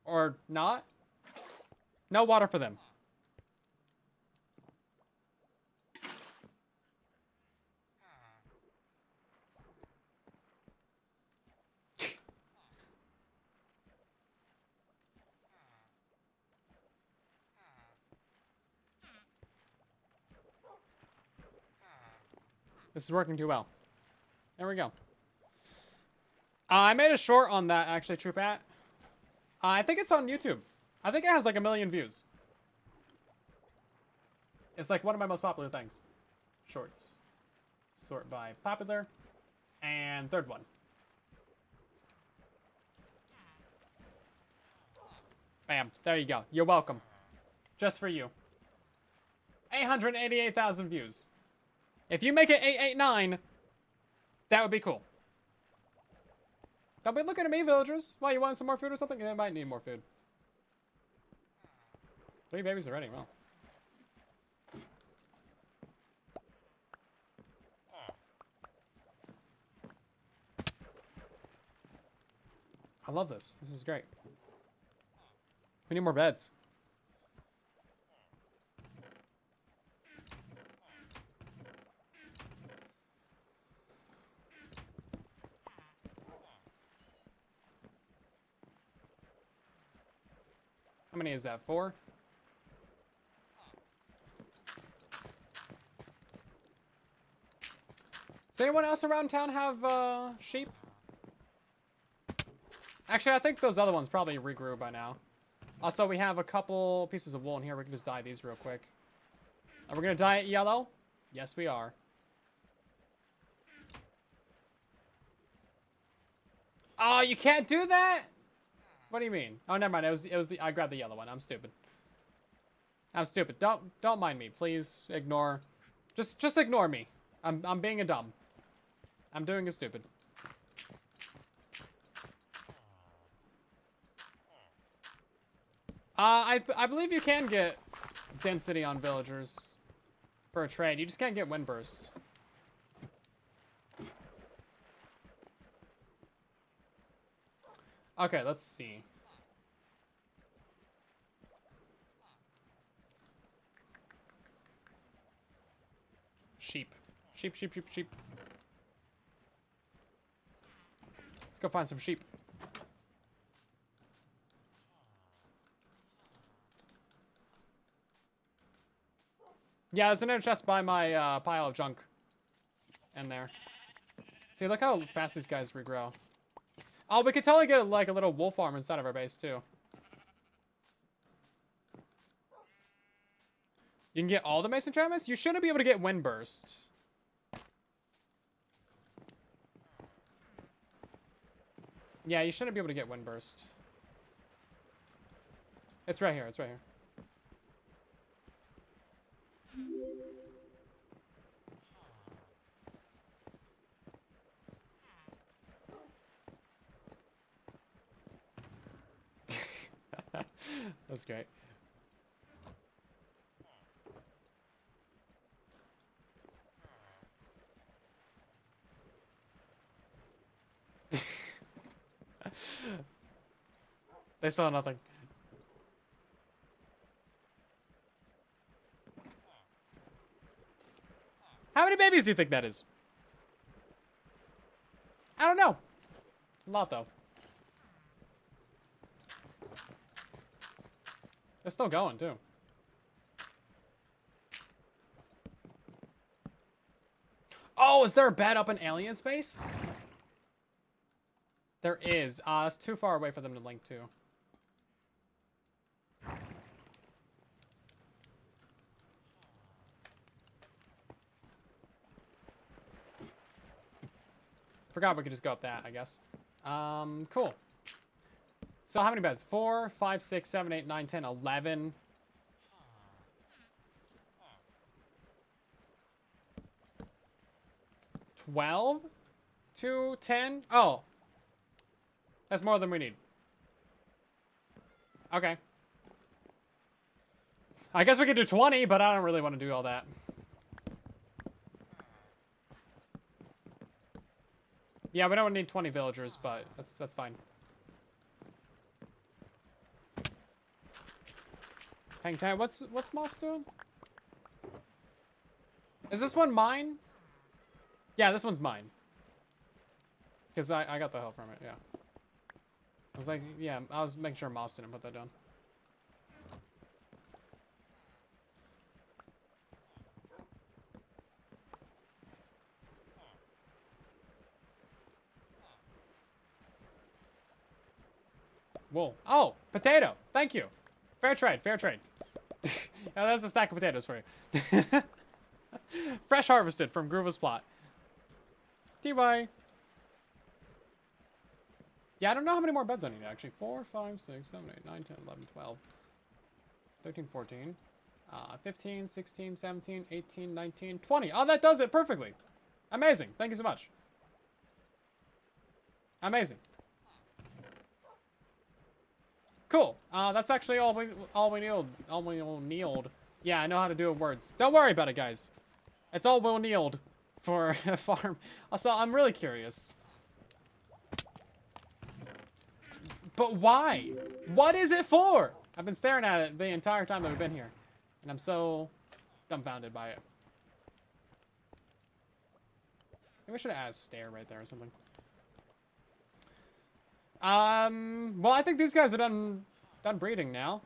Or not. No water for them. This is working too well. There we go. I made a short on that, actually, Troopat. I think it's on YouTube. I think it has like 1 million views. It's like one of my most popular things. Shorts. Sort by popular. And third one. Bam. There you go. You're welcome. Just for you. 888,000 views. If you make it 889, that would be cool. Don't be looking at me, villagers. Why, you want some more food or something? They might need more food. 3 babies already, well. I love this. This is great. We need more beds. How many is that? 4? Does anyone else around town have sheep? Actually, I think those other ones probably regrew by now. Also, we have a couple pieces of wool in here. We can just dye these real quick. Are we going to dye it yellow? Yes, we are. Oh, you can't do that? What do you mean? Oh, never mind. It was the I grabbed the yellow one. I'm stupid. I'm stupid. Don't mind me. Please ignore. Just ignore me. I'm being a dumb. I'm doing a stupid. I believe you can get density on villagers for a trade. You just can't get wind bursts. Okay, let's see. Sheep. Sheep, sheep, sheep, sheep. Let's go find some sheep. Yeah, there's an inner chest by my pile of junk in there. See, look how fast these guys regrow. Oh, we could totally get like a little wool farm inside of our base too. You can get all the mason enchantments? You shouldn't be able to get wind burst. Yeah, you shouldn't be able to get wind burst. It's right here, it's right here. That's great. They saw nothing. How many babies do you think that is? I don't know. A lot, though. They're still going, too. Oh, is there a bed up in alien space? There is. It's too far away for them to link to. Forgot we could just go up that, I guess. Cool. So how many beds? 4, 5, 6, 7, 8, 9, 10, 11. 12 to 10? Oh. That's more than we need. Okay. I guess we could do 20, but I don't really want to do all that. Yeah, we don't need 20 villagers, but that's fine. Hang tight. What's Moss doing? Is this one mine? Yeah, this one's mine. Because I got the hell from it, yeah. I was like, yeah, I was making sure Moss didn't put that down. Whoa. Oh, potato. Thank you. Fair trade, fair trade. Now that's a stack of potatoes for you. Fresh harvested from Groova's plot. TY. Yeah, I don't know how many more beds I need, actually. 4, 5, 6, 7, 8, 9, 10, 11, 12, 13, 14, 15, 16, 17, 18, 19, 20. Oh, that does it perfectly. Amazing. Thank you so much. Amazing. Cool. That's actually all we need. All we will need. Yeah, I know how to do it words. Don't worry about it, guys. It's all we'll need for a farm. Also, I'm really curious. But why? What is it for? I've been staring at it the entire time that we've been here. And I'm so dumbfounded by it. Maybe I should have added a stair right there or something. Well, I think these guys are done breeding now.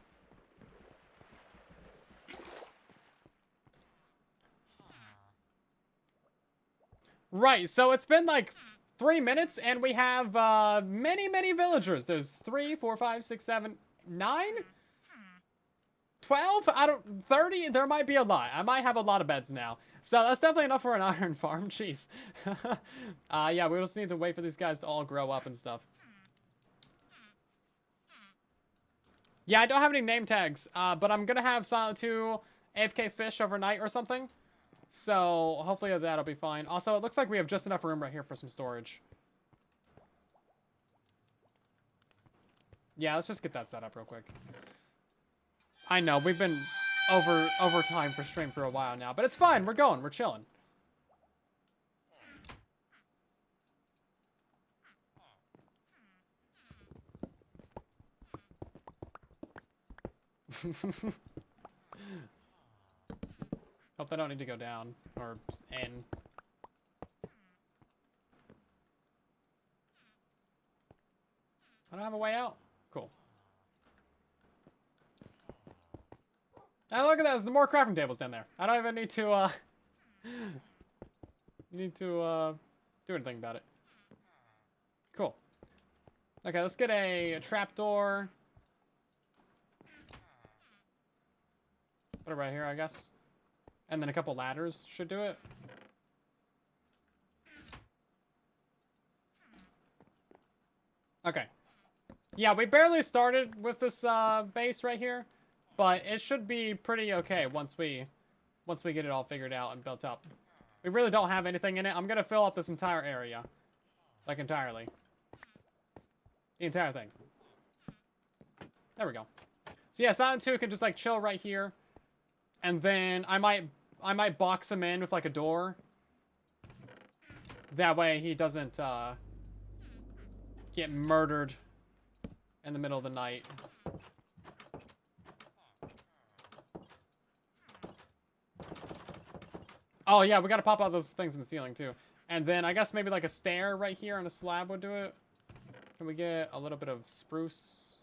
Right, so it's been like 3 minutes, and we have many villagers. There's 3, 4, 5, 6, 7, 9, 12. 30. There might be a lot. I might have a lot of beds now. So that's definitely enough for an iron farm. Jeez. Yeah, we just need to wait for these guys to all grow up and stuff. Yeah, I don't have any name tags, but I'm gonna have Silent 2 AFK fish overnight or something. So hopefully that'll be fine. Also, it looks like we have just enough room right here for some storage. Yeah, let's just get that set up real quick. I know, we've been over time for stream for a while now, but it's fine. We're going. We're chilling. Hope they don't need to go down or in. I don't have a way out. Cool. Now look at that. There's more crafting tables down there. I don't even need to do anything about it. Cool. Okay, let's get a trapdoor. Put it right here, I guess. And then a couple ladders should do it. Okay. Yeah, we barely started with this base right here, but it should be pretty okay once we get it all figured out and built up. We really don't have anything in it. I'm gonna fill up this entire area, like entirely. The entire thing. There we go. So yeah, Silent 2 can just like chill right here, and then I might box him in with like a door. That way he doesn't get murdered in the middle of the night. Oh yeah, we gotta pop out those things in the ceiling too. And then I guess maybe like a stair right here on a slab would do it. Can we get a little bit of spruce?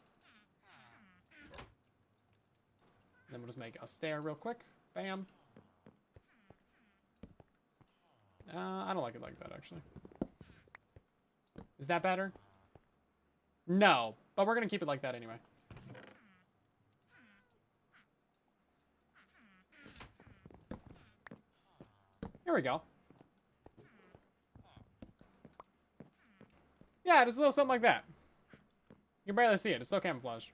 Then we'll just make a stair real quick. Bam. I don't like it like that, actually. Is that better? No, but we're going to keep it like that anyway. Here we go. Yeah, just a little something like that. You can barely see it. It's so camouflage.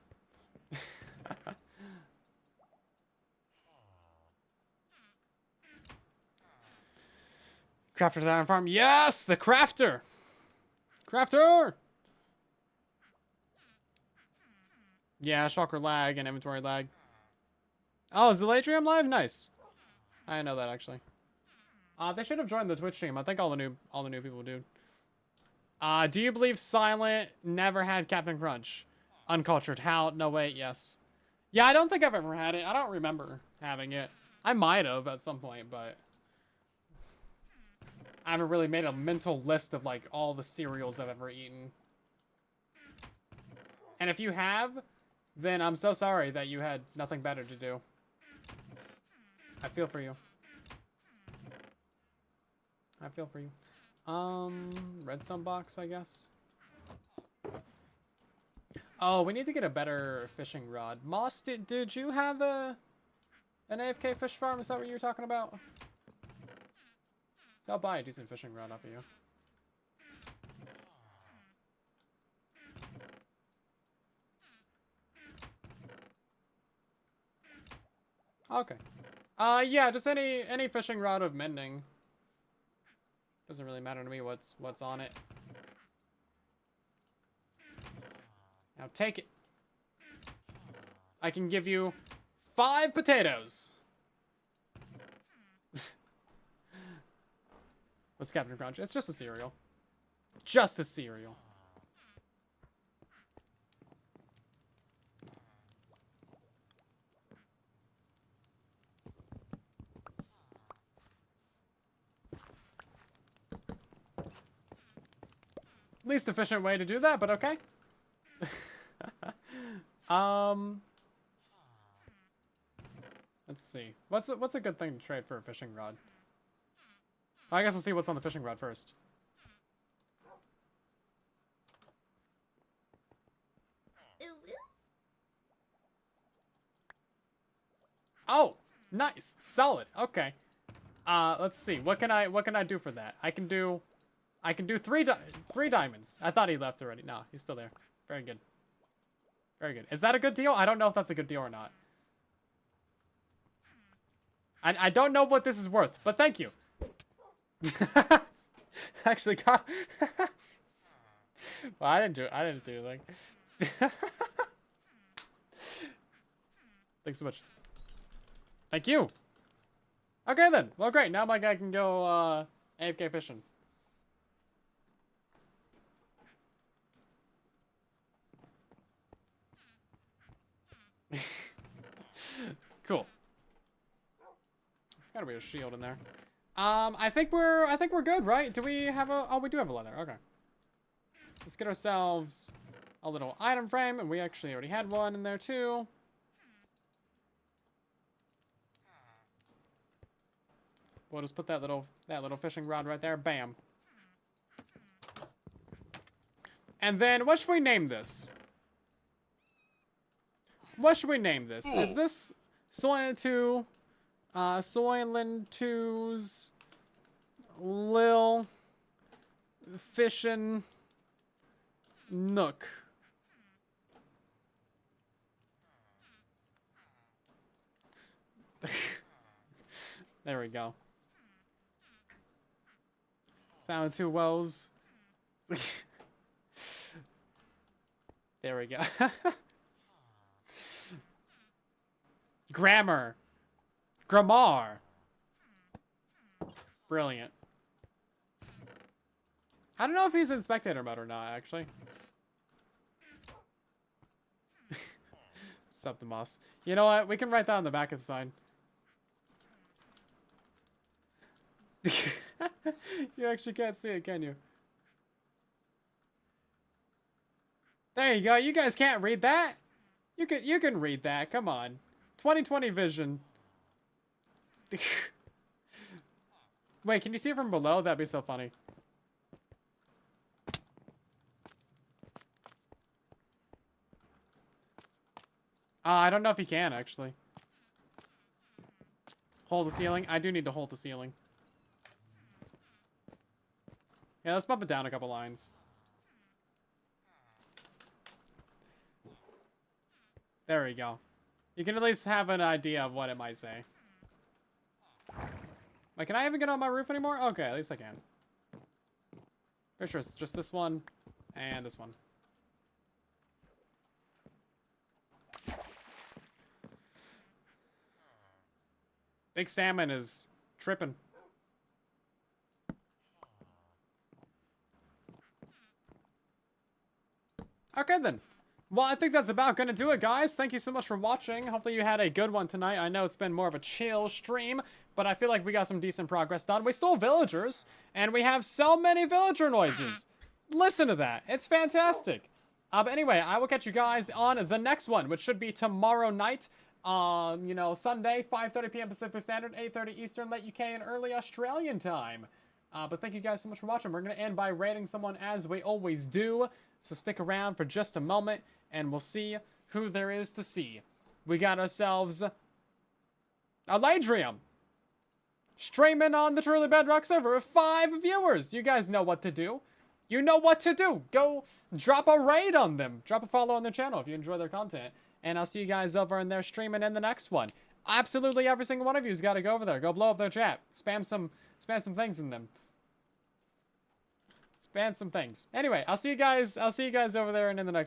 Crafter's Iron Farm. Yes! The crafter! Crafter! Yeah, shulker lag and inventory lag. Oh, is the Latrium live? Nice. I didn't know that, actually. They should have joined the Twitch stream. I think all the new people do. Do you believe Silent never had Captain Crunch? Uncultured. How? No, wait, yes. Yeah, I don't think I've ever had it. I don't remember having it. I might have at some point, but I haven't really made a mental list of, like, all the cereals I've ever eaten. And if you have, then I'm so sorry that you had nothing better to do. I feel for you. I feel for you. Redstone box, I guess. Oh, we need to get a better fishing rod. Moss, did you have an AFK fish farm? Is that what you were talking about? So I'll buy a decent fishing rod off of you. Okay. Yeah, just any fishing rod of mending. Doesn't really matter to me what's on it. Now take it. I can give you 5 potatoes. What's Captain Crunch? It's just a cereal. Just a cereal. Least efficient way to do that, but okay. Let's see. What's a good thing to trade for a fishing rod? I guess we'll see what's on the fishing rod first. Oh, nice. Solid. Okay. Let's see. What can I do for that? I can do 3 diamonds. I thought he left already. No, he's still there. Very good. Very good. Is that a good deal? I don't know if that's a good deal or not. I don't know what this is worth, but thank you. Actually, well, I didn't do anything. Thanks so much. Thank you. Okay then. Well, great. Now my guy can go AFK fishing. Cool. Gotta be a shield in there. I think we're good, right? Do we have a? Oh, we do have a leather. Okay. Let's get ourselves a little item frame, and we actually already had one in there too. We'll just put that little fishing rod right there. Bam. And then what should we name this? What should we name this? Is this Soylent 2's Lil Fishin' Nook? There we go. Sound 2 woes. There we go. Grammar. Brilliant. I don't know if he's in spectator mode or not, actually. Sup the moss. You know what? We can write that on the back of the sign. You actually can't see it, can you? There you go. You guys can't read that. You can read that. Come on. 2020 vision. Wait, can you see it from below? That'd be so funny. I don't know if he can, actually. Hold the ceiling? I do need to hold the ceiling. Yeah, let's bump it down a couple lines. There we go. You can at least have an idea of what it might say. Wait, can I even get on my roof anymore? Okay, at least I can. Pretty sure it's just this one and this one. Big Salmon is tripping. Okay, then. Well, I think that's about going to do it, guys. Thank you so much for watching. Hopefully you had a good one tonight. I know it's been more of a chill stream, but I feel like we got some decent progress done. We stole villagers, and we have so many villager noises. Listen to that. It's fantastic. But anyway, I will catch you guys on the next one, which should be tomorrow night. You know, Sunday, 5:30 p.m. Pacific Standard, 8:30 Eastern, late UK, and early Australian time. But thank you guys so much for watching. We're going to end by rating someone as we always do. So stick around for just a moment, and we'll see who there is to see. We got ourselves a Ladrium. Streaming on the Truly Bedrock server with 5 viewers. You guys know what to do. You know what to do. Go drop a raid on them. Drop a follow on their channel if you enjoy their content. And I'll see you guys over in there streaming in the next one. Absolutely every single one of you's got to go over there. Go blow up their chat. Spam some things in them. Spam some things. Anyway, I'll see you guys over there and in the next one.